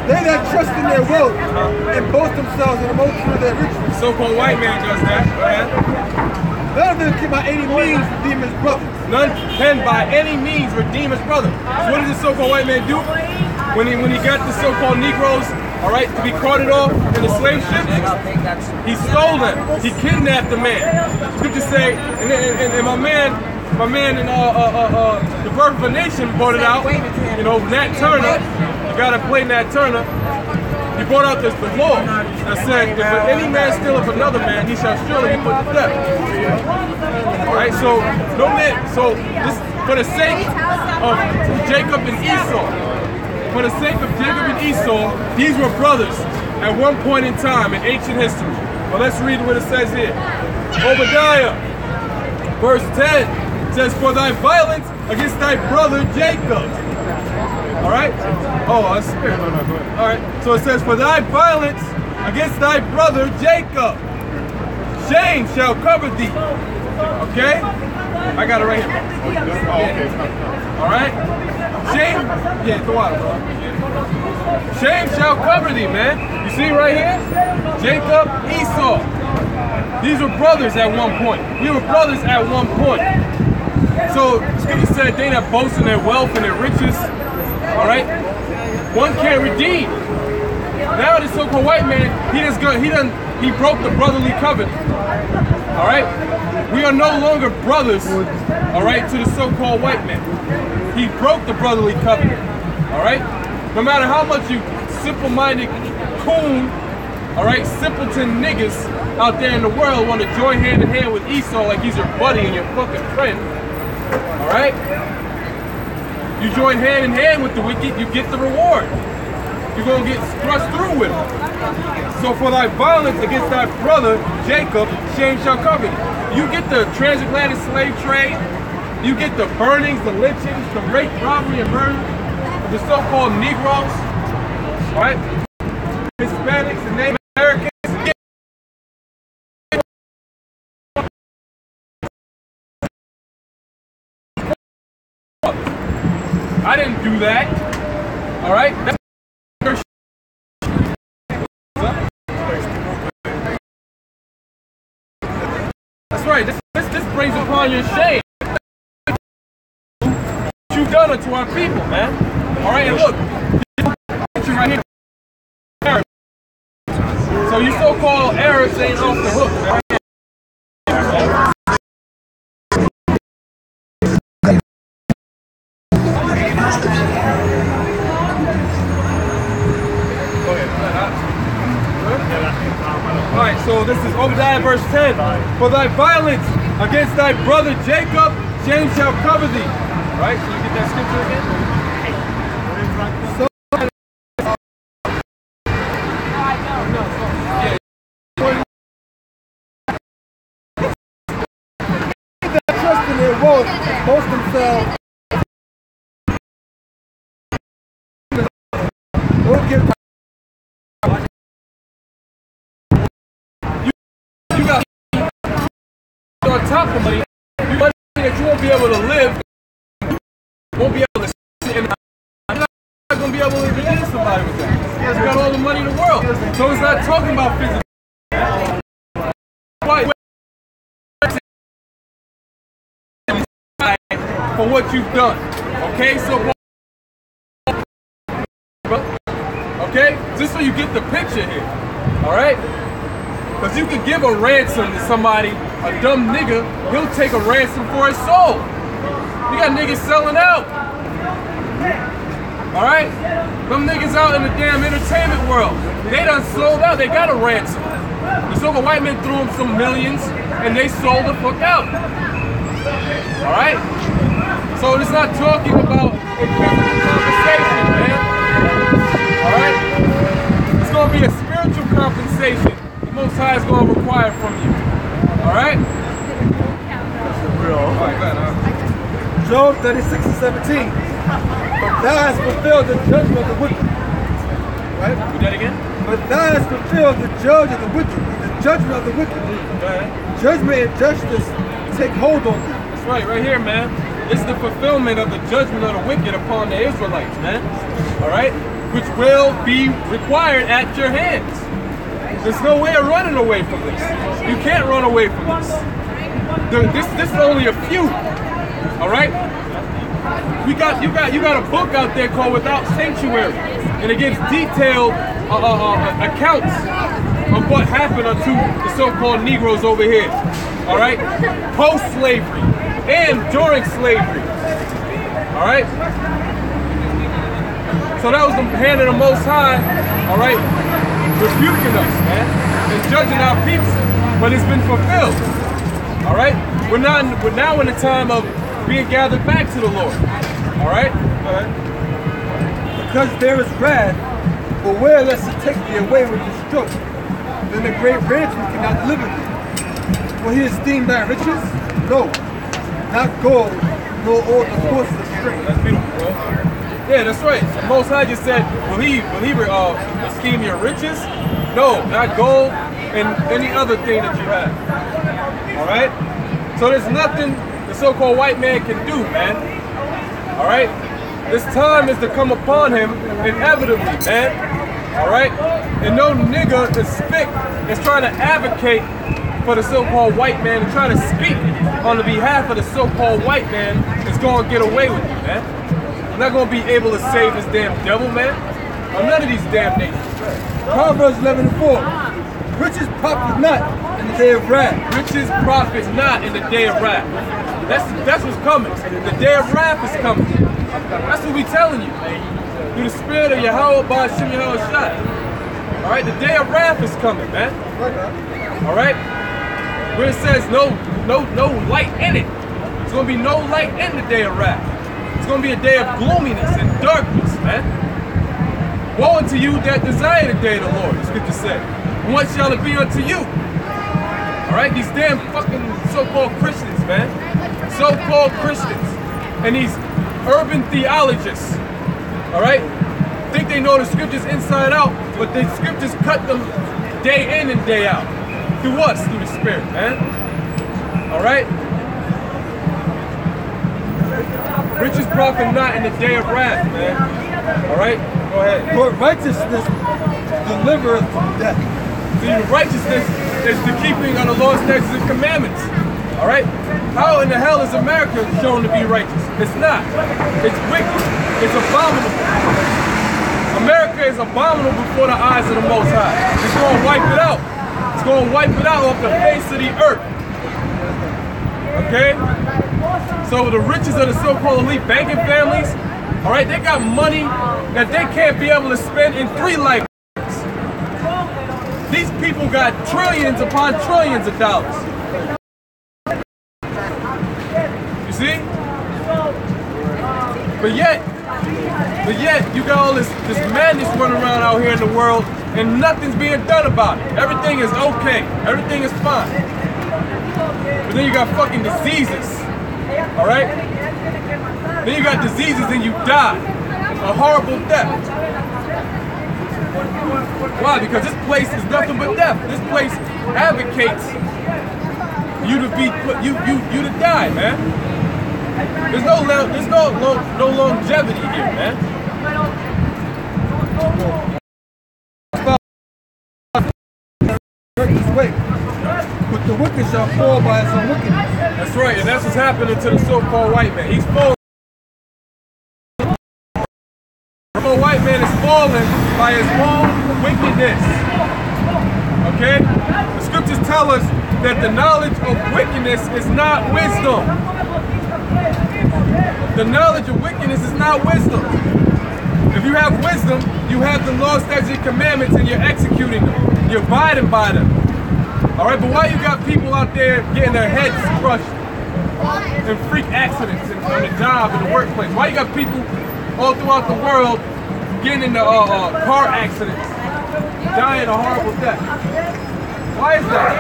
They that trust in their wealth and boast themselves in the multitude of their riches. So-called white man does that. Go ahead. None of them can by any means redeem his brothers. None can by any means redeem his brother. So what did the so-called white man do? When he got the so-called Negroes, all right, to be carted off in the slave ships, he stole them. He kidnapped the man. Scripture say, and my man in The Birth of a Nation brought it out. You know, Nat Turner, you gotta play Nat Turner. He brought out the law that said, if any man stealeth another man, he shall surely be put to death. All right, so no man. So this for the sake of Jacob and Esau. For the sake of Jacob and Esau, these were brothers at one point in time in ancient history. Well, let's read what it says here. Obadiah, verse 10 says, "For thy violence against thy brother Jacob." All right? Oh, that's spirit. No, go ahead. All right. So it says, "For thy violence against thy brother Jacob, shame shall cover thee." Okay? I got it right here. All right? Shame, yeah, the water, bro. Shame shall cover thee, man. You see right here? Jacob, Esau. These were brothers at one point. We were brothers at one point. So Scripture said they that boast in their wealth and their riches, all right, one can't redeem. Now the so-called white man, he broke the brotherly covenant. All right? We are no longer brothers, all right, to the so-called white man. He broke the brotherly covenant, all right? No matter how much you simple-minded coon, all right, simpleton niggas out there in the world want to join hand in hand with Esau like he's your buddy and your fucking friend, all right? You join hand in hand with the wicked, you get the reward. You're going to get thrust through with him. So for thy violence against thy brother, Jacob, shame shall cover thee. You get the transatlantic slave trade, you get the burnings, the lynchings, the rape, robbery, and murder of the so-called Negroes, all right? Hispanics and Native Americans. I didn't do that, all right? That's right. This brings upon your shame. What you've done unto our people, man. All right, and look, right here. So you so-called Arabs ain't off the hook, man. Alright, so this is Obadiah verse 10. "For thy violence against thy brother Jacob, shame shall cover thee." Right? So you get that scripture again? So, that trust in their wealth and boast themselves. Don't give on top of money, money that you won't be able to live, won't be able to sit in. You're not going to be able to redeem somebody with that. You got all the money in the world. So it's not talking about physical. For what you've done. Okay? So, okay? Just so you get the picture here. Alright? Because you can give a ransom to somebody, a dumb nigga, he'll take a ransom for his soul. You got niggas selling out. Alright? Them niggas out in the damn entertainment world, they done sold out, they got a ransom. The so-called white men threw them some millions and they sold the fuck out. Alright? So it's not talking about a physical compensation, man. Alright? It's gonna be a spiritual compensation. Most High is going to require from you. Alright? That's real. Alright, go ahead. Job 36 and 17. But thou hast fulfilled the judgment of the wicked. Right? Do that again? But thou hast fulfilled the judge of the wicked, the judgment of the wicked. Go ahead. Judgment and justice take hold on thee. That's right here, man. It's the fulfillment of the judgment of the wicked upon the Israelites, man. Alright? which will be required at your hands. There's no way of running away from this. You can't run away from this. This is only a few. All right. You got a book out there called Without Sanctuary, and it gives detailed accounts of what happened unto the so-called Negroes over here. All right, post-slavery and during slavery. All right. So that was the hand of the Most High. All right. Rebuking us, man, and judging our people, but it's been fulfilled. All right, we're now in the time of being gathered back to the Lord. All right, because there is wrath, beware lest it take thee away with the stroke. Then the great ransom cannot deliver thee. Will he esteem thy riches? No, not gold, nor all the course of strength. That's beautiful, bro. Yeah, that's right. The Most High just said, will he esteem your riches? No, not gold and any other thing that you have. All right? So there's nothing the so-called white man can do, man. All right? This time is to come upon him inevitably, man. All right? And no nigga is trying to advocate for the so-called white man and trying to speak on the behalf of the so-called white man is going to get away with you, man. I'm not going to be able to save this damn devil, man. Or none of these damn nations. Proverbs 11:4. Riches profit not in the day of wrath. Riches profit not in the day of wrath. That's what's coming. The day of wrath is coming. That's what we telling you. Through the spirit of Yahweh by Hashem Yahweh Shai. Alright, the day of wrath is coming, man. Alright? Where it says no light in it. There's gonna be no light in the day of wrath. It's going to be a day of gloominess and darkness, man. Woe unto you that desire the day of the Lord, the scripture said. And what shall it be unto you? All right, these damn fucking so-called Christians, man. So-called Christians. And these urban theologists, all right, think they know the scriptures inside out, but the scriptures cut them day in and day out. Through us, through the Spirit, man. All right? Riches profit not in the day of wrath, man. All right? Go ahead. For righteousness delivereth from death. See, the righteousness is the keeping of the law, statutes, and commandments. All right? How in the hell is America shown to be righteous? It's not. It's wicked. It's abominable. America is abominable before the eyes of the Most High. It's going to wipe it out. It's going to wipe it out off the face of the earth. Okay? So the riches of the so-called elite banking families, all right, they got money that they can't be able to spend in 3 lifetimes. These people got trillions upon trillions of dollars. You see? But yet, you got all this madness running around out here in the world, and nothing's being done about it. Everything is okay. Everything is fine. But then you got fucking diseases. All right? Then you got diseases and you die. A horrible death. Why? Because this place is nothing but death. This place advocates you to be you to die, man. There's no longevity here, man. But the wicked shall fall by his own wickedness. That's right, and that's what's happening to the so-called white man. He's falling. The so-called white man is falling by his own wickedness. Okay? The scriptures tell us that the knowledge of wickedness is not wisdom. The knowledge of wickedness is not wisdom. If you have wisdom, you have the law, statutes, and commandments, and you're executing them. You're abiding by them. All right, but why you got people out there getting their heads crushed in freak accidents on the job, in the workplace? Why you got people all throughout the world getting into car accidents, dying a horrible death? Why is that?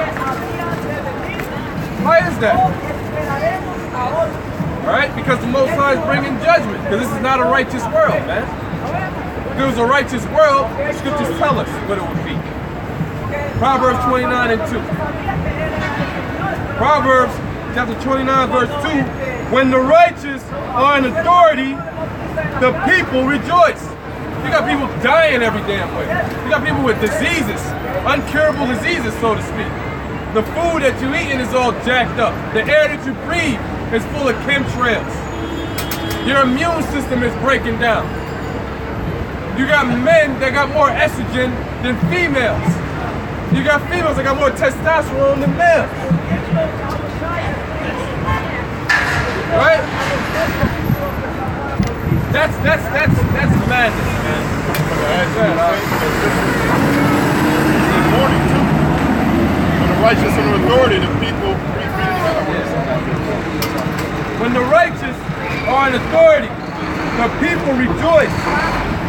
Why is that? All right, because the Most High is bringing judgment. Because this is not a righteous world, man. If it was a righteous world, the scriptures tell us what it would be. Proverbs 29 and 2. Proverbs chapter 29 verse 2. When the righteous are in authority, the people rejoice. You got people dying every damn way. You got people with diseases, uncurable diseases, so to speak. The food that you're eating is all jacked up. The air that you breathe is full of chemtrails. Your immune system is breaking down. You got men that got more estrogen than females. You got females that got more testosterone than males. Right? That's madness, man. Morning too. When the righteous and the authority, the people. When the righteous are in authority, the people rejoice.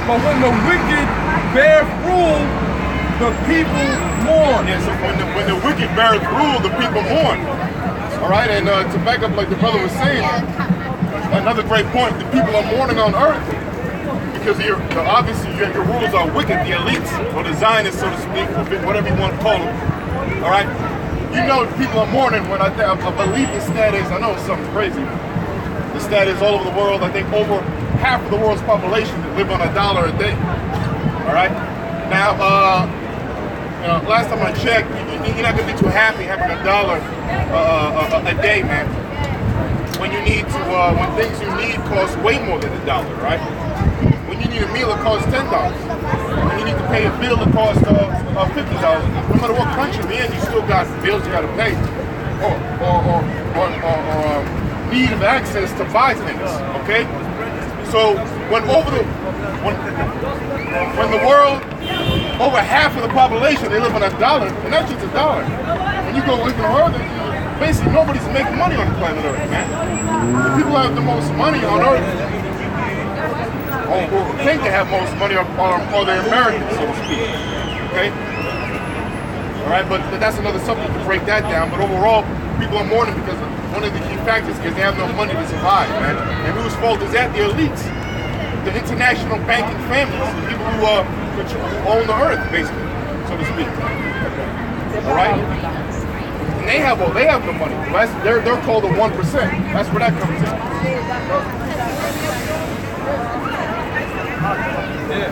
But when the wicked bear rule, the people mourn. Yeah, so when the wicked beareth rule, the people mourn. All right, and to back up like the brother was saying, another great point, the people are mourning on earth because obviously your rulers are wicked, the elites, or the Zionists, so to speak, or whatever you want to call them. All right, you know people are mourning when I believe the stat is, I know it's something crazy, the stat is all over the world, I think over half of the world's population live on $1 a day. All right, now, last time I checked, you're not going to be too happy having $1 a day, man. When you need to, when things you need cost way more than $1, right? When you need a meal, it costs $10. When you need to pay a bill, it costs $50. No matter what country you're in, you still got bills you got to pay, or need of access to buy things. Okay, so when the world, over half of the population, they live on $1, and that's just $1. When you go even further, basically nobody's making money on the planet Earth, man. The people who have the most money on Earth, or who think they have most money, are the Americans, so to speak. Okay? Alright, but that's another subject to break that down. But overall, people are mourning because one of the key factors is because they have no money to survive, man. And whose fault is that? The elites. The international banking families, the people who own the earth, basically, so to speak. All right, and they have the money. They're called the 1%. That's where that comes in. Yeah.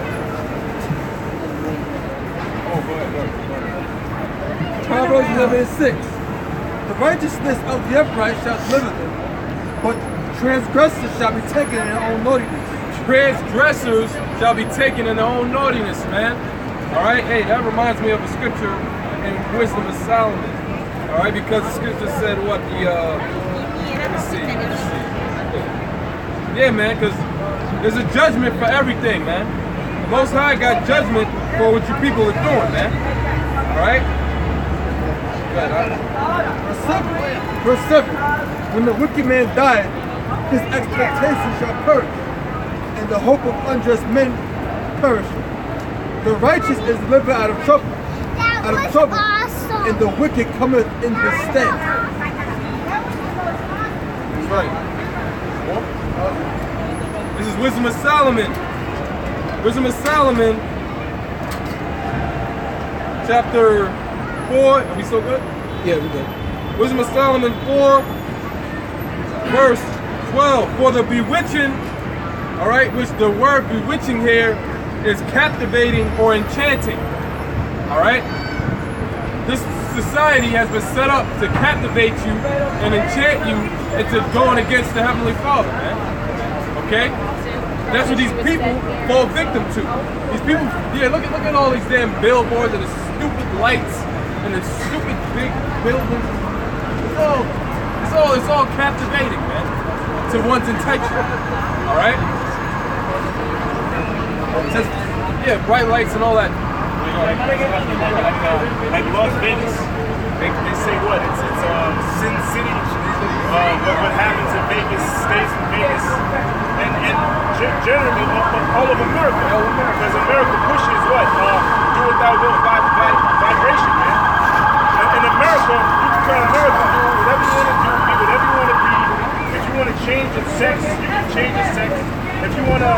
Oh, go ahead. Proverbs 11:6. The righteousness of the upright shall deliver them, but transgressors shall be taken in their own naughtiness. Transgressors shall be taken in their own naughtiness, man. All right, hey, that reminds me of a scripture in Wisdom of Solomon. All right, because the scripture said what let me see. Yeah, man, because there's a judgment for everything, man. The Most High got judgment for what you people are doing, man. All right. Verse 7. When the wicked man dieth, his expectation shall perish, and the hope of unjust men perish. The righteous is delivered out of trouble, and the wicked cometh in his stead. That's right. This is Wisdom of Solomon. Wisdom of Solomon, chapter 4. Are we so good? Yeah, we good. Wisdom of Solomon 4, verse 12. For the bewitching, all right, which the word bewitching here is captivating or enchanting. All right? This society has been set up to captivate you and enchant you into going against the Heavenly Father, man. Okay? That's what these people fall victim to. These people, yeah, look at all these damn billboards and the stupid lights and the stupid big buildings. It's all captivating, man, to one's intention. All right? Just, yeah, bright lights and all that. Like Las Vegas, they say what? It's Sin City. What happens in Vegas stays in Vegas, and generally all of America. Because America pushes what? Do what thou wilt, vibration, man. In America, you can tell America do whatever you want to do, be whatever you want to be. If you want to change your sex, you can change your sex. If you want to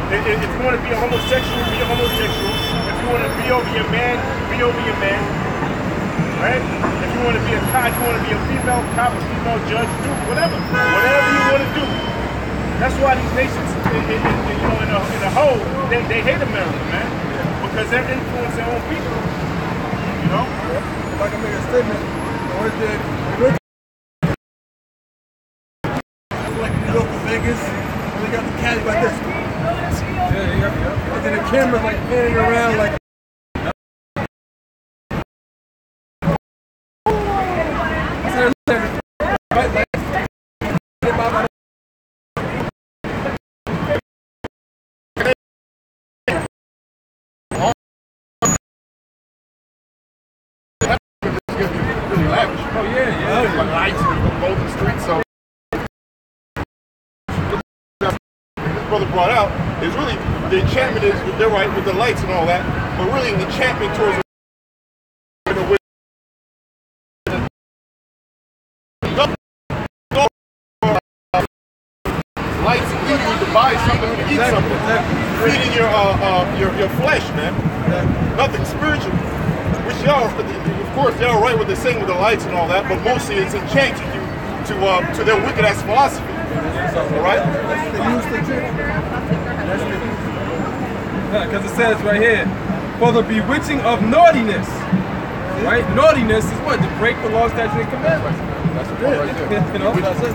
if you want to be a homosexual, be a homosexual. If you want to be over your man, be over your man. Right? If you want to be a cop, if you want to be a female cop, a female judge, do whatever. Whatever you want to do. That's why these nations, in the whole, they hate America, man, because they're influencing their own people. You know? If I can make a statement, like New York or Vegas, and they got the caddy like this. Yeah. And then the camera's like panning around like. Brother brought out is really the enchantment is they're right with the lights and all that, but really the enchantment towards lights leading you to buy something, to eat something, feeding your flesh, man. Nothing spiritual. Which y'all, of course, they're all right with the saying with the lights and all that, but mostly it's enchanting you to their wicked ass philosophy. All right? Because it says right here, for the bewitching of naughtiness. Right? Naughtiness is what? To break the law, statutes, and commandments. That's the part right there. You know? That's it.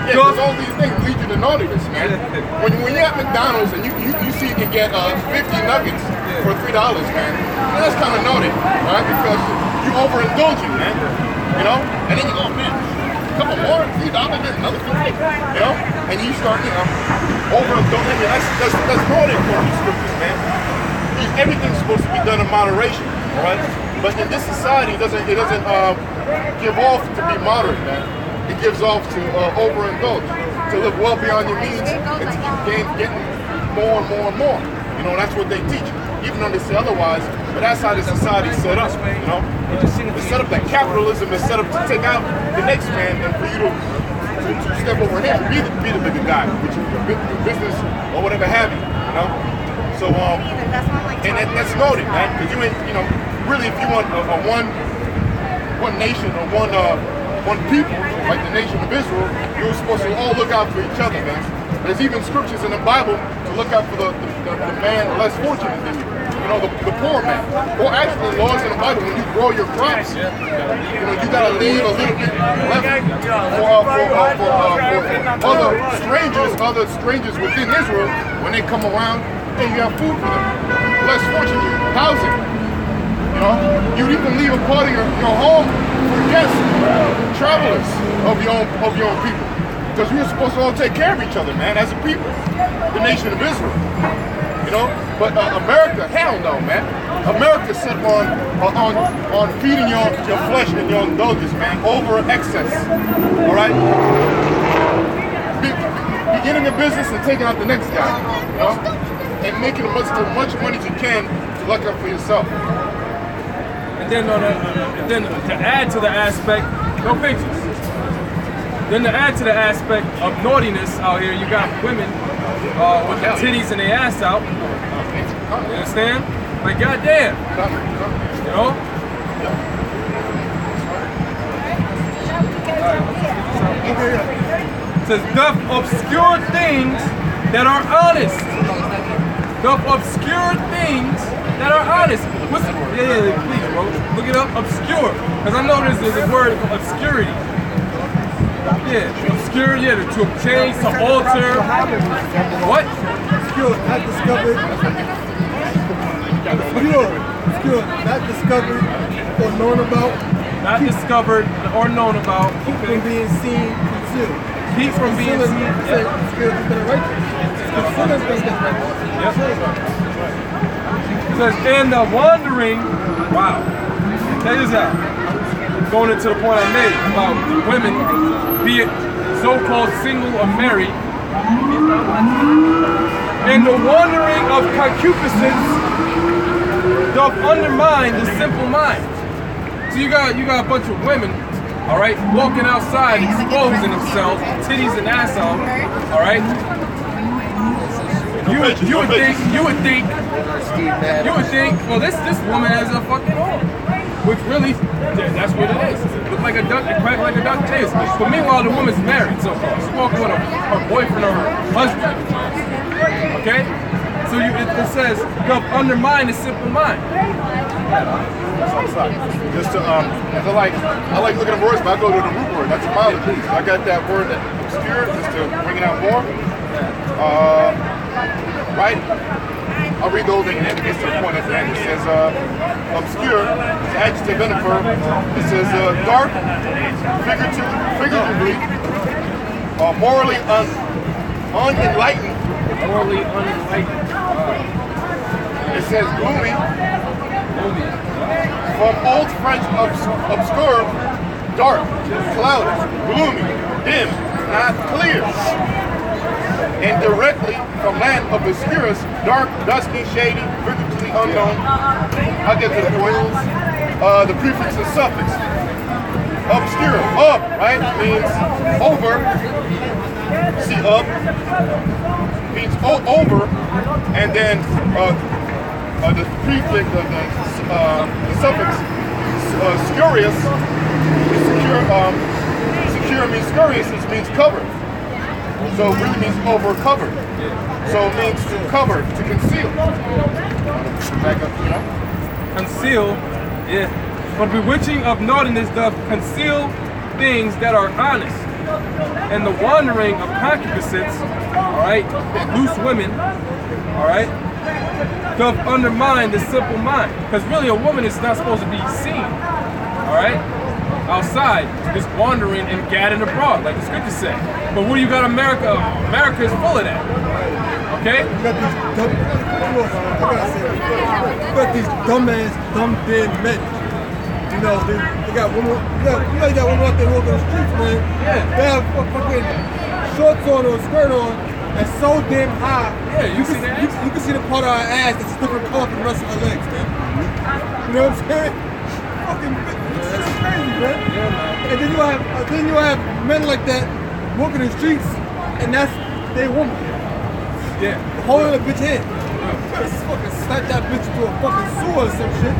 Yeah, because all these things lead you to naughtiness, man. When you're at McDonald's and you see you can get 50 nuggets for $3, man, that's kind of naughty, right? Because you're overindulging, man. You know? And then you go, man, a couple more, $3, there's another 50. You know? And you start, overindulging. That's naughty according to scriptures, man. Everything's supposed to be done in moderation, all right? But in this society, it doesn't give off to be moderate, man. It gives off to overindulge, to live well beyond your means, and to keep getting more and more and more. You know, that's what they teach, even though they say otherwise. But that's how the society's set up. You know, it's set up that capitalism is set up to take out the next man, and for you to step over him, be the bigger guy, which is your business or whatever have you. You know, so and that's noted, man, because you ain't, really, if you want a one nation or one people, like the nation of Israel, you're supposed to all look out for each other, man. There's even scriptures in the Bible to look out for the man less fortunate than you. The poor man. Or actually, laws in the Bible, when you grow your crops, you gotta leave a little bit left for other strangers within Israel when they come around, and you have food for them. Less fortunate, housing. You'd even leave a part of your home for guests, travelers of your own people. Because we're supposed to all take care of each other, man, as a people. The nation of Israel. But America, hell no, man. America's set on feeding your flesh and your indulgence, man, over excess. All right? Beginning a business and taking out the next guy, and making as much money as you can to look up for yourself. And then to add to the aspect, no pictures. Then to add to the aspect of naughtiness out here, you got women with their titties and their ass out. You understand? Like, goddamn. It says, doth obscure things that are honest. Doth obscure things that are honest. What's the word? Yeah, please, bro. Look it up. Obscure. Because I know there's a word for obscurity. Yeah, obscure, to change, to alter. What? Obscure, not discovered. Obscure, not discovered or known about. Not discovered or known about. Keep from being seen, concealed. Keep from being seen. Obscure has been righteous. Concealed has been righteous. It says, in the wandering, wow, check this out. Going into the point I made about women, be it so-called single or married, and the wandering of concupiscence doth undermine the simple mind. So you got a bunch of women, all right, walking outside, exposing themselves, titties and ass out, all right. You would think, well, this woman has a fucking arm. Which really, that's what it is. It looks like a duck that cracked like a doctor is. But meanwhile, the woman's married so far. She's walking with her boyfriend or her husband. Okay? So it says, help undermine the simple mind. Just to, I like looking at words, but I go to the root word. That's etymology. I got that word that obscure, just to bring it out more. Right? I'll read those and it gets to the point at the end. It says, obscure, it's adjective and a verb. It says, dark, figuratively, morally unenlightened. Morally unenlightened. It says gloomy. From Old French obscure, dark, cloudy, gloomy, dim, not clear. And directly from land of obscurus, dark, dusky, shady, figuratively unknown. I'll get to the point. The prefix and suffix. Obscure, up, right, means over. See, up means over, and then the prefix, the suffix, scurious, secure means scurious, which means covered. So it really means over covered. So it means to cover, to conceal. Back up, you know? Conceal, yeah. For the bewitching of naughtiness doth conceal things that are honest. And the wandering of concupiscence, alright, loose women, alright, doth undermine the simple mind. Because really a woman is not supposed to be seen, alright, outside, just wandering and gadding abroad, like the scripture said. But what do you got America? America is full of that. Okay? You got these dumbass, dumb dead men. You know, they got women, you got women out there walking the streets, man. Yeah. They have fucking shorts on or a skirt on that's so damn high. Yeah, you see that? You can see the part of her ass that's a different color from the rest of her legs, man. You know what I'm saying? Fucking it's crazy, man. Yeah, man. And then you have men like that walking the streets, and that's their woman. Yeah. Holding a bitch hand. Just fucking slap that bitch into a fucking sewer or some shit.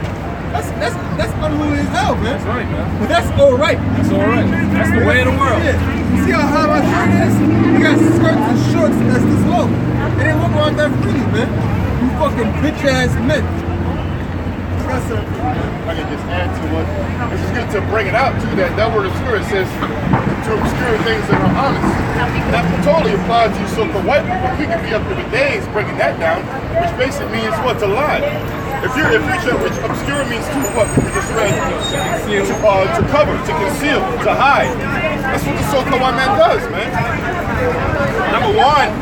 That's unruly as hell, man. That's right, man. But that's alright. That's alright. That's the way of the world. Yeah. You see how high my shirt is? You got skirts and shorts that's this low. And they walk around that freely, man. You fucking bitch ass men. Yes, sir. I can just add to what, it's just good to bring it out too, that word obscure, it says to obscure things that are honest. That totally applies to you so-called white people. We could be up to the days breaking that down, which basically means what? To lie. Which obscure means to what? We just read. To cover, to conceal, to hide. That's what the so-called white man does, man. Number one,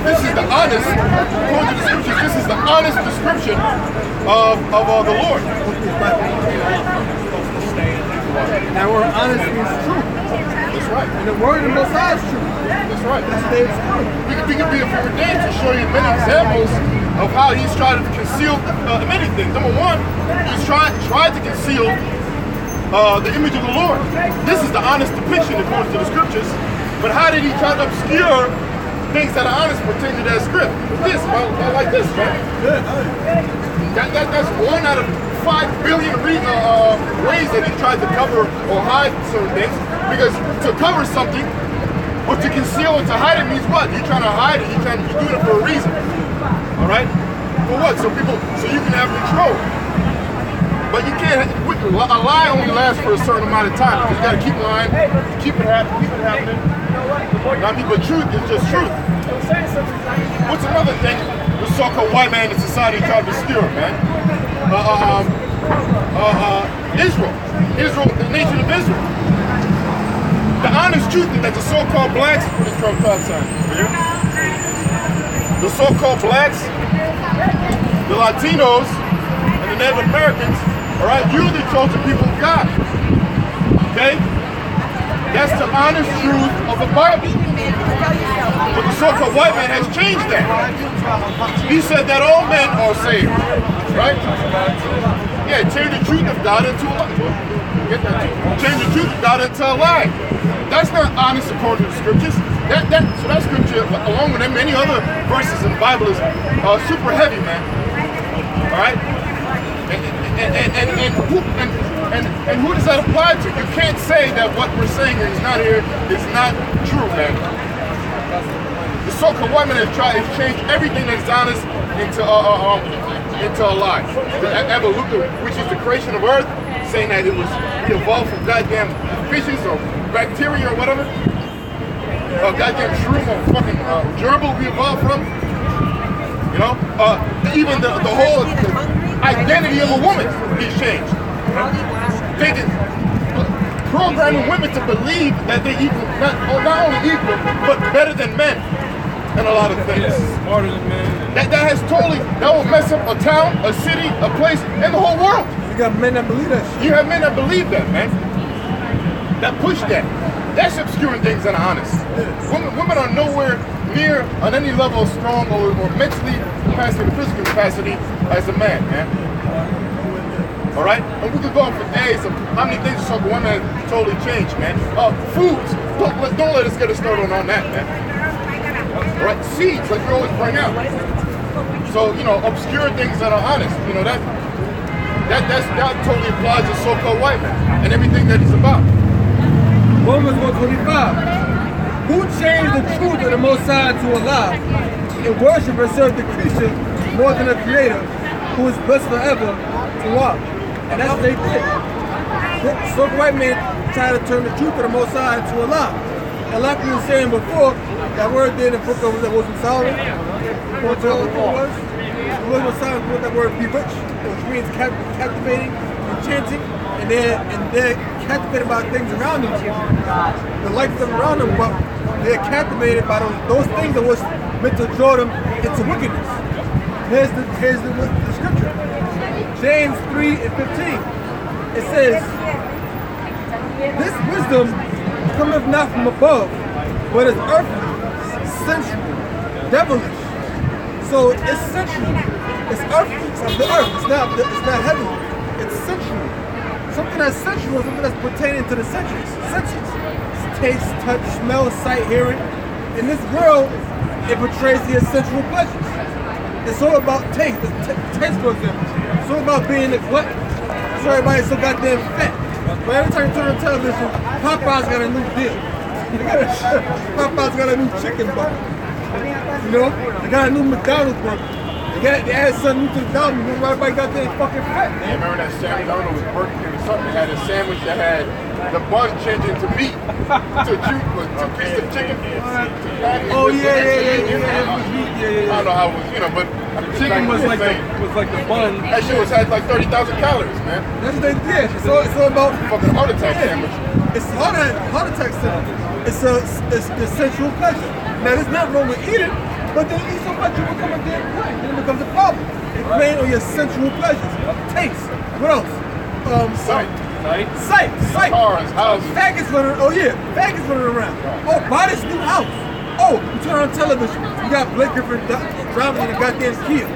this is the honest, according to the scriptures, this is the honest description of the Lord. That word honest means true. That's right. And the word of the Most High is true. That's right. That's the true. We could be a few days to show you many examples of how he's tried to conceal many things. Number one, he's tried to conceal the image of the Lord. This is the honest depiction according to the scriptures. But how did he try to obscure things that are honest pertaining to that script? This, like this, man. That's one out of 5 billion ways that he tried to cover or hide certain things. Because to cover something, or to conceal or to hide it means what? You're trying to hide it, you're doing it for a reason. Alright? For what? So you can have control. But you can't, a lie only lasts for a certain amount of time. You gotta keep lying, keep it happening. But truth is just truth. What's another thing the so-called white man in society tried to obscure, man? Israel, the nation of Israel. The honest truth is that the so-called blacks, put this from top sign for you. The so-called blacks, the Latinos, and the Native Americans, alright, you're the chosen people of God. Okay? That's the honest truth of the Bible. But the so-called white man has changed that. He said that all men are saved. Right? Yeah, change the truth of God into a lie. Change the truth of God into a lie. That's not honest according to the scriptures. So that scripture, along with many other verses in the Bible, is super heavy, man. Alright? And who does that apply to? You can't say that what we're saying is not here is not true, man. The so-called white man has changed everything that's honest into a lie. The evolution, which is the creation of Earth, saying that it was we evolved from goddamn fishes or bacteria or whatever. Goddamn shroom or fucking gerbil we evolved from. You know, even the whole identity of a woman is changed. Programming women to believe that they're equal, not only equal, but better than men in a lot of things. Smarter than men. That will mess up a town, a city, a place, and the whole world. You got men that believe that shit. You have men that believe that, man. That push that. That's obscuring things that are honest. Women are nowhere near on any level strong or mentally capacity, physical capacity as a man, man. All right? And we could go on for days of how many things so women have totally changed, man. Foods. Don't let us get us started on that, man. All right? Seeds, like we always bring out. So, you know, obscure things that are honest. You know, that totally applies to so-called white man and everything that he's about. Romans 1:25. Who changed the truth of the Most High to a lie and worship and serve the creature more than the Creator, who is blessed forever to walk. And that's what they did. So the white man tried to turn the truth of the Most High into a lie. And like we were saying before, that word there in the book of Wisdom Solomon, what the was? The Wisdom Solomon put that word bewitched, which means captivating, enchanting, and they're captivated by things around them. The life of them around them, but they're captivated by those things that was meant to draw them into wickedness. Here's the scripture. James 3:15. It says, this wisdom cometh not from above, but is earthly, sensual, devilish. So it's sensual. It's earthly. It's of the earth. It's not heavenly. It's sensual. Something that's sensual is something that's pertaining to the senses. Taste, touch, smell, sight, hearing. In this world, it portrays the sensual pleasures. It's all about taste. Taste, for example. It's all about being a glutton. So everybody's so goddamn fat. But every time you turn on television, Popeye's got a new deal. Popeye's got a new chicken burger. You know? They got a new McDonald's burger. They added something new to the McDonald's. Everybody got their fucking fat. Yeah, remember that sandwich? I don't know, it was Burger King or something. They had a sandwich that had the bun changed into meat. To two pieces of chicken. Oh yeah. I don't know how it was, you know, but Chicken was like the bun. that shit had like 30,000 calories, man. That's what they did. It's all about Fucking heart attack sandwich. It's heart attack sandwich. It's the sensual pleasure. Now there's nothing wrong with eating, but then you eat so much you become a damn plague. Then it becomes a problem. It's playing on your sensual pleasures. Taste. What else? Sight. Cars, houses. Faggots running around. Oh, buy this new house. Oh, you turn on television. You got Blake Griffin driving in a goddamn Kia,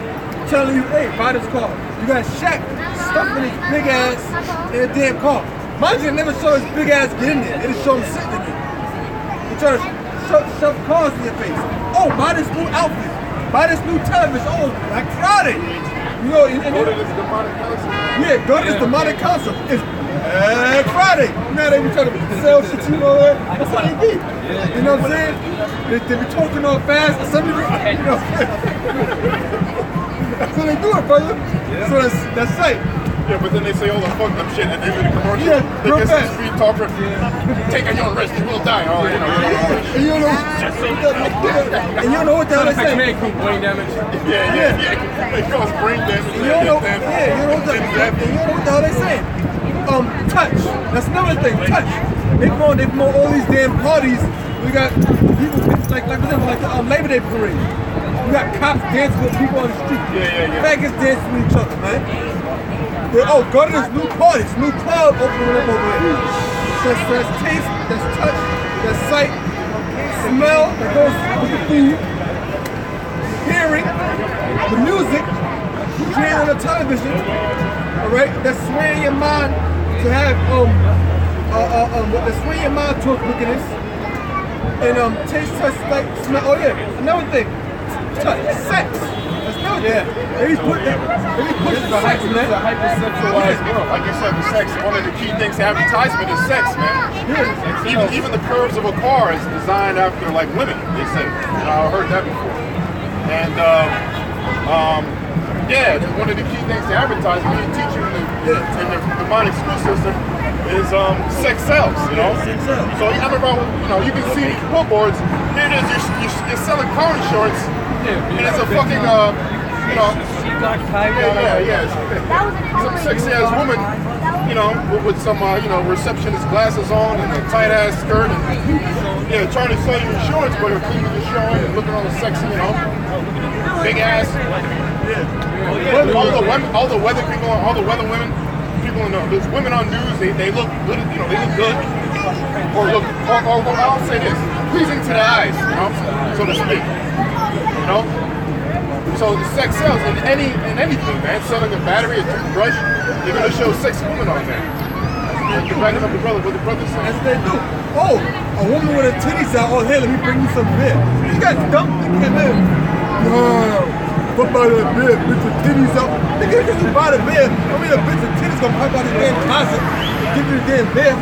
telling you, hey, buy this car. You got Shaq stuffing his big ass in a damn car. Mind you, they never show his big ass get in there. They just show him sitting in there. You try to shove cars in your face. Oh, buy this new outfit. Buy this new television. Oh, like Friday. You know, Go to this demonic concert. yeah, go to this demonic concert. It's Friday. Now they be trying to sell shit to you, know that? That's how they be. You know what I'm saying? They be talking all fast. Some people, you know, that's how they do it, brother. So that's sight. Yeah, but then they say all the fucked up shit at the end of the commercial. Yeah, they real get some fast. street talker. Take on your risk, you will die. Oh, you know. And you don't know what the hell they say. Brain damage. Yeah. It causes brain damage. You don't know, you don't know what the hell they saying. Touch. That's another thing. Touch. They promote all these damn parties. We got people like for example, like the Labor Day parade. We got cops dancing with people on the street. Yeah. Faggots dancing with each other, man. Go to this new party, this new club opening up over here. That's taste, that's touch, that's sight, smell that goes with the food, hearing, the music, playing on the television, all right? That's swaying your mind to have that's swaying your mind towards wickedness. And taste, touch, sight, smell. Oh yeah, another thing, touch, sex. That's still there. They be pushing the sex, man. It's a hypersexualized world. Like you said, the sex, one of the key things to advertisement is sex, man. Even the curves of a car is designed after like women, they say. I heard that before. And yeah, one of the key things to advertisement when you teach you in the demonic school system is sex sells, you know? So I remember, you can see billboards, here it is, you're selling car insurance, and it's a fucking, some sexy ass woman, with some, receptionist glasses on and a tight ass skirt, and trying to sell you insurance, but her cleavage is showing and looking all sexy, big ass. All the weather people, all the weather women, there's women on news, they look good, they look good, or I'll say this, pleasing to the eyes, so to speak, So the sex sells in anything, man. Selling a battery, a toothbrush, they're gonna show sexy women on there. You're backing up what the brother said. That's what they do. Oh, a woman with her titties out. Oh, hey, let me bring you some beer. You guys dumb. They came in. What about that beer? Bitch with titties out. Nigga, because you buy the beer, I mean a bitch with titties gonna pop out the damn closet and give you the damn beer.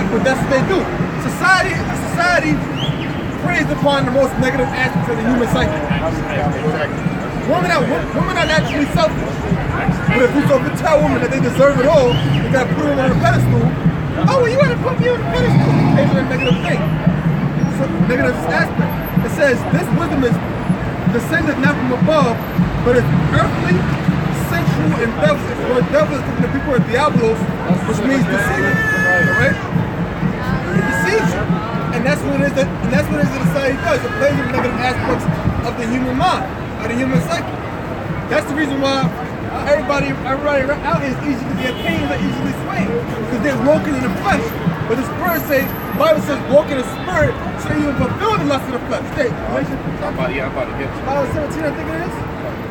But that's what they do. Society preys upon the most negative aspects of the human psyche. Women are naturally selfish. But if you tell women that they deserve it all, you gotta put them on a pedestal. Oh, well, you gotta put me on a pedestal. It's a negative thing. So, negative aspect. It says this wisdom is descended not from above, but it's earthly, sensual, and devilish. Or devilish to the people of Diablos, which means deceiving. Alright? It deceives you. And that's what it is that society does. It plays with negative aspects of the human mind, of the human psyche. That's the reason why everybody out here is easy to get pains are easily swayed. Because they're walking in the flesh. But the spirit the Bible says walk in the spirit so you can fulfill the lust of the flesh. Hey, I'm about to get you. Bible 17, I think it is.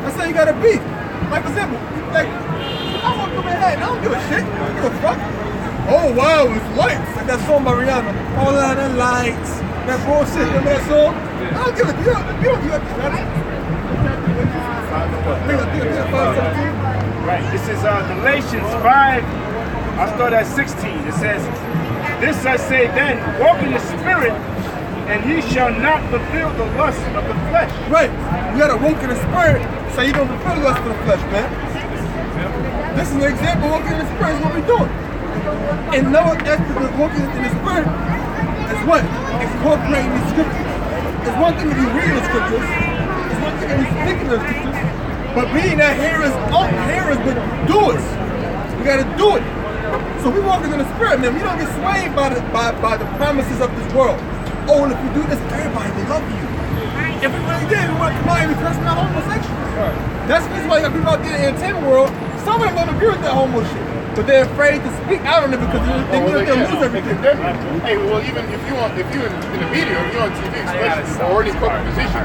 That's how you gotta be. Like for example, like I walk through Manhattan, I don't give a shit. I don't give a fuck. Oh wow, it's lights. Like that song by Rihanna. All of the lights. That bullshit, remember that song? I don't give a you don't give a Right, this is Galatians 5, I'll start at 16. It says, this I say then, walk in the spirit, and ye shall not fulfill the lust of the flesh. Right, you gotta walk in the spirit, so you don't fulfill the lust of the flesh, man. This is an example of walking in the spirit is what we're doing. And another aspect of walking in the spirit is what? Incorporating the scriptures. It's one thing if you read the scriptures, it's one thing if you speak in the scriptures, but being that hearers but doers. We gotta do it. So we walking in the spirit, man. We don't get swayed by the promises of this world. Oh, and if we do this, everybody will love you. If we really did, we want to come out and be cursing out homosexuals. That's the reason why you got people out there in the entertainment world. Some of them don't agree with that homo shit. But they're afraid to speak out on it because they know they'll lose everything. Hey, well, even if you're in the media, if you're on TV, especially, or any corporate position,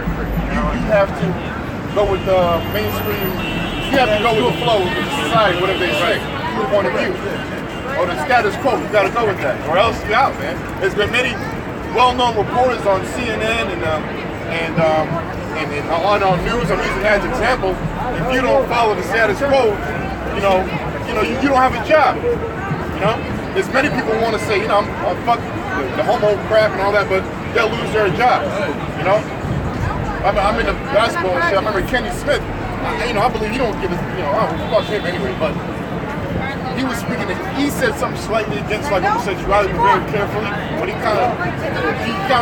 you have to go with the mainstream. You have to go with the flow of the society, whatever they say, point of view, or the status quo. You got to go with that, or else you're out, man. There's been many well-known reporters on CNN and on our news. I'm using that as an example. If you don't follow the status quo, you don't have a job. There's many people who want to say, I'm fuck the homo crap and all that, but they'll lose their jobs. I'm in the basketball and shit. I remember Kenny Smith. I believe he don't give a, I don't fuck him anyway, but he was speaking. He said something slightly against like homosexuality, very carefully, but he kind of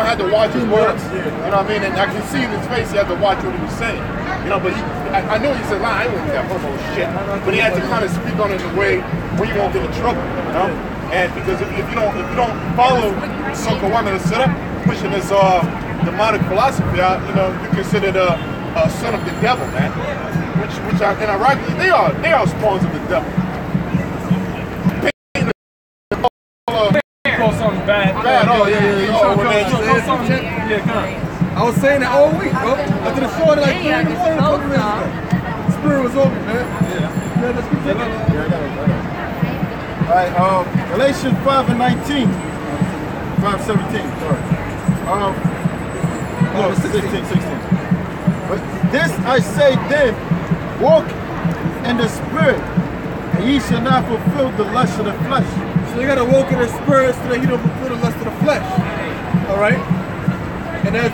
had to watch his words. You know what I mean? And I can see in his face he had to watch what he was saying. But I know he said, I ain't with that homo shit, but he had to kind of speak on it in a way where you won't get in trouble. And because if you don't follow some Kawhi set up pushing this demonic philosophy out, you're considered a son of the devil, man. Which ironically they are spawns of the devil. Something bad. I was saying that all week, bro. I did a show at like 3 in the morning a couple minutes ago. Spirit was over, man. Alright, Galatians 5 and 19. 5:17, sorry. 16. But this I say then, walk in the spirit, and ye shall not fulfill the lust of the flesh. So you gotta walk in the spirit so that you don't fulfill the lust of the flesh. Alright? And as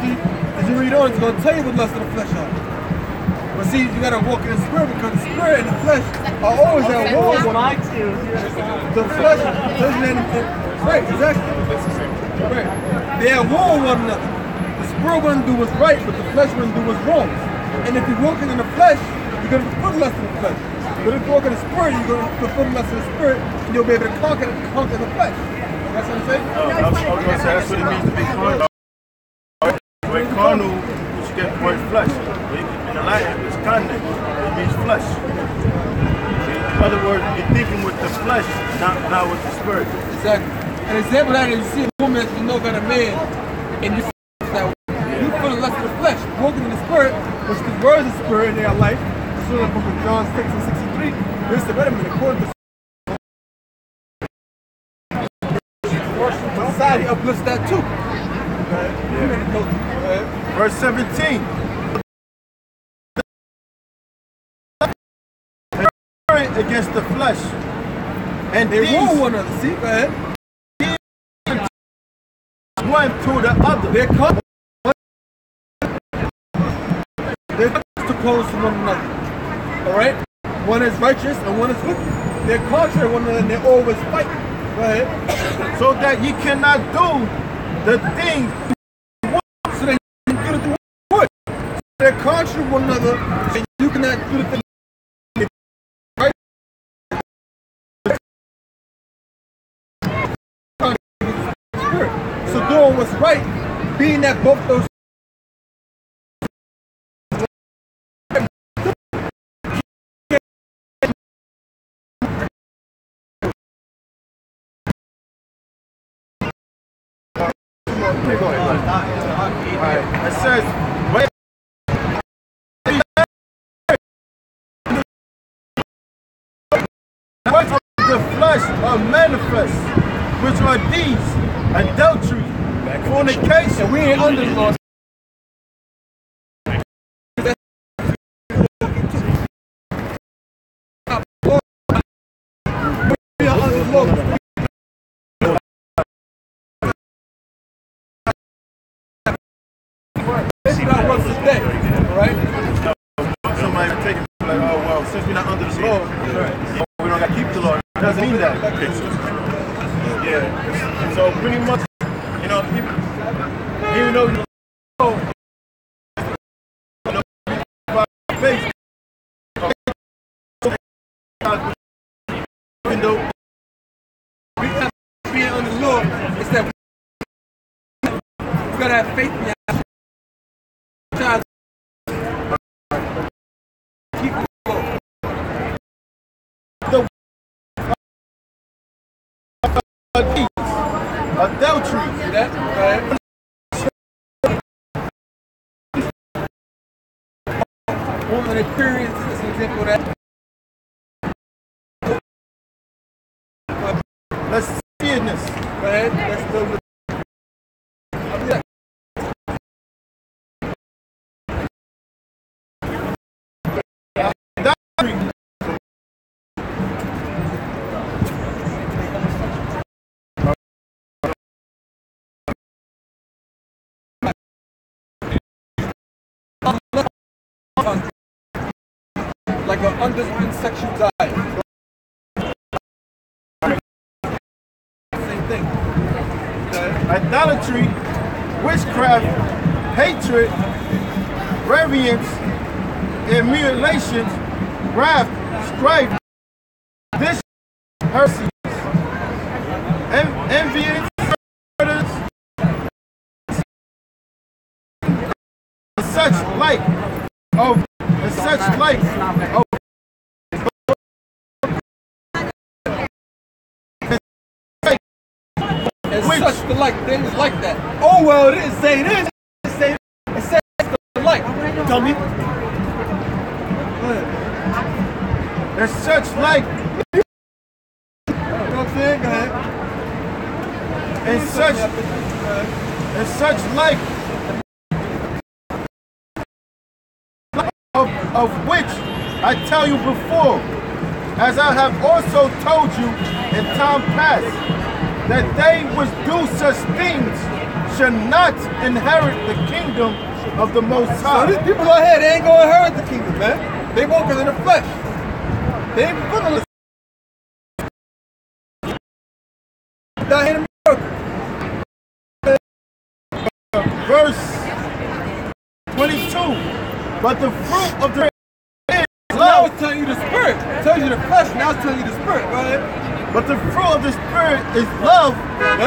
you read on, it's gonna tell you what lust of the flesh are. But see, you gotta walk in the spirit because the spirit and the flesh are always at war. The flesh right, exactly. Right. They are at war with one another. The spirit wouldn't do what's right, but the flesh wouldn't do what's wrong. And if you're walking in the flesh, you're gonna fulfill the lust of the flesh. But if you walk in the spirit, you're gonna fulfill the lust of the spirit, and you'll be able to conquer the flesh. That's what I'm saying? I was gonna say that's what it means to be carnal. When carnal, you get the word flesh. In the Latin, it's carne. It means flesh. In other words, you're thinking with the flesh, not with the spirit. Exactly. An example of that is you see a woman that you know got a man, and you feel that way. You feel the lust of the flesh. Walking in the spirit, which the words of the spirit in their life. This is the book of John 6 and 63. This is the betterment according to society uplifts that too. Verse 17. Against the flesh, and they war one another. See, go ahead. One to the other. They're opposed to one another. All right. One is righteous and one is wicked. They're contrary to one another, and they always fight. Go ahead. So that you cannot do the things. So that you can do the wood. They're contrary to one another, and you cannot do the thing. So doing what's right, being that both those it says, works of the flesh are manifest, which are these: adultery, fornication. We ain't under the law. We are under the law. It's not once a day, right? Somebody take it like, oh well, since we're not under the law, we don't got to keep the law. It doesn't mean that. Yeah. So pretty much, you know, people, even though you faith, even though we got to be under the law, it's that we gotta have faith in your child. Keep the law. adultery. See that? Right? One of the periods is an example of that. Lasciviousness. Go ahead. Let's go with like an undisciplined sexual diet. Same thing. Okay. Idolatry, witchcraft, hatred, variance, emulations, wrath, strife, this heresies, envyings, murders, such like of such like of and such the like things like that. Oh well, it didn't say this. It says the like. Tell me. and such like You know what I'm saying? Go ahead. and such like of which I tell you before, as I have also told you in time past, that they which do such things should not inherit the kingdom of the Most High. So these people out here, they ain't gonna inherit the kingdom, man. They walking in the flesh. They ain't gonna listen. Down here in America. Verse 22. But the fruit of the Spirit is Now love. it's telling you the spirit. It tells you the flesh, now it's telling you the spirit. Go ahead. But the fruit of the Spirit is love, Yep.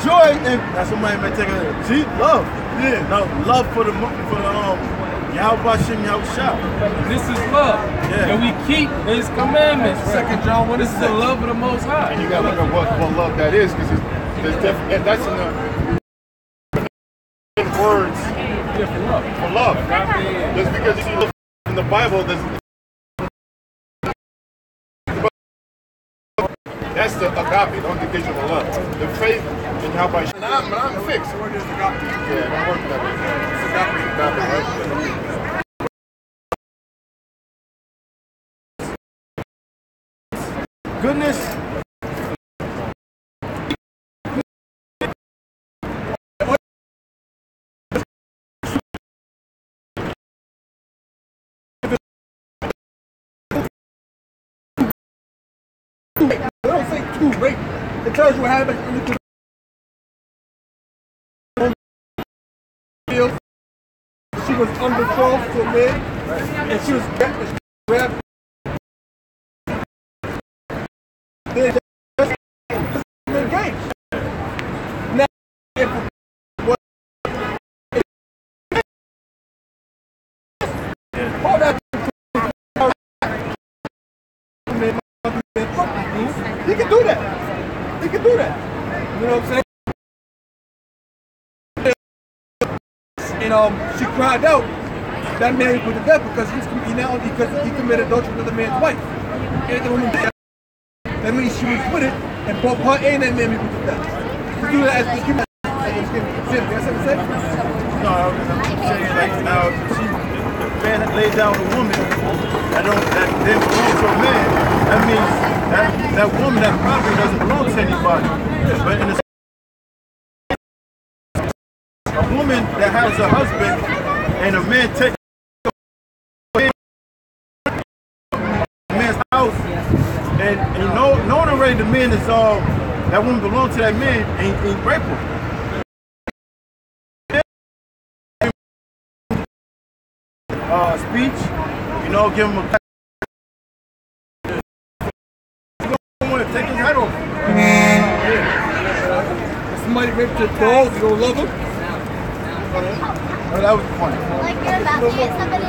joy, and that's somebody may take a see, love. Yeah. No, love for the Yahweh Shem Yahushua. This is love. Yeah. And we keep his commandments. 2 John 1 This is the love of the Most High. And you gotta look at what love that is, because there's different, and that's in the words Yeah, for love. for love. Just because you look in the Bible, that's the agape, the unconditional love. The faith in how by I'm fixed. The word is agape. Yeah, I'm working that way. It's agape. Agape, right? Goodness. They don't say two rape. It tells you what happened in the field. She was underclothed to a man, and she was grabbed. They just engaged. Now, if what? Hold that. He can do that. He can do that. You know what I'm saying? And she cried out. That man was put to death because he committed adultery with another man's wife. And the woman did. That means she was with it, and both her and that man be put to death. You do that as the human. That's what I'm saying. No, I'm saying like now, the man that laid down with a woman that didn't belong to a man. That means that woman, that property doesn't belong to anybody. But in a woman that has a husband and a man takes a man's house and knowing already the man is that woman belongs to that man and he rape her. Speech, give him a. You don't want to take his head off. If somebody raped your dog, you don't love him? Well, that was the point. Like you're about to hit somebody.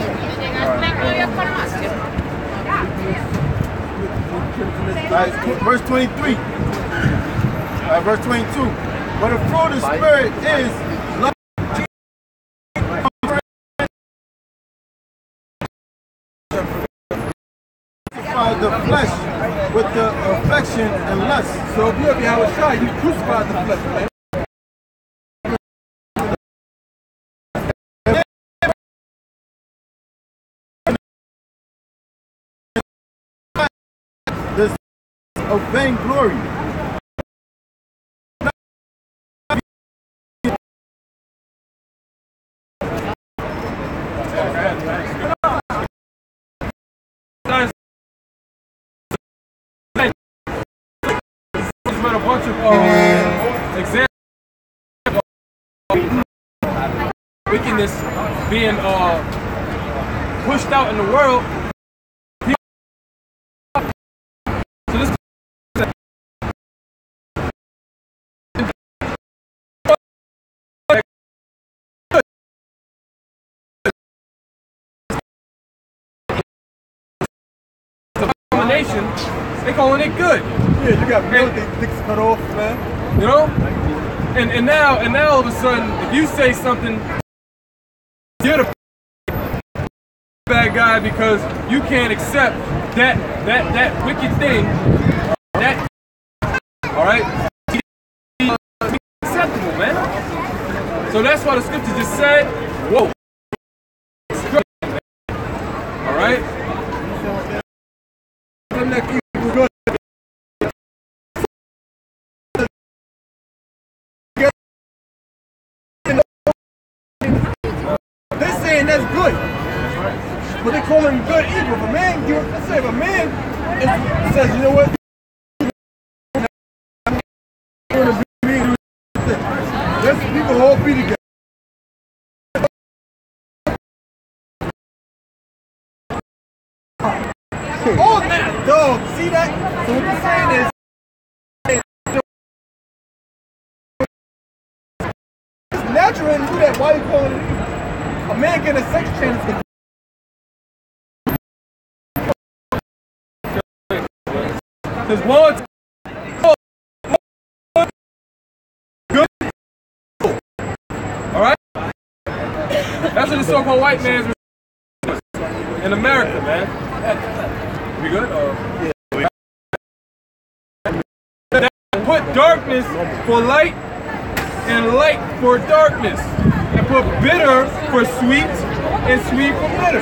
Verse 23. Verse 22. But the fruit of the Spirit is love. The flesh with the affection and lust. So if you have Yahushua, you crucified the flesh, man. This of vainglory. A bunch of examples of wickedness being pushed out in the world. So this combination, they calling it good. Yeah, you got male dicks cut off, man. You know? And now all of a sudden, if you say something, you're the bad guy because you can't accept that wicked thing. That alright? Acceptable, man. So that's why the scripture just said, whoa. Alright? different good evil. If a man, let's say if a man says, you know what? Let's people all be together. Oh, that dog! See that? So what you're saying is, it's natural to do that. Why are you calling it evil? A man getting a sex change is There's one good. All right. That's what the so-called white man's in America, man. We good? Yeah. Put darkness for light and light for darkness, and put bitter for sweet and sweet for bitter.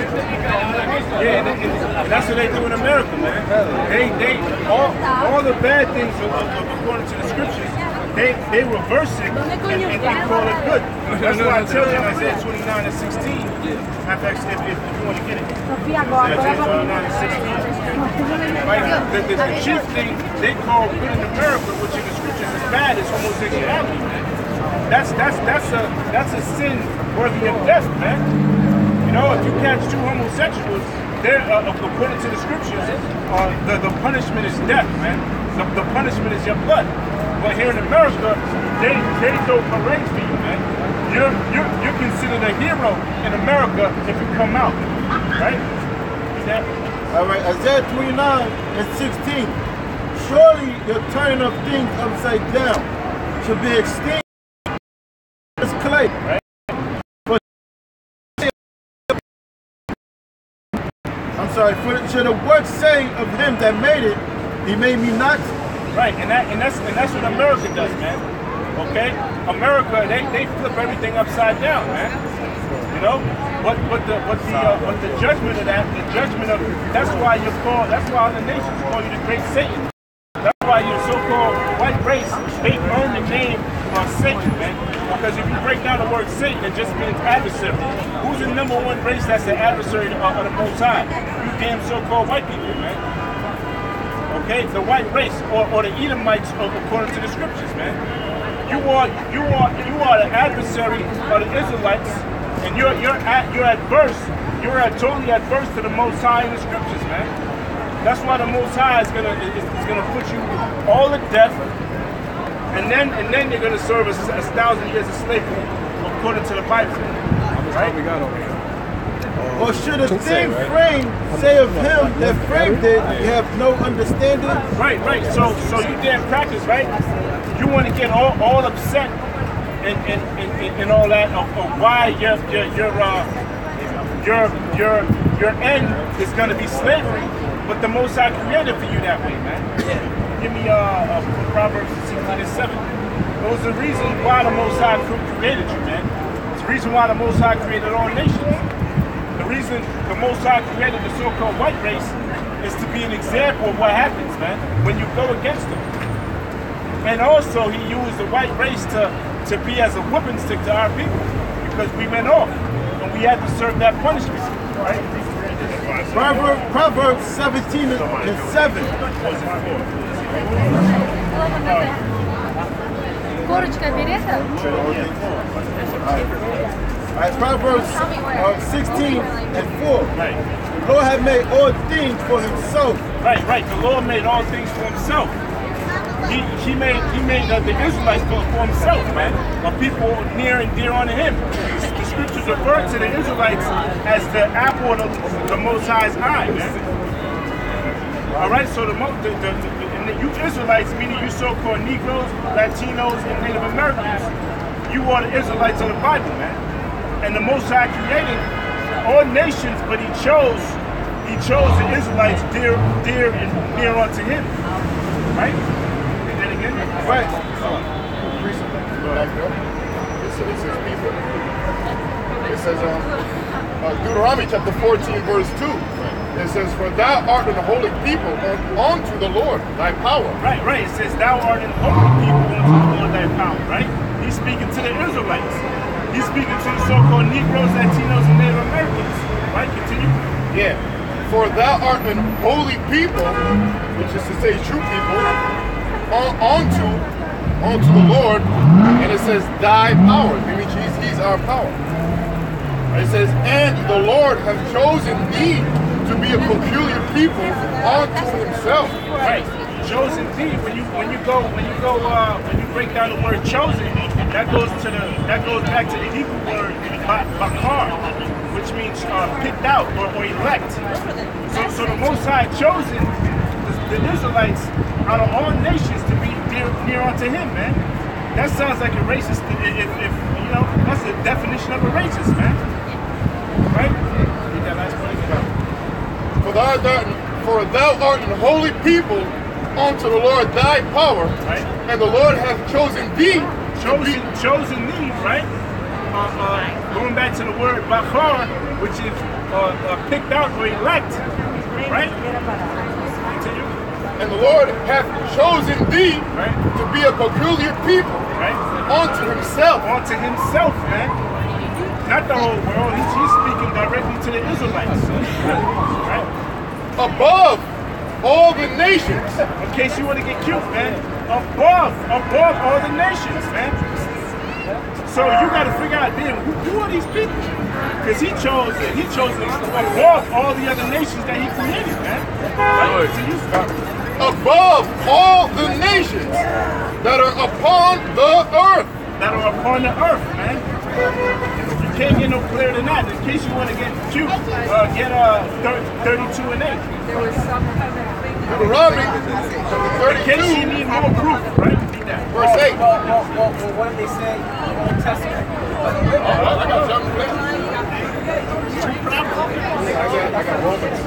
Yeah, and that's what they do in America, man. They all the bad things according to the scriptures, they reverse it and they call it good. That's why I tell you Isaiah 29 and 16. If you want to get it. Isaiah 29 and 16. Like the chief thing they call good in America, which in the scriptures is bad, is homosexuality, man. That's a sin worthy of death, man. You know, if you catch two homosexuals, they're according to the scriptures, the punishment is death, man. The punishment is your blood. But here in America, they throw parades for you, man. You're considered a hero in America if you come out, right? All right, Isaiah 29 and 16. Surely your turning of things upside down should be extinct as clay. Right? I'm sorry, should the word say of him that made it, he made me not? Right, and that's what America does, man. Okay? America, they flip everything upside down, man. You know? But the judgment of that, that's why other nations call you the great Satan. That's why your so-called white race, they earn the name of Satan, man. Because if you break down the word Satan, it just means adversary. Who's the number one race that's the adversary of the Most High? You damn so-called white people, man. Okay, the white race, or the Edomites, according to the scriptures, man. You are the adversary of the Israelites, and you're adverse. You're totally adverse to the Most High in the scriptures, man. That's why the Most High is gonna put you all to death, and then you're gonna serve as 1,000 years of slavery, according to the Bible. Right? We got over here. Or should a thing framed say of him that framed it, you have no understanding? Right. So you damn crackers, right? You want to get all upset and all that of why your end is going to be slavery, but the Most High created for you that way, man. Give me Proverbs 16:7. It was the reason why the Most High created you, man. It's the reason why the Most High created all nations. The reason the Most High created the so-called white race is to be an example of what happens, man, when you go against them. And also, he used the white race to be as a whipping stick to our people, because we went off and we had to serve that punishment, right? Proverbs 17 and 7. Корочка берета? Proverbs 16 and 4. Right. The Lord had made all things for himself. Right. The Lord made all things for himself. He made the Israelites for himself, man. Of people near and dear unto him. The scriptures refer to the Israelites as the apple of the Most High's eye, man. All right. So you Israelites, meaning you so-called Negroes, Latinos, and Native Americans, you are the Israelites of the Bible, man. And the Most High created all nations, but he chose the Israelites dear and near unto him. Right? And then again? Right. It says Deuteronomy chapter 14 verse 2. It says, for thou art an holy people unto the Lord thy power. Right. It says thou art an holy people unto the Lord thy power, right? He's speaking to the Israelites. He's speaking to the so-called Negroes, Latinos, and Native Americans. Right? Continue. Yeah. For thou art an holy people, which is to say true people, unto the Lord, and it says thy power. It means he's our power. It says, and the Lord hath chosen thee to be a peculiar people unto himself. Right. Chosen thee. When you break down the word chosen, that goes back to the Hebrew word bakar, which means picked out or elect. So the Most High chosen the Israelites out of all nations to be near unto him, man. That sounds like a racist. If you know, that's the definition of a racist, man. Right? Read that last part again. For thou art an holy people unto the Lord thy power, right? And the Lord hath chosen thee. Chosen thee, right? Going back to the word bakar, which is picked out or elect, right? Continue. And the Lord hath chosen thee, right, to be a peculiar people, right, unto himself. Unto himself, man. Not the whole world. He's speaking directly to the Israelites, right? Above all the nations. In case you want to get cute, man. Above all the nations, man. So you got to figure out, damn, who are these people? Because he chose above all the other nations that he created, man. Right? So you start. Above all the nations that are upon the earth. That are upon the earth, man. You can't get no clearer than that. In case you want to get cute, get 32 and 8. Deuteronomy 32. In case you need more proof, right? Read that. Verse 8. Well, what did they say in the Old Testament? I got something for that. I got Romans.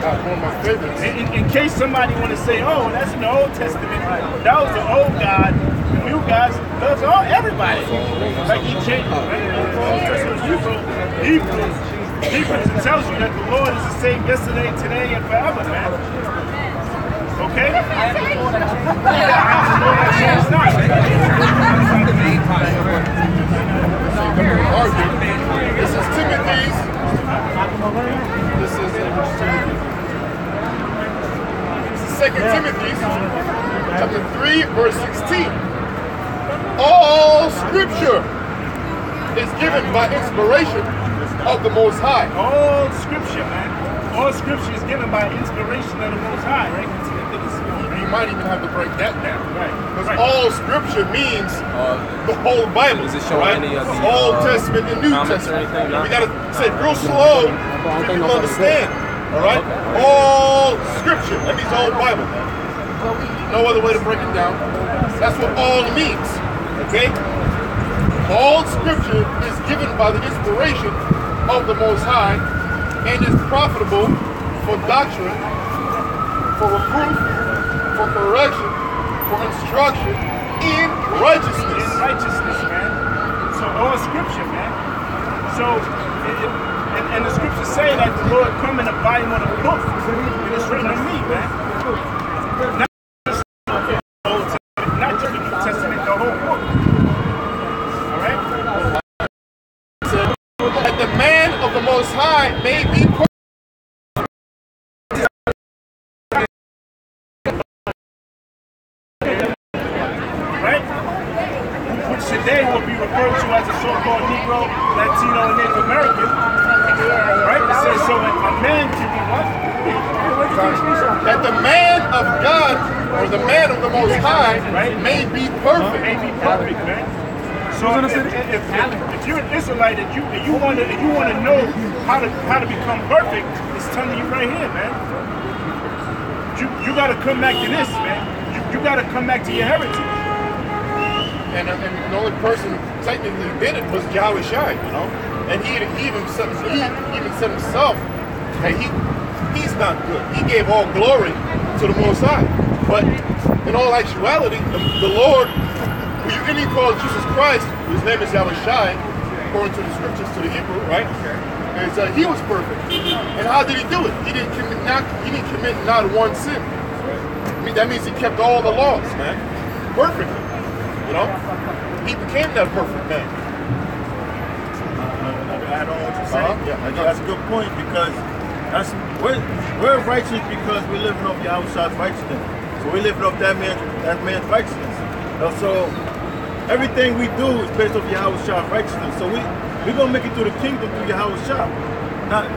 One of my favorites. In case somebody want to say, oh, that's in the Old Testament. That was the old God. The new God loves everybody. Like he changed, right? Hebrews, it tells you that the Lord is the same yesterday, today, and forever, man. Okay? It's not. This is Timothy's. This is 2 Timothy chapter 3, verse 16. All scripture is given by inspiration of the Most High. All scripture, man. All scripture is given by inspiration of the Most High, right? You might even have to break that down. Right. Because all scripture means the whole Bible. Does it show right? any of the Old Testament and New Testament. We got to say it real slow so people understand. All right? Okay. All scripture. That means all Bible. No other way to break it down. That's what all means. Okay? All scripture is given by the inspiration of the Most High and is profitable for doctrine, for reproof, for correction, for instruction in righteousness. In righteousness, man. So all scripture, man. So, and the scriptures say that the Lord come in a volume of the book. It is written of me, man. Not just the New Testament, the whole book. Alright? That the man of the Most High may be perfect. Right? Which today will be referred to as a so-called Negro, Latino, and Native American. Right? It says so a man can be what? That the man of God, or the man of the Most High, right, may be perfect. May be perfect, man. So if you're an Israelite and you want to know how to become perfect, it's telling you right here, man. You got to come back to this, man. You got to come back to your heritage. And the only person who technically did it was Yahweh Shai, you know. And he even said himself, hey, he's not good. He gave all glory to the Most High. But in all actuality, the Lord, who you can even call Jesus Christ, whose name is Yahweh Shai, according to the scriptures, to the Hebrew, right? And he was perfect. And how did he do it? He didn't commit not one sin. I mean, that means he kept all the laws, man, perfectly. You know, he became that perfect man. Add on what you're saying. Yeah, that's a good point because We're righteous because we're living off Yahushua's righteousness. So we're living off that man's righteousness. So everything we do is based off Yahushua's righteousness. So we're gonna make it through the kingdom through Yahushua. Not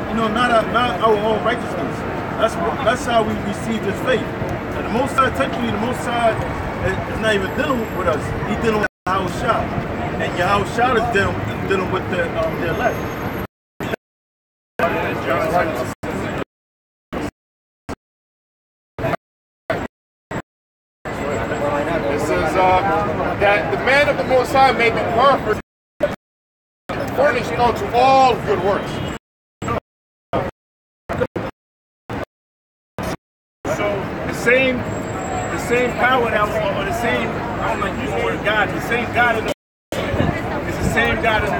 our own righteousness. That's how we receive this faith. And the Most High, technically, the Most High is not even dealing with us. He's dealing with Yahushua, and Yahushua is dealing with the elect. It says that the man of the Most High may be perfect, furnished unto all good works. The same power that was, or the same, I don't like using the word God, the same God in the it's the same God in the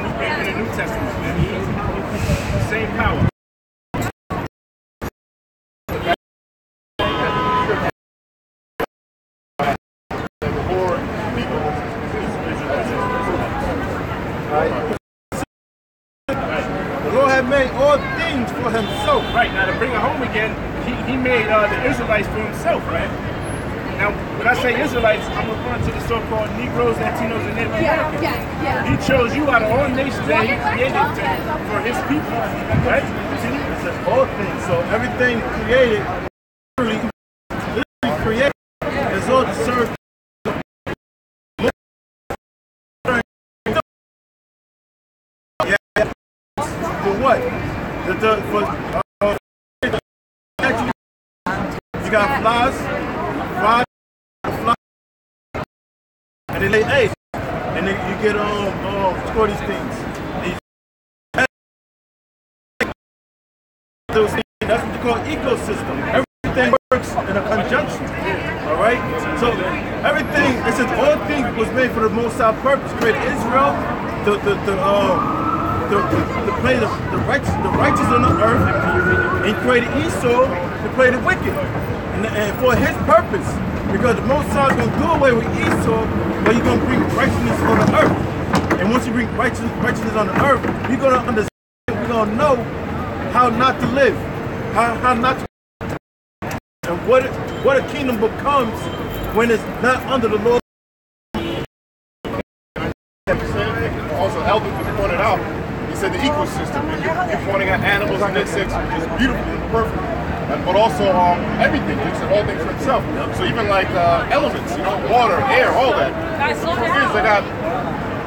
New Testament. The same power. The Lord had made all things for himself. Right, now to bring it home again, he made the Israelites for himself, right? Now, when I say Israelites, I'm referring to the so-called Negroes, Latinos, and Native Americans. Yeah. He chose you out of all nations that he created for his people, right? Continue. It says all things. So everything created, literally created, is all to serve. For what? You got flies, and they lay eggs, and then you get score these things. That's what you call ecosystem. Everything works in a conjunction. All right. So everything, it says all things was made for the Most High purpose. Create Israel, to play the righteous on the earth, and created Esau to play the wicked, and for his purpose, because the Most High is going to do away with Esau, but he's going to bring righteousness on the earth. And once you bring righteousness on the earth, we're going to understand, we're going to know how not to live, how not to, and what a kingdom becomes when it's not under the Lord. Also, Elvin was pointed out. He said the ecosystem, you're pointing at animals and insects, which is beautiful and perfect. But also everything, he said all things for himself. So even like elements, water, air, all that. For years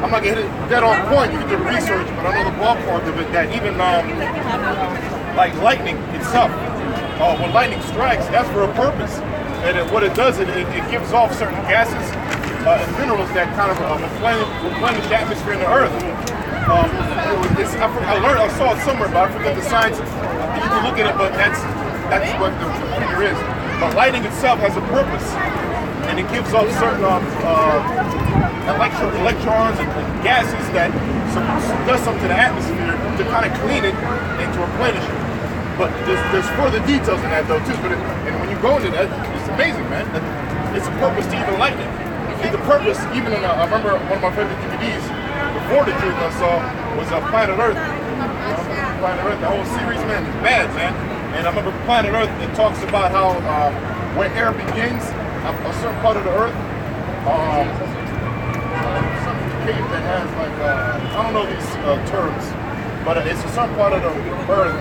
I'm not getting dead on point, you can do research, but I know the ballpark of it, that even like lightning itself, when lightning strikes, that's for a purpose. And what it does, it gives off certain gases and minerals that kind of replenish the atmosphere in the earth. I saw it somewhere, but I forget the science. You can look at it, but that's what the figure is. But lighting itself has a purpose, and it gives off certain electrons and gases that does something to the atmosphere to kind of clean it and to replenish it. But there's further details in that though too. But and when you go into that, it's amazing, man. It's a purpose to even lighten it. It's the purpose, even in I remember one of my favorite DVDs. Before the truth I saw was Planet Earth. Planet Earth, the whole series, man, is bad, man. And I remember Planet Earth, it talks about how where air begins, a certain part of the Earth, some cave that has like, I don't know these terms, but it's a certain part of the Earth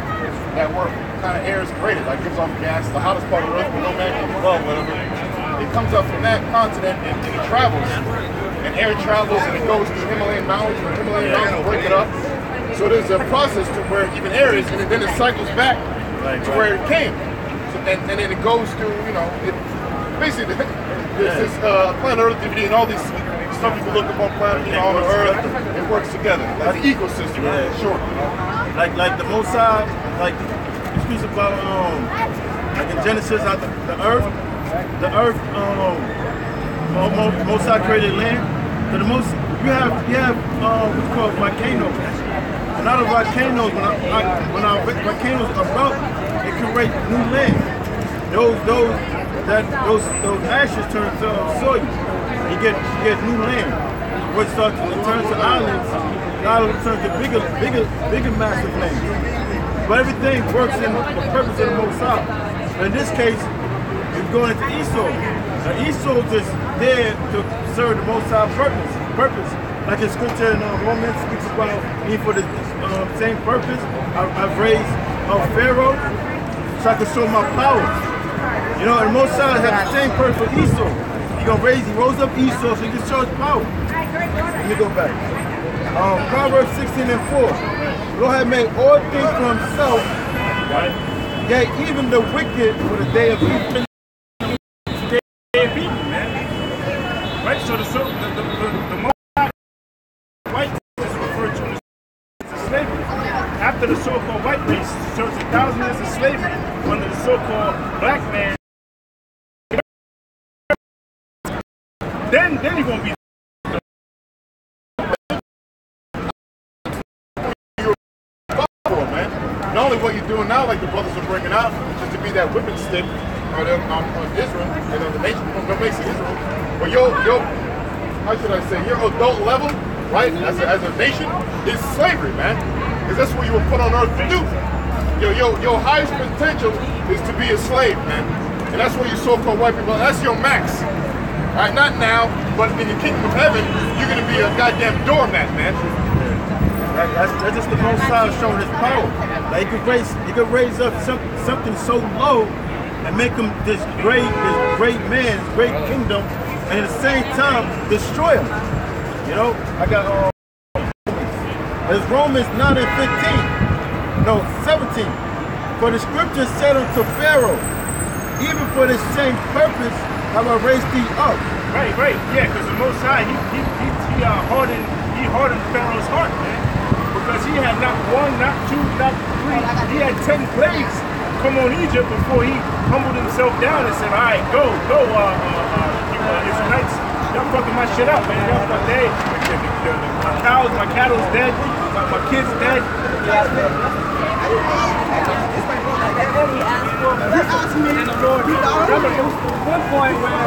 that where kind of air is created, like gives off gas, the hottest part of the Earth, where no man can dwell, whatever. It comes up from that continent and it travels. And air travels and it goes to the Himalayan mountains, and the Himalayan mountains break it up. So there's a process to where even air is, and then it cycles back to where it came. So, and then it goes to, basically, this Planet Earth DVD and all these stuff you can look up on planet, on the Earth, it works together. Like the ecosystem, short. Like the Most High, like it speaks about, like in Genesis, the earth, Most High created land. So you have what's called volcanoes. And out of volcanoes, when our volcanoes erupt, it creates new land. Those ashes turn to soil. You get new land. What starts to turn to islands, the islands turn to bigger massive land. But everything works in the purpose of the Most High. In this case, it's going into Esau. Now Esau is there to serve the Most High purpose. Like in scripture in Romans speaks about me for the same purpose. I've raised Pharaoh so I can show my power. You know, and the Most High has the same purpose for Esau. He rose up Esau so he can show his power. Let me go back. Proverbs 16:4. The Lord had made all things for himself, yea, even the wicked for the day of evil. Right, so the most white is referred to as slavery. After the so-called white race serves 1,000 years of slavery under the so-called black man, then he won't be. Not only what you're doing now, like the brothers are bringing out, just to be that whipping stick on Israel, and on the nation, what makes Israel. But your, how should I say, your adult level, right, as a nation, is slavery, man. Because that's what you were put on earth to do. Your highest potential is to be a slave, man. And that's what you so-called white people, that's your max. Right, not now, but in the kingdom of heaven, you're going to be a goddamn doormat, man. That's just the Most High showing his power. Like he could raise up something so low and make him this great man, this great kingdom, and at the same time destroy him. You know, I got it's Romans 9:15. No, 17. For the scripture said unto Pharaoh, even for this same purpose have I raised thee up. Right, yeah, because the Most High he hardened Pharaoh's heart, man. Because he had not one, not two, not three, he had 10 plagues come on Egypt before he humbled himself down and said, all right, go, Israelites, y'all fucking my shit up, man. Y'all fucking dead. My cows, my cattle's dead, my kids dead. And the Lord, remember, it was one point where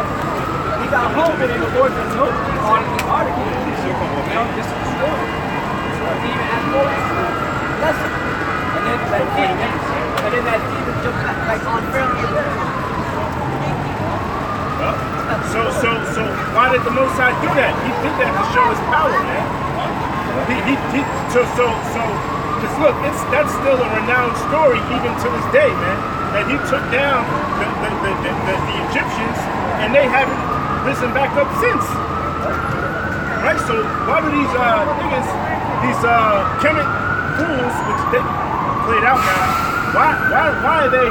he got home and the Lord said, nope, on the article, just destroy it. Even asked Moses to listen. And then that even jumped like unfairly. So why did the Most High do that? He did that to show his power, man. Because look, that's still a renowned story even to this day, man. That he took down the Egyptians and they haven't risen back up since. Right? So why do these niggas, these Kemet fools, which they played out now, why are they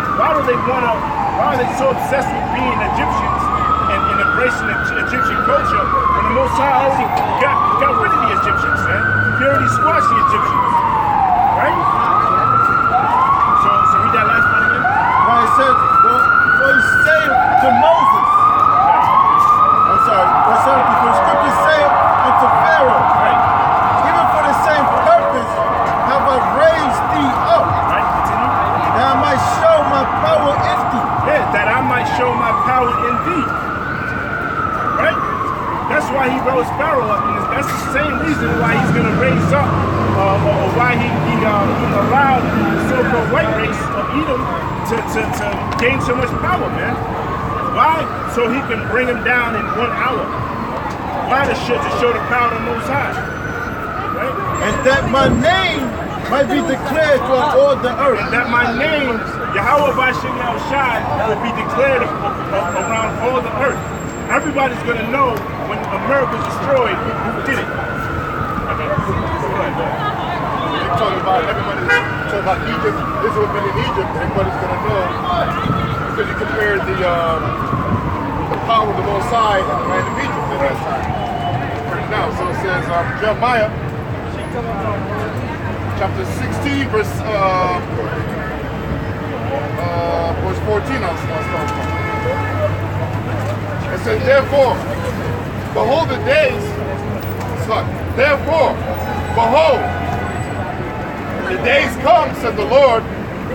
so obsessed with being Egyptians and embracing Egyptian culture when the Most High already got rid of the Egyptians, man? He already squashed the Egyptians, right? So read that last part again. Well, it says, for he said to Moses, I'm sorry, for the scripture said unto Pharaoh, Right. even for the same purpose have I raised thee up, Right, continue. that I might show my power in thee. Yeah, that I might show my power in thee. Right? That's why he rose Pharaoh up, and that's the same reason why he's going to raise up, or why he allowed the so-called white race of Edom to gain so much power, man. Why? So he can bring them down in 1 hour. Why? To show the power of the Most High. Right? And that my name might be declared throughout all the earth. And that my name, Yahweh Bashem Yahushai, will be declared around all the earth. Everybody's going to know when America's destroyed who did it. You're talking about Egypt. Israel been in Egypt. Everybody's going to know because you compared the power of the Most High and the land of Egypt at that time. Now, so it says Jeremiah chapter 16, verse 14. I'll start from. It says, therefore, behold the days. Therefore, behold, the days come, said the Lord,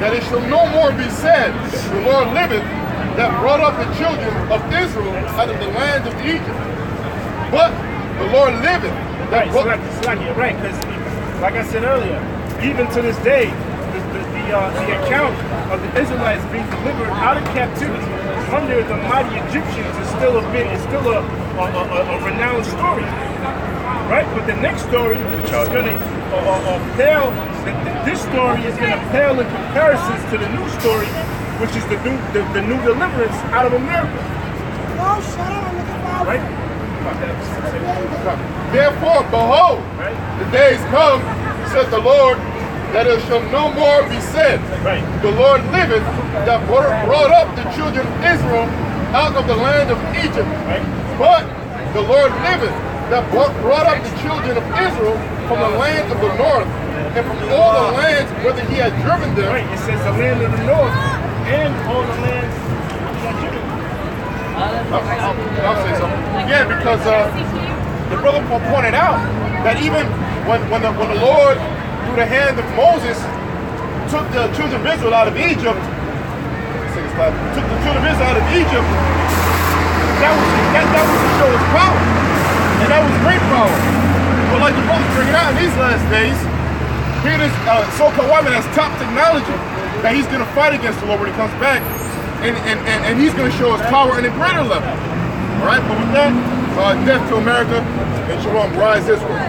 that it shall no more be said, the Lord liveth, that brought up the children of Israel out of the land of Egypt. But the Lord liveth. Right, because like I said earlier, even to this day, the account of the Israelites being delivered out of captivity under the mighty Egyptians is still a renowned story, right? But the next story is going to pale. This story is going to pale in comparisons to the new story, which is the new deliverance out of America. Right? Therefore, behold, the days come, said the Lord, that it shall no more be said, the Lord liveth, that brought up the children of Israel out of the land of Egypt. But the Lord liveth, that brought up the children of Israel from the land of the north, and from all the lands whither he had driven them. It says the land of the north, and all the lands he had driven them. I'll say something. Yeah, because the brother pointed out that even when the Lord, through the hand of Moses, took the children of Israel out of Egypt, that was to show his power, and that was great power. But like the brother's bringing out in these last days, here this so-called white man has top technology that he's going to fight against the Lord when he comes back. And he's going to show his power in a greater level. All right, but with that, death to America, and Shalom, rise Israel.